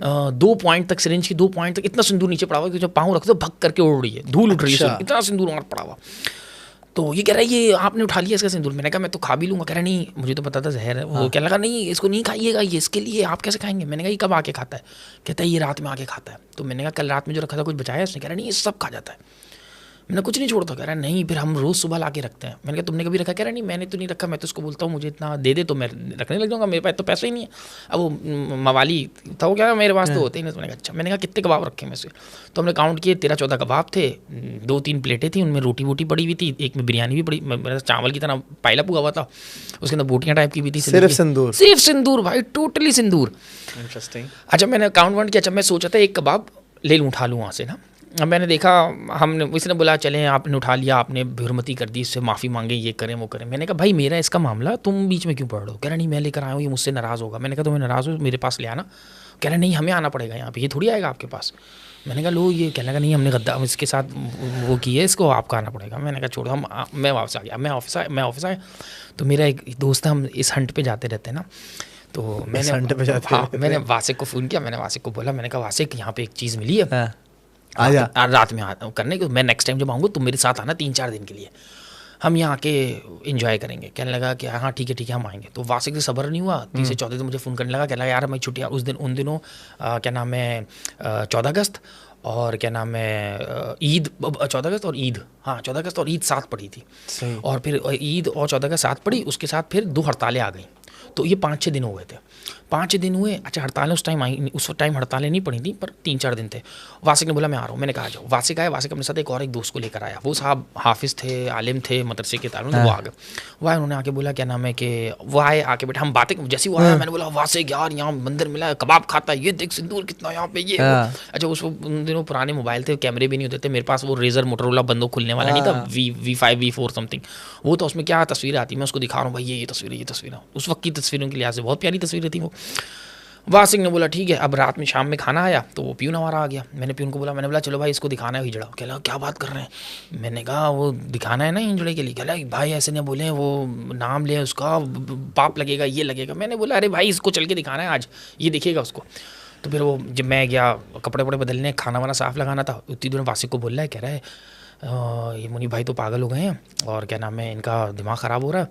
Speaker 2: 2 पॉइंट तक, सिरिंज की 2 पॉइंट तक इतना सिंदूर नीचे पड़ा हुआ कि जब पाँव रखते हो भग करके उड़ रही है, धूल उठ रही है, इतना सिंदूर वहाँ पड़ा हुआ। तो ये कह रहा है ये आपने उठा लिया इसका सिंदूर? मैंने कहा मैं तो खा भी लूँगा। कह रहा नहीं मुझे तो पता था जहर है। वो कहने लगा नहीं इसको नहीं खाइएगा, ये इसके लिए, आप कैसे खाएंगे? मैंने कहा ये कब आके खाता है? कहता है ये रात में आके खाता है। तो मैंने कहा कल रात में जो रखा था कुछ बचाया? उसने कह रहा नहीं ये सब खा जाता है। मैंने कुछ नहीं छोड़ता। कह रहा नहीं फिर हम रोज़ सुबह ला के रखते हैं। मैंने कहा तुमने कभी रखा? कह रहा नहीं मैंने तो नहीं रखा, मैं तो उसको बोलता हूँ मुझे इतना दे दे तो मैं रखने लग जाऊँगा, मेरे पास तो पैसा ही नहीं है। अब वो मवाली था, वो क्या मेरे पास तो होते ही नहीं। मैंने कहा अच्छा। मैंने कहा कितने कबाब रखे में से? तो हमने काउंट किए 13-14 कबाब थे, 2-3 प्लेटें थी, उनमें रोटी वोटी पड़ी हुई थी, एक में बिरयानी भी पड़ी, चावल की तरह पाइला हुआ था, उसके अंदर बोटियाँ टाइप की भी थी। सिर्फ सिंदूर भाई, टोटली सिंदूर।
Speaker 1: इंटरेस्टिंग।
Speaker 2: अच्छा मैंने काउंट वाउंट किया। अच्छा मैं सोचा था एक कबाब ले लूँ, उठा लूँ वहाँ से ना। अब मैंने देखा, हमने इसने बोला चलें, आपने उठा लिया, आपने बेहुरमती कर दी, इससे माफ़ी मांगे, ये करें वो करें। मैंने कहा भाई मेरा इसका मामला, तुम बीच में क्यों पढ़ रहे हो? कह रहा नहीं मैं लेकर आया हूँ, ये मुझसे नाराज़ होगा। मैंने कहा तुम्हें नाराज़ हो मेरे पास ले आना। कह रहा नहीं हमें आना पड़ेगा यहाँ पे, ये थोड़ी आएगा आपके पास। मैंने कहा लो ये कहने लगा नहीं हमने गद्दा इसके साथ वो की है, इसको आपका आना पड़ेगा। मैंने कहा छोड़ो मैं वापस आ गया। मैं ऑफिस आया तो मेरा एक दोस्त है, हम इस हंट पे जाते रहते हैं ना, तो मैंने वासिक को फ़ोन किया। मैंने वासिक को बोला, मैंने कहा वासिक यहाँ पे एक चीज़ मिली है, आजा रात में करने को, मैं नेक्स्ट टाइम जब आऊँगा तुम मेरे साथ आना 3-4 दिन के लिए, हम यहाँ आके इन्जॉय करेंगे। कहने लगा कि हाँ ठीक है हम आएंगे। तो वासिक से सब्र नहीं हुआ, 3 से 14 दिन मुझे फ़ोन करने लगा। कहने लगा यार मैं छुट्टियाँ उन दिनों क्या नाम है 14 अगस्त और क्या नाम है ईद, 14 अगस्त और ईद, हाँ 14 अगस्त और ईद साथ पड़ी थी, और फिर ईद और 14 अगस्त साथ पड़ी, उसके साथ फिर 2 हड़तालें आ गई। तो ये 5-6 दिन हो गए थे, 5-6 दिन हुए। अच्छा हड़तालें उस टाइम आई, उस टाइम हड़तालें नहीं पड़ी थी, पर 3-4 दिन थे। वासिक ने बोला मैं आ रहा हूँ, मैंने कहा आ जाओ। वासिक आया, वासिक अपने साथ एक और एक दोस्त को लेकर आया। वो साहब हाफिज़ थे, आलिम थे, मदरसे के तारुन, वो आ गए। वो आए, उन्होंने आके बोला क्या नाम है कि वो आए, आके बैठे, हम बातें, जैसे वो आया मैंने बोला वासिक यार यहाँ मंदिर मिला है, कबाब खाता है, ये देख सिंदूर कितना यहाँ पे ये। अच्छा उन दिनों पुराने मोबाइल थे, कैमरे भी नहीं होते थे मेरे पास, वो रेजर मोटरोला बंदूक खुलने वाला नहीं था, V5 V4 समथिंग, वो तो उसमें क्या तस्वीरें आती, मैं उसको दिखा रहा हूँ भाई ये तस्वीरें, उस वक्त की तस्वीरों के लिहाज से बहुत प्यारी तस्वीरें थी वो। वासिक ने बोला ठीक है। अब रात में शाम में खाना आया तो वो प्यून हमारा आ गया। मैंने प्यून को बोला चलो भाई इसको दिखाना है हिजड़ा। कह लगा क्या बात कर रहे हैं। मैंने कहा वो दिखाना है ना हिजड़े के लिए। कह लगा भाई ऐसे नहीं बोले, वो नाम ले उसका, पाप लगेगा, ये लगेगा। मैंने बोला अरे भाई इसको चल के दिखाना है आज, ये दिखेगा उसको। तो फिर वो जब मैं गया कपड़े वपड़े बदलने, खाना वाना साफ़ लगाना था, उतनी देर में वासिक को बोल रहा है, कह रहा है ये मुनी भाई तो पागल हो गए हैं और क्या नाम है इनका दिमाग ख़राब हो रहा है,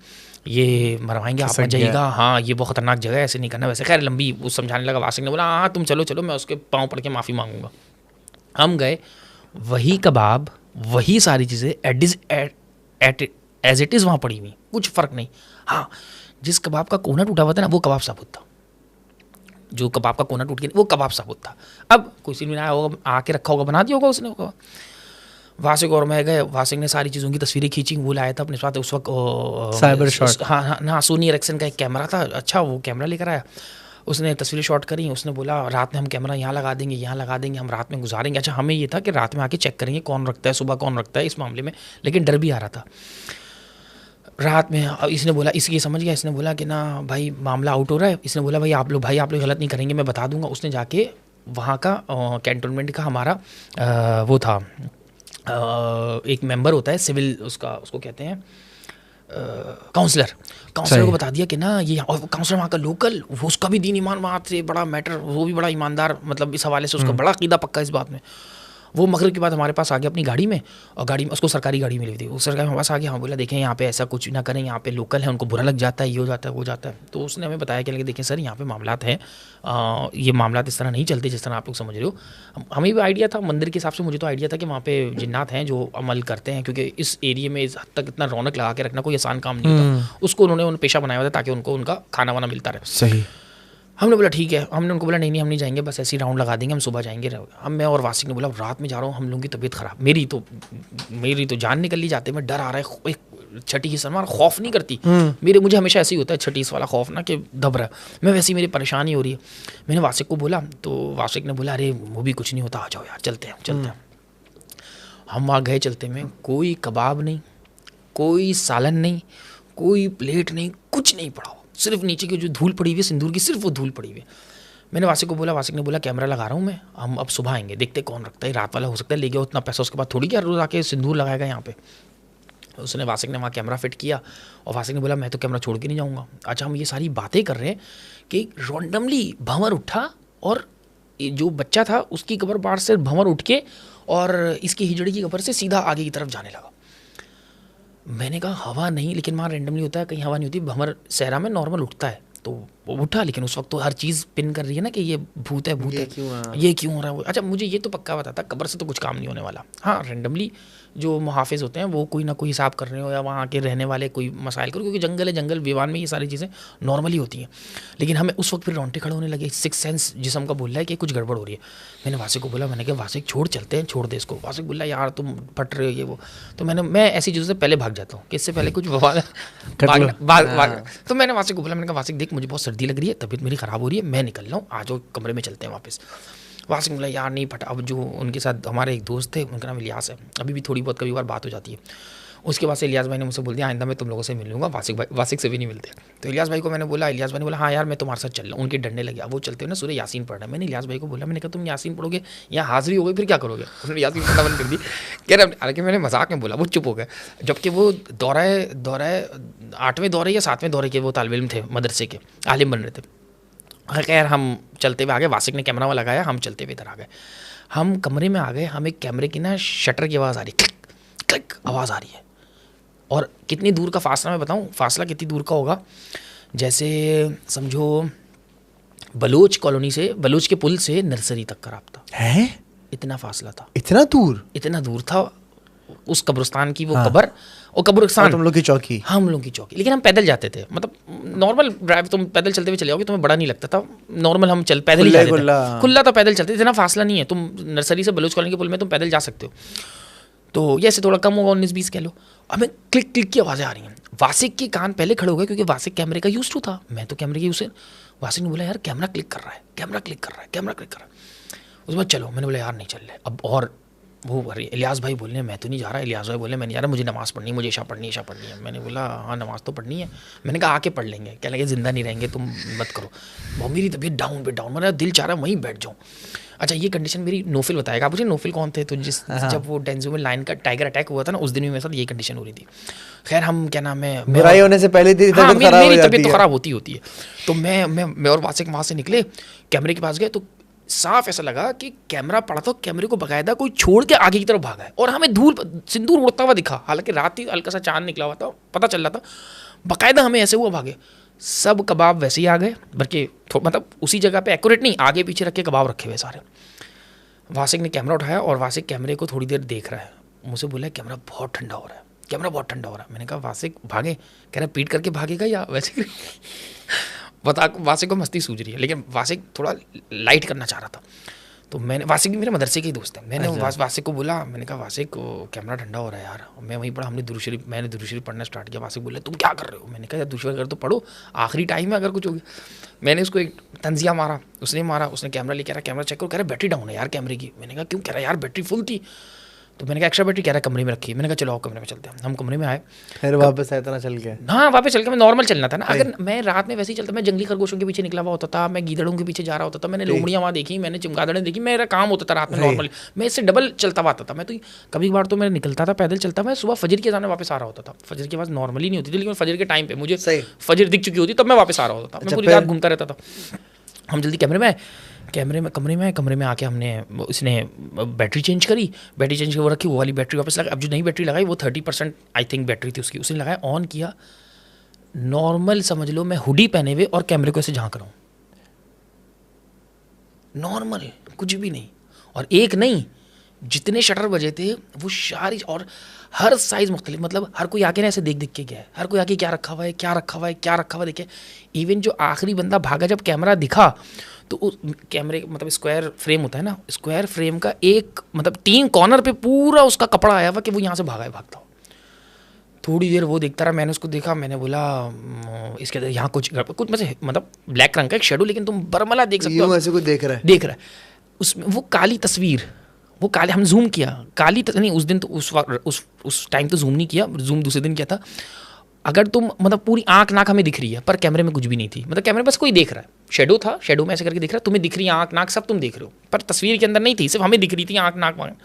Speaker 2: ये मरवाएंगे, आप मत जाइएगा, हाँ ये बहुत ख़तरनाक जगह है, ऐसे नहीं करना। वैसे खैर लंबी वो समझाने लगा। वासिक ने बोला हाँ तुम चलो मैं उसके पाँव पड़ के माफ़ी मांगूंगा। हम गए, वही कबाब, वही सारी चीज़ें एज इट इज़ वहाँ पड़ी हुई, कुछ फ़र्क नहीं। हाँ जिस कबाब का कोना टूटा हुआ था ना वो कबाब साबुत था, जो कबाब का कोना टूट गया वो कबाब साबुत था। अब किसी ने आया होगा, आके रखा होगा, बना दिया होगा उसने होगा। वासिक और मैं गए, वासिक ने सारी चीज़ों की तस्वीरें खींची, वो लाया था अपने साथ उस वक्त
Speaker 1: साइबर शॉट,
Speaker 2: हाँ सोनी एरिक्सन का एक कैमरा था, अच्छा वो कैमरा लेकर आया, उसने तस्वीरें शॉट करी। उसने बोला रात में हम कैमरा यहाँ लगा देंगे, हम रात में गुजारेंगे। अच्छा हमें ये था कि रात में आके चेक करेंगे कौन रखता है, सुबह कौन रखता है, इस मामले में लेकिन डर भी आ रहा था रात में। इसने बोला, इसकी समझ गया, इसने बोला कि ना भाई मामला आउट हो रहा है। इसने बोला भाई आप लोग गलत नहीं करेंगे, मैं बता दूंगा। उसने जाके वहाँ का कैंटोनमेंट का हमारा वो था, एक मेंबर होता है सिविल, उसको कहते हैं काउंसलर को बता दिया कि ना ये, और काउंसलर वहाँ का लोकल, वो उसका भी दीन ईमान वहाँ से बड़ा मैटर, वो भी बड़ा ईमानदार, मतलब इस हवाले से उसका बड़ा अकीदा पक्का इस बात में। वो मगरिब के बाद हमारे पास आ गया अपनी गाड़ी में, और गाड़ी में उसको सरकारी गाड़ी मिली थी, उस सरकारी में पास आ गया। हाँ बोला देखें यहाँ पे ऐसा कुछ ना करें, यहाँ पे लोकल है, उनको बुरा लग जाता है, ये हो जाता है वो जाता है। तो उसने हमें बताया कि देखें सर यहाँ पे मामलात हैं, ये मामलात इस तरह नहीं चलते जिस तरह आप लोग समझ रहे हो। हमें भी आइडिया था मंदिर के हिसाब से, मुझे तो आइडिया था कि वहाँ पे जिन्नात हैं जो अमल करते हैं, क्योंकि इस एरिए में इस हद तक इतना रौनक लगा के रखना कोई आसान काम नहीं होता। उसको उन्होंने पेशा बनाया हुआ था ताकि उनको उनका खाना वाना मिलता रहे।
Speaker 1: सही।
Speaker 2: हमने बोला ठीक है, हमने उनको बोला नहीं हम नहीं जाएंगे, बस ऐसे ही राउंड लगा देंगे, हम सुबह जाएंगे। हम मैं और वासिक ने बोला रात में जा रहा हूँ, हम लोगों की तबीयत ख़राब, मेरी तो जान निकल ली जाते, मैं डर आ रहा है, एक छठी की सलमान खौफ नहीं करती मुझे हमेशा ऐसे ही होता है छठीस वाला खौफ ना, कि दब रहा है, मैं वैसे ही मेरी परेशानी हो रही है। मैंने वासिक को बोला तो वासिक ने बोला अरे वो भी कुछ नहीं होता, आ जाओ यार चलते हैं। हम वहाँ गए, चलते में कोई कबाब नहीं, कोई सालन नहीं, कोई प्लेट नहीं, कुछ नहीं पड़ा, सिर्फ नीचे की जो धूल पड़ी हुई सिंदूर की, सिर्फ वो धूल पड़ी हुई। मैंने वासिक को बोला, वासिक ने बोला कैमरा लगा रहा हूँ मैं, हम अब सुबह आएंगे, देखते कौन रखता है, रात वाला हो सकता है, ले गया उतना पैसा, उसके बाद थोड़ी क्या रोज़ आके सिंदूर लगाएगा यहाँ पे। उसने वासिक ने वहाँ कैमरा फिट किया, और वासिक ने बोला मैं तो कैमरा छोड़ के नहीं जाऊँगा। अच्छा हम ये सारी बातें कर रहे हैं कि रैंडमली भंवर उठा, और जो बच्चा था उसकी कब्र बाहर से भंवर उठ के और इसकी हिजड़ी की कब्र से सीधा आगे की तरफ जाने लगा। मैंने कहा हवा नहीं, लेकिन वहाँ रैंडमली होता है, कहीं हवा नहीं होती, भंवर सहरा में नॉर्मल उठता है, तो वो उठा। लेकिन उस वक्त तो हर चीज़ पिन कर रही है ना कि ये भूत है, ये क्यों हो रहा है। अच्छा मुझे ये तो पक्का पता था कब्र से तो कुछ काम नहीं होने वाला। हाँ रैंडमली जो मुहाफिज होते हैं वो कोई ना कोई हिसाब कर रहे हो, या वहाँ के रहने वाले कोई मसाइल करो, क्योंकि जंगल है, जंगल विवान में ये सारी चीज़ें नॉर्मली होती हैं। लेकिन हमें उस वक्त फिर रोंगटे खड़े होने लगे, सिक्स सेंस जिसम का बोल रहा है कि कुछ गड़बड़ हो रही है। मैंने वासिक को बोला, मैंने कहा वासिक छोड़ चलते हैं, छोड़ दे इसको। वासिक बोला यार तुम फट रहे हो ये वो। तो मैं ऐसी चीज़ों से पहले भाग जाता हूँ कि इससे पहले कुछ बवाल तो मैंने वासिक को बोला, मैंने कहा वासिक देख मुझे बहुत सर्दी लग रही है, तबीयत मेरी ख़राब हो रही है, मैं निकल रहा हूँ, आ जाओ कमरे में चलते हैं वापस। वासिक बोला यार नहीं फटा। अब जो उनके साथ हमारे एक दोस्त थे, उनका नाम इलियास है, अभी भी थोड़ी बहुत कभी बार बात हो जाती है। उसके बाद से इलियास भाई ने मुझसे बोल दिया आइंदा मैं तुम लोगों से मिल लूँगा, वासिक से भी नहीं मिलते। तो इलियास भाई को मैंने बोला, इलियास भाई ने बोला हाँ यार मैं तुम्हारे साथ चल रहा हूँ। उनके डंडे लगे, वो चलते हुए ना सूरह यासीन पढ़ रहे हैं। मैंने इलियास भाई को बोला, मैंने कहा तुम यासीन पढ़ोगे, यहाँ हाजिरी हो गई फिर क्या करोगे। उन्होंने यासीन पढ़ना बंद कर दी। कह रहे हालांकि मैंने मजाक में बोला, वो चुप हो गए, जबकि वो दौरा 8वें दौरे या 7वें दौरे के वो तालिब इल्म थे, मदरसे के आलिम बन रहे थे। खैर हम चलते हुए आ गए, वासिक ने कैमरा वाला लगाया, हम चलते हुए इधर आ गए। हम कमरे में आ गए, हमें कैमरे की ना शटर की आवाज़ आ रही, क्लिक क्लिक आवाज़ आ रही है। और कितनी दूर का फासला मैं बताऊं, फासला कितनी दूर का होगा, जैसे समझो बलोच कॉलोनी से, बलोच के पुल से नर्सरी तक का रास्ता है, इतना फासला था।
Speaker 1: इतना दूर
Speaker 2: था। उस कब्रिस्तान की वो कब्र और कब्रिस्तान
Speaker 1: तुम लोग की चौकी,
Speaker 2: हम लोग की चौकी। लेकिन हम पैदल जाते थे, मतलब नॉर्मल ड्राइव, तुम पैदल चलते हुए चले जाओगे तुम्हें बड़ा नहीं लगता था, नॉर्मल हम पैदल ही जाते थे, खुला था, पैदल चलते थे, इतना फासला नहीं है, तुम नर्सरी से बलूच कॉलोनी के पुल में तुम पैदल जा सकते हो। तो ये ऐसे थोड़ा कम होगा, 19-20 कह लो। हमें क्लिक क्लिक की आवाज़ें आ रही हैं। वासिक के कान पहले खड़े हो गए क्योंकि वासिक कैमरे का यूज टू था, मैं तो कैमरे के यूज से। वासिक ने बोला यार कैमरा क्लिक कर रहा है, कैमरा क्लिक कर रहा है, कैमरा क्लिक कर रहा है। उसके बाद चलो, मैंने बोला यार नहीं चल रहे अब। और वो इलियास भाई बोलने मैं तो नहीं जा रहा, इलियास भाई बोले मैं नहीं जा रहा, मुझे नमाज़ पढ़नी है, मुझे ईशा पढ़नी है, ईशा पढ़नी है। मैंने बोला हाँ नमाज़ तो पढ़नी है। मैंने कहा आके पढ़ लेंगे, क्या लगे ज़िंदा नहीं रहेंगे, तुम मत करो। वो मेरी तबीयत डाउन पे डाउन, मेरा दिल चाह रहा है वहीं बैठ जाऊँ। अच्छा ये कंडीशन मेरी नोफिल बताएगा, आप मुझे नोफिल कौन थे, तो जब वो डेंजो में लाइन का टाइगर अटैक हुआ था ना, उस दिन भी मेरे साथ यही कंडीशन हो रही थी। खैर हम क्या नाम है,
Speaker 1: बुराई होने से पहले मेरी
Speaker 2: तबीयत तो खराब होती है। तो मैं और वासिक वहाँ से निकले, कैमरे के पास गए, तो साफ ऐसा लगा कि कैमरा पड़ा था, कैमरे को बकायदा कोई छोड़ के आगे की तरफ भागा है, और हमें धूल सिंदूर उड़ता हुआ दिखा। हालांकि रात ही हल्का सा चांद निकला हुआ था, पता चल रहा था, बकायदा हमें ऐसे हुआ भागे। सब कबाब वैसे ही आ गए, बल्कि मतलब उसी जगह पे एक्यूरेट नहीं, आगे पीछे रख के कबाब रखे हुए सारे। वासिक ने कैमरा उठाया और वासिक कैमरे को थोड़ी देर देख रहा है, मुझसे बोला कैमरा बहुत ठंडा हो रहा है, कैमरा बहुत ठंडा हो रहा है। मैंने कहा वासिक भागे, कह रहा पीट करके भागेगा या वैसे बता। वासिक को मस्ती सूझ रही है, लेकिन वासिक थोड़ा लाइट करना चाह रहा था। तो मैंने, वासिक भी मेरे मदरसे के ही दोस्त है, मैंने वासिक को बोला, मैंने कहा वासिक कैमरा ठंडा हो रहा है यार। मैं वहीं पढ़ा, हमने दुरूद शरीफ, मैंने दुरूद शरीफ पढ़ना स्टार्ट किया। वासिक बोले तुम क्या कर रहे हो? मैंने कहा यार दुरूद शरीफ अगर तो पढ़ो, आखिरी टाइम है, अगर कुछ हो गया। मैंने उसको एक तंजिया मारा, उसने कैमरा लेके आ रहा, कैमरा चेक करो, कह रहा बैटरी डाउन है यार कैमरे की। मैंने कहा क्यों? कह रहा यार बैटरी फुल थी। तो मैंने कहा एक्स्ट्रा बैटरी, कह रहा कमरे में रखी। मैंने कहा चलो आओ कमरे में चलते हैं। हम कमरे में आए,
Speaker 1: फिर वापस आया, चल के
Speaker 2: हाँ वापस चल के, मैं नॉर्मल चलना था ना। अगर मैं रात में वैसे ही चलता, मैं जंगली खरगोशों के पीछे निकला हुआ होता था, मैं गीदड़ों के पीछे जा रहा होता था, मैंने लोमड़ियाँ वहाँ देखी, मैंने चमगादड़ें देखी, मेरा काम होता था रात में नॉर्मल, मैं इससे डबल चलता हुआ आता था। मैं तो कभी बार तो मैं निकलता था पैदल चलता, मैं सुबह फजर के अज़ान में वापस आ रहा होता था। फजर की आवाज़ नॉर्मली नहीं होती थी, लेकिन फजर के टाइम पे मुझे फजर दिख चुकी होती, तब मैं वापस आ रहा होता था। मैं पूरी रात घूमता रहता था। हम जल्दी कमरे में आके हमने, इसने बैटरी चेंज करी, बैटरी चेंज वो रखी, वो वाली बैटरी वापस लगा। अब जो नई बैटरी लगाई वो 30% आई थिंक बैटरी थी उसकी, उसने लगाया, ऑन किया, नॉर्मल समझ लो मैं हुडी पहने हुए और कैमरे को ऐसे झांक रहा हूँ, नॉर्मल कुछ भी नहीं। और एक नहीं, जितने शटर बजे थे वो सारी, और हर साइज़ मुख्तलिफ, मतलब हर कोई आके ना ऐसे देख के गया है, हर कोई आके क्या रखा हुआ है, क्या रखा हुआ है, क्या रखा हुआ देखे। इवन जो आखिरी बंदा भागा, जब कैमरा दिखा तो उस कैमरे, मतलब स्क्वायर फ्रेम होता है ना, स्क्वायर फ्रेम का एक, मतलब 3 कॉर्नर पे पूरा उसका कपड़ा आया हुआ कि वो यहाँ से भागा है, भागता हो। थोड़ी देर वो देखता रहा, मैंने उसको देखा, मैंने बोला इसके अंदर यहाँ कुछ मतलब ब्लैक रंग का एक शेडो, लेकिन तुम बरमला देख सकते हो,
Speaker 1: ऐसे कुछ देख रहा है
Speaker 2: उसमें वो काली तस्वीर, वो काले, हम जूम किया, काली नहीं, उस दिन तो उस टाइम तो जूम नहीं किया, जूम दूसरे दिन किया था। अगर तुम मतलब पूरी आंख नाक हमें दिख रही है, पर कैमरे में कुछ भी नहीं थी, मतलब कैमरे बस कोई देख रहा है, शेडो था, शेडो में ऐसे करके दिख रहा है, तुम्हें दिख रही है आंख नाक सब तुम देख रहे हो, पर तस्वीर के अंदर नहीं थी, सिर्फ हमें दिख रही थी आंख नाक। और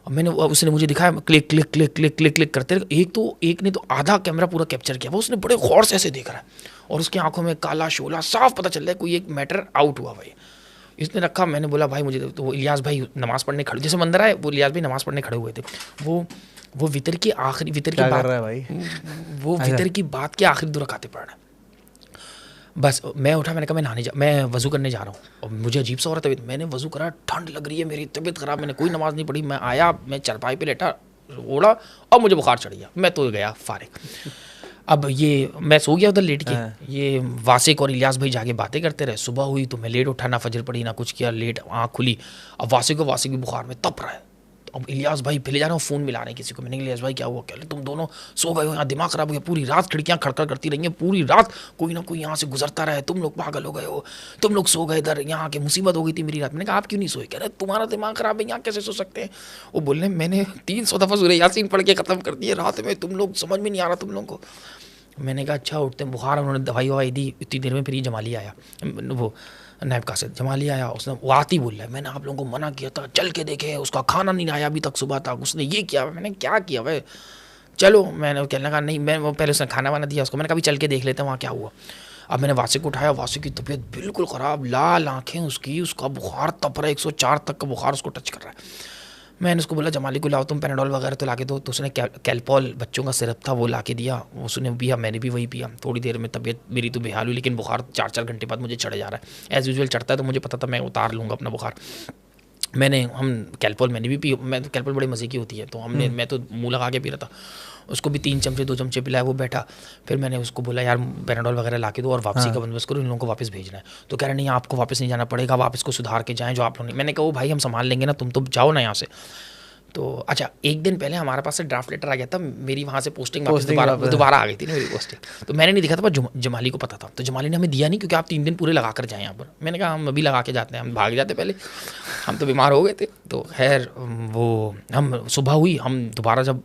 Speaker 2: मैंने, उसने मुझे दिखाया, click click click click click click करते रहे। एक ने तो आधा कैमरा पूरा कैप्चर किया, वो उसने बड़े गौर से ऐसे देख रहा है, और उसकी आंखों में काला शोला, साफ पता चल रहा है कोई एक मैटर आउट हुआ भाई। इसने रखा, मैंने बोला भाई मुझे, तो वो इलियास भाई नमाज़ पढ़ने खड़े, जैसे मंदिर आए वो इलियास भाई नमाज़ पढ़ने खड़े हुए थे। वो वितर की आखिरी, वितर की बात, भाई वो वितर की बात के आखिरी 2 रकातें पढ़ रहा है। बस मैं उठा, मैंने कहा मैं वज़ू करने जा रहा हूँ, और मुझे अजीब सा हो रहा तबीयत। मैंने वज़ू करा, ठंड लग रही है, मेरी तबीयत ख़राब, मैंने कोई नमाज़ नहीं पढ़ी। मैं आया, मैं चारपाई पे लेटा, ओढ़ा, और मुझे बुखार चढ़ गया, मैं तो गया फारिग। अब ये मैं सो गया उधर लेट के, ये वासिक और इलियास भाई जाके बातें करते रहे। सुबह हुई तो मैं लेट उठा, ना फजर पड़ी ना कुछ किया, लेट आँख खुली। अब वासिक भी बुखार में तप रहा है। अब इलियास भाई पहले जा रहा हूँ, फ़ोन मिला रहे हैं किसी को। मैंने इलियास भाई क्या हुआ? क्या तुम दोनों सो गए हो, यहाँ दिमाग ख़राब हो गया, पूरी रात खिड़कियाँ खड़खड़ करती रही हैं, पूरी रात कोई ना कोई यहाँ से गुजरता रहा है, तुम लोग पागल हो गए हो, तुम लोग सो गए इधर, यहाँ के मुसीबत हो गई थी मेरी रात। मैंने कहा आप क्यों नहीं सोए? कह रहे तुम्हारा दिमाग ख़राब है, यहाँ कैसे सो सकते हैं? वो बोल रहे मैंने 300 दफ़ा सूरह यासीन पढ़ के ख़त्म कर दिए रात में, तुम लोग समझ में नहीं आ रहा तुम लोगों को। मैंने कहा अच्छा, उठते बुखार, उन्होंने दवाई ववाई दी, इतनी देर में फिर ये जमाली आया, वो नायब कासिद जमाली आया। उसने वो आती बोल रहा है मैंने आप लोगों को मना किया था, चल के देखे, उसका खाना नहीं आया अभी तक सुबह तक, उसने ये किया। मैंने क्या किया भाई? चलो, मैंने कहने लगा नहीं, मैं वो पहले उसने खाना वाना दिया उसको, मैंने कहा चल के देख लेते हैं वहाँ क्या हुआ। अब मैंने वासिक को उठाया, वासिक की तबीयत बिल्कुल ख़राब, लाल आँखें उसकी, उसका बुखार तप रहा है, 104 तक का बुखार उसको टच कर रहा है। मैंने उसको बोला जमाली को लाओ तुम पैनाडोल वगैरह तो ला के दो, तो उसने कैल्पॉल बच्चों का सिरप था वो ला के दिया, उसने पिया, मैंने भी वही पिया। थोड़ी देर में तबीयत मेरी तो बेहाल हुई, लेकिन बुखार 4-4 घंटे बाद मुझे चढ़ जा रहा है। एज़ यूजुअल चढ़ता है तो मुझे पता था मैं उतार लूँगा अपना बुखार। हम कैल्पोल मैंने भी पी, मैं तो कैल्पोल बड़ी मज़े की होती है, तो हमने मैं तो मुँह लगा के पी रहा था, उसको भी 3 चमचे 2 चमचे पिलाया, वो बैठा। फिर मैंने उसको बोला यार पैराडोल वगैरह ला के दो और वापसी का बंदोबस्त करो, इन लोगों को वापस भेजना है। तो कह रहे नहीं आपको वापस नहीं जाना पड़ेगा, आप इसको सुधार के जाएँ जो आप लोग नहीं। मैंने कहा वो भाई हम संभाल लेंगे ना, तुम तो जाओ ना यहाँ से। तो अच्छा एक दिन पहले हमारे पास से ड्राफ्ट लेटर आ गया था, मेरी वहाँ से पोस्टिंग दोबारा आ गई थी ना मेरी पोस्टिंग। तो मैंने नहीं दिखा था, पर जमाली को पता था, तो जमाली ने हमें दिया नहीं क्योंकि आप 3 दिन पूरे लगा कर जाएँ यहाँ पर। मैंने कहा हम अभी लगा के जाते हैं, हम भाग जाते पहले, हम तो बीमार हो गए थे। तो खैर वो हम सुबह हुई, हम दोबारा जब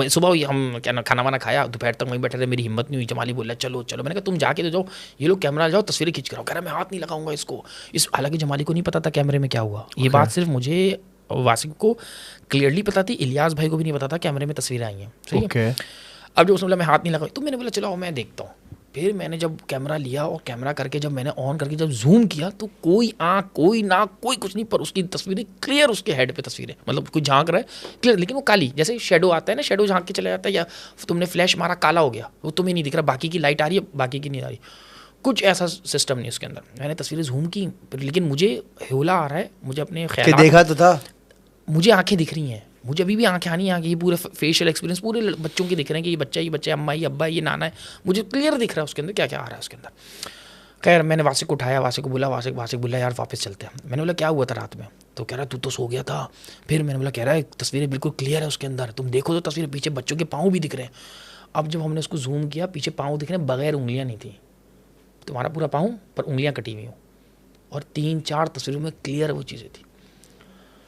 Speaker 2: सुबह हुई हम क्या ना खाना वाना खाया, दोपहर तक वहीं बैठे रहे, मेरी हिम्मत नहीं हुई। जमाली बोला चलो चलो, मैंने कहा तुम जाके तो जाओ, ये लोग कैमरा जाओ तस्वीरें खींच कर आओ। कह रहा मैं हाथ नहीं लगाऊंगा इसको। हालांकि जमाली को नहीं पता था कैमरे में क्या हुआ, ये बात सिर्फ मुझे वासिक को क्लियरली पता थी, इलियास भाई को भी नहीं पता था कैमरे में तस्वीरें आई हैं, ठीक है। अब जब उसने बोला मैं हाथ नहीं लगाई, तो मैंने बोला चलो मैं देखता हूँ। फिर मैंने जब कैमरा लिया और कैमरा करके जब मैंने ऑन करके जब जूम किया, तो कोई आँख कोई नाक कोई कुछ नहीं, पर उसकी तस्वीरें क्लियर, उसके हेड पे तस्वीरें, मतलब कोई झांक रहा है क्लियर, लेकिन वो काली, जैसे शेडो आता है ना, शेडो झांक के चला जाता है, या तुमने फ्लैश मारा काला हो गया, वो तुम्हें नहीं दिख रहा, बाकी की लाइट आ रही है बाकी की नहीं आ रही, कुछ ऐसा सिस्टम नहीं उसके अंदर। मैंने तस्वीरें जूम की, लेकिन मुझे होला आ रहा है, मुझे अपने ख्याल
Speaker 1: देखा तो था,
Speaker 2: मुझे आंखें दिख रही हैं, मुझे अभी भी आंखें आनी आ गई, पूरे फेशियल एक्सपीरियंस पूरे बच्चों के दिख रहे हैं कि ये बच्चा है, अम्मा ये अब्बा ये नाना है, मुझे क्लियर दिख रहा है उसके अंदर क्या क्या आ रहा है उसके अंदर। खैर मैंने वासिक को उठाया, वासिक को बोला, वासिक बोला यार वापस चलते हैं। मैंने बोला क्या हुआ था रात में, तो कह रहा तू तो सो गया था। फिर मैंने बोला कह रहा है तस्वीरें बिल्कुल क्लियर है उसके अंदर, तुम देखो तो तस्वीरें, पीछे बच्चों के पाँव भी दिख रहे हैं। अब जब हमने उसको जूम किया, पीछे पाँव दिख रहे हैं, बगैर उंगलियाँ नहीं थी, तुम्हारा पूरा पाँव पर उंगलियाँ कटी हुई हो, और 3-4 तस्वीरों में क्लियर वो चीज़ें थी।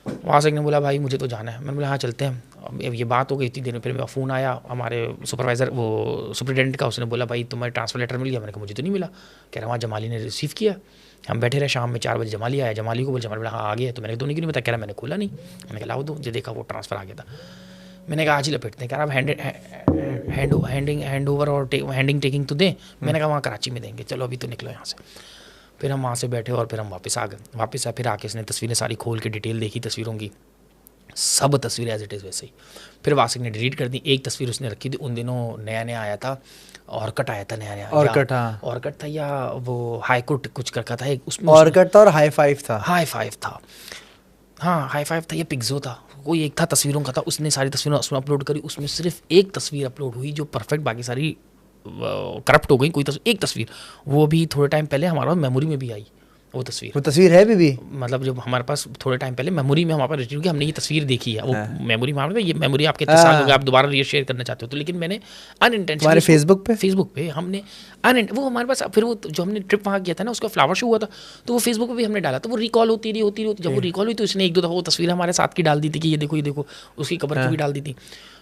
Speaker 2: वासिक ने बोला भाई मुझे तो जाना है। मैंने बोला हाँ चलते हैं। अब ये बात हो गई इतनी देर में, फिर मेरा फ़ोन आया हमारे सुपरवाइज़र वो सुपरिटेंडेंट का, उसने बोला भाई तुम्हारा ट्रांसफ़र लेटर मिल गया। मैंने कहा मुझे तो नहीं मिला। कह रहा वहाँ जमाली ने रिसीव किया। हम बैठे रहे, शाम में 4 बजे जमाली आया, जमाली को बोला, जमाली बोला हाँ आ गया। तो मैंने तो नहीं बताया, कह रहा मैंने खोला नहीं। मैंने कहा लाओ दो, जो देखा वो ट्रांसफ़र आ गया था। मैंने कहा आज ही लपेटते हैं। कह रहा हैंड ओवर और हैंडिंग टेकिंग तो दें। मैंने कहा वहाँ कराची में देंगे, चलो अभी तो निकलो यहाँ से। फिर हम वहाँ से बैठे और फिर हम वापस आ गए। वापस आए, फिर आके इसने तस्वीरें सारी खोल के डिटेल देखी तस्वीरों की, सब तस्वीरें एज इट इज़ वैसे ही। फिर वासिक ने डिलीट कर दी। एक तस्वीर उसने रखी थी, उन दिनों नया आया था, ऑर्कट आया था नया, ऑर्कट था या वो हाईकोर्ट कुछ रखा था उसमें,
Speaker 1: ऑर्कट था और हाई फाइव था,
Speaker 2: हाँ हाई फाइव था या पिक्सो था, कोई एक था तस्वीरों का था। उसने सारी तस्वीरें उसमें अपलोड करी, उसमें सिर्फ एक तस्वीर अपलोड हुई जो परफेक्ट, बाकी सारी करप्ट हो गई। कोई एक तस्वीर, वो भी थोड़े टाइम पहले हमारे पास मेमोरी में भी आई वो तस्वीर है भी मतलब जब हमारे पास थोड़े टाइम पहले मेमोरी में हमारे पास रजिस्टर की, हमने ये तस्वीर देखी है। वो मेमोरी में, ये मेमोरी आपके इतने साल हो गए, आप दोबारा शेयर करना चाहते हो तो, लेकिन मैंने अनइंटेंशनली फेसबुक पे हमने वो हमारे पास, फिर वो जो हमने ट्रिप वहाँ किया था ना, उसका फ्लावर शो हुआ था, तो वो फेसबुक पे भी हमने डाला, तो वो रिकॉल होती रही। जब वो रिकॉल हुई तो उसने 1-2 दफ़ा वो तस्वीर हमारे साथ की डाल दी थी कि ये देखो, उसकी कबर की भी डाल दी थी।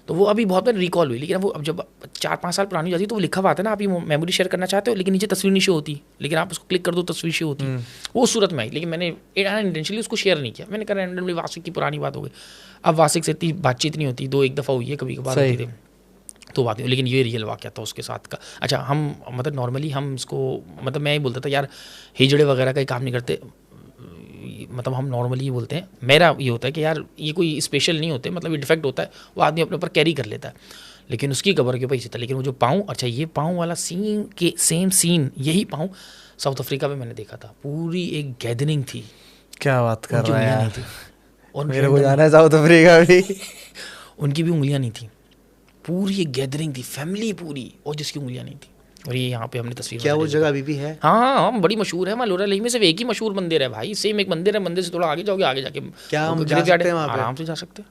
Speaker 2: तो वो अभी बहुत बार रिकॉल हुई, लेकिन वो अब जब 4-5 साल पुरानी हो जाती है तो वो लिखा हुआ आता है ना, आप ये मेमोरी शेयर करना चाहते हो, लेकिन नीचे तस्वीर नहीं शो होती, लेकिन आप उसको क्लिक कर दो तस्वीर शो होती। वो सूरत में आई, लेकिन मैंने इंटेंशनली उसको शेयर नहीं किया। मैंने कहा रैंडमली, वासिक की पुरानी बात हो गई। अब वासिक से इतनी बातचीत नहीं होती, 2-1 दफ़ा हुई है, कभी कभार होती थी तो बात, लेकिन ये रियल वाक़या था उसके साथ का। अच्छा हम मतलब नॉर्मली हम इसको, मतलब मैं ही बोलता था यार हिजड़े वगैरह का काम नहीं करते, मतलब हम नॉर्मली ये बोलते हैं, मेरा ये होता है कि यार ये कोई स्पेशल नहीं होते, मतलब ये डिफेक्ट होता है, वो आदमी अपने ऊपर कैरी कर लेता है, लेकिन उसकी कबर के ऊपर ही था। लेकिन वो जो पाँव, अच्छा ये पाँव वाला सीन के सेम सीन, यही पाँव साउथ अफ्रीका में मैंने देखा था। पूरी एक गैदरिंग थी,
Speaker 1: क्या बात कर रहा है यार,
Speaker 2: और
Speaker 1: मेरे को जाना है साउथ अफ्रीका भी।
Speaker 2: उनकी भी उंगलियां नहीं थी, पूरी एक गैदरिंग थी, फैमिली पूरी, और जिसकी उंगलियां नहीं थी। और ये यहाँ पे हमने तस्वीर,
Speaker 1: क्या वो जगह अभी भी है?
Speaker 2: हाँ बड़ी मशहूर है। मालूरा लेक में सिर्फ एक ही मशहूर मंदिर है भाई, सेम एक मंदिर है, मंदिर से थोड़ा आगे जाओगे, आगे जाके
Speaker 1: क्या हम जा सकते हैं वहाँ पे?
Speaker 2: आराम से जा सकते हैं,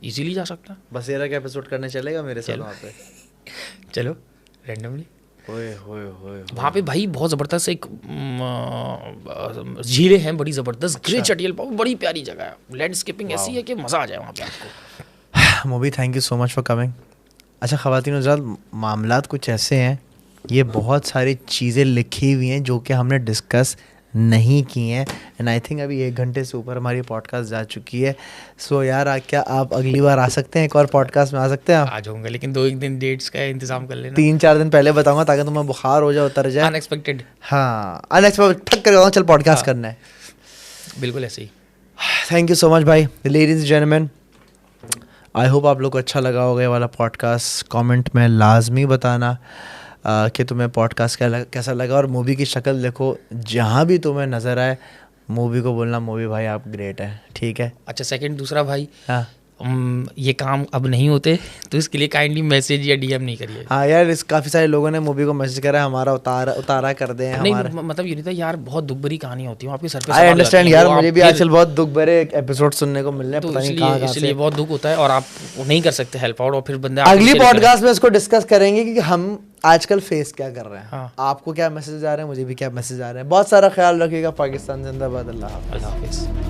Speaker 2: इजीली जा सकते हैं।
Speaker 1: बस ये एपिसोड करने चलेगा मेरे साथ वहाँ पे?
Speaker 2: चलो रैंडमली।
Speaker 1: ओए
Speaker 2: वहाँ पे भाई बहुत ज़बरदस्त एक झीलें हैं, बड़ी ज़बरदस्त, ग्रे चटियल, बड़ी प्यारी जगह है, लैंडस्केपिंग ऐसी है कि मज़ा आ जाए वहाँ पे आपको।
Speaker 1: मोबी thank you so much for coming. अच्छा ख़वातीन हज़रात, मामलात कुछ ऐसे हैं, ये बहुत सारी चीज़ें लिखी हुई हैं जो कि हमने डिस्कस नहीं की हैं, एंड आई थिंक अभी 1 घंटे से ऊपर हमारी पॉडकास्ट जा चुकी है। सो यार क्या आप अगली बार आ सकते हैं, एक और पॉडकास्ट में आ सकते हैं?
Speaker 2: आ जाऊँगा, लेकिन 2-1 दिन डेट्स का इंतजाम कर लेना।
Speaker 1: 3-4 दिन पहले बताऊंगा ताकि तुम्हें बुखार हो जाए, उतर जाए।
Speaker 2: अनएक्सपेक्टेड,
Speaker 1: हाँ अनएक्सपेक्टेड, ठक कर चल पॉडकास्ट करना है,
Speaker 2: बिल्कुल ऐसे ही।
Speaker 1: थैंक यू सो मच भाई। Ladies and gentleman, I hope आप लोग को अच्छा लगा होगा ये वाला पॉडकास्ट। कमेंट में लाजमी बताना कि तुम्हें पॉडकास्ट कैसा लगा, और मूवी की शक्ल देखो, जहाँ भी तुम्हें नज़र आए मूवी को बोलना मूवी भाई आप ग्रेट है, ठीक है।
Speaker 2: अच्छा सेकंड, दूसरा भाई,
Speaker 1: हाँ
Speaker 2: ये काम अब नहीं होते तो इसके लिए काइंडली मैसेज या डीएम नहीं करिए।
Speaker 1: हाँ यार, इस काफ़ी सारे लोगों ने मूवी को मैसेज करा, हमारा उतारा कर दें
Speaker 2: नहीं
Speaker 1: हमारा।
Speaker 2: मतलब ये नहीं था यार, बहुत दुख भरी कहानी होती है आपके सर पे।
Speaker 1: आई अंडरस्टैंड यार, मुझे भी आजकल बहुत दुख भरे एपिसोड सुनने को मिल रहे हैं,
Speaker 2: तो
Speaker 1: पता नहीं कहाँ से।
Speaker 2: इसलिए बहुत दुख होता है और आप नहीं कर सकते हेल्प आउट, और फिर बंदे
Speaker 1: अगली पॉडकास्ट में इसको डिस्कस करेंगे कि हम आजकल फेस क्या कर रहे हैं।
Speaker 2: हाँ।
Speaker 1: आपको क्या मैसेज आ रहे हैं, मुझे भी क्या मैसेज आ रहे हैं। बहुत सारा ख्याल रखिएगा। पाकिस्तान जिंदाबाद। अल्लाह हाफ़िज़।
Speaker 2: अल्लाह हाफिज़।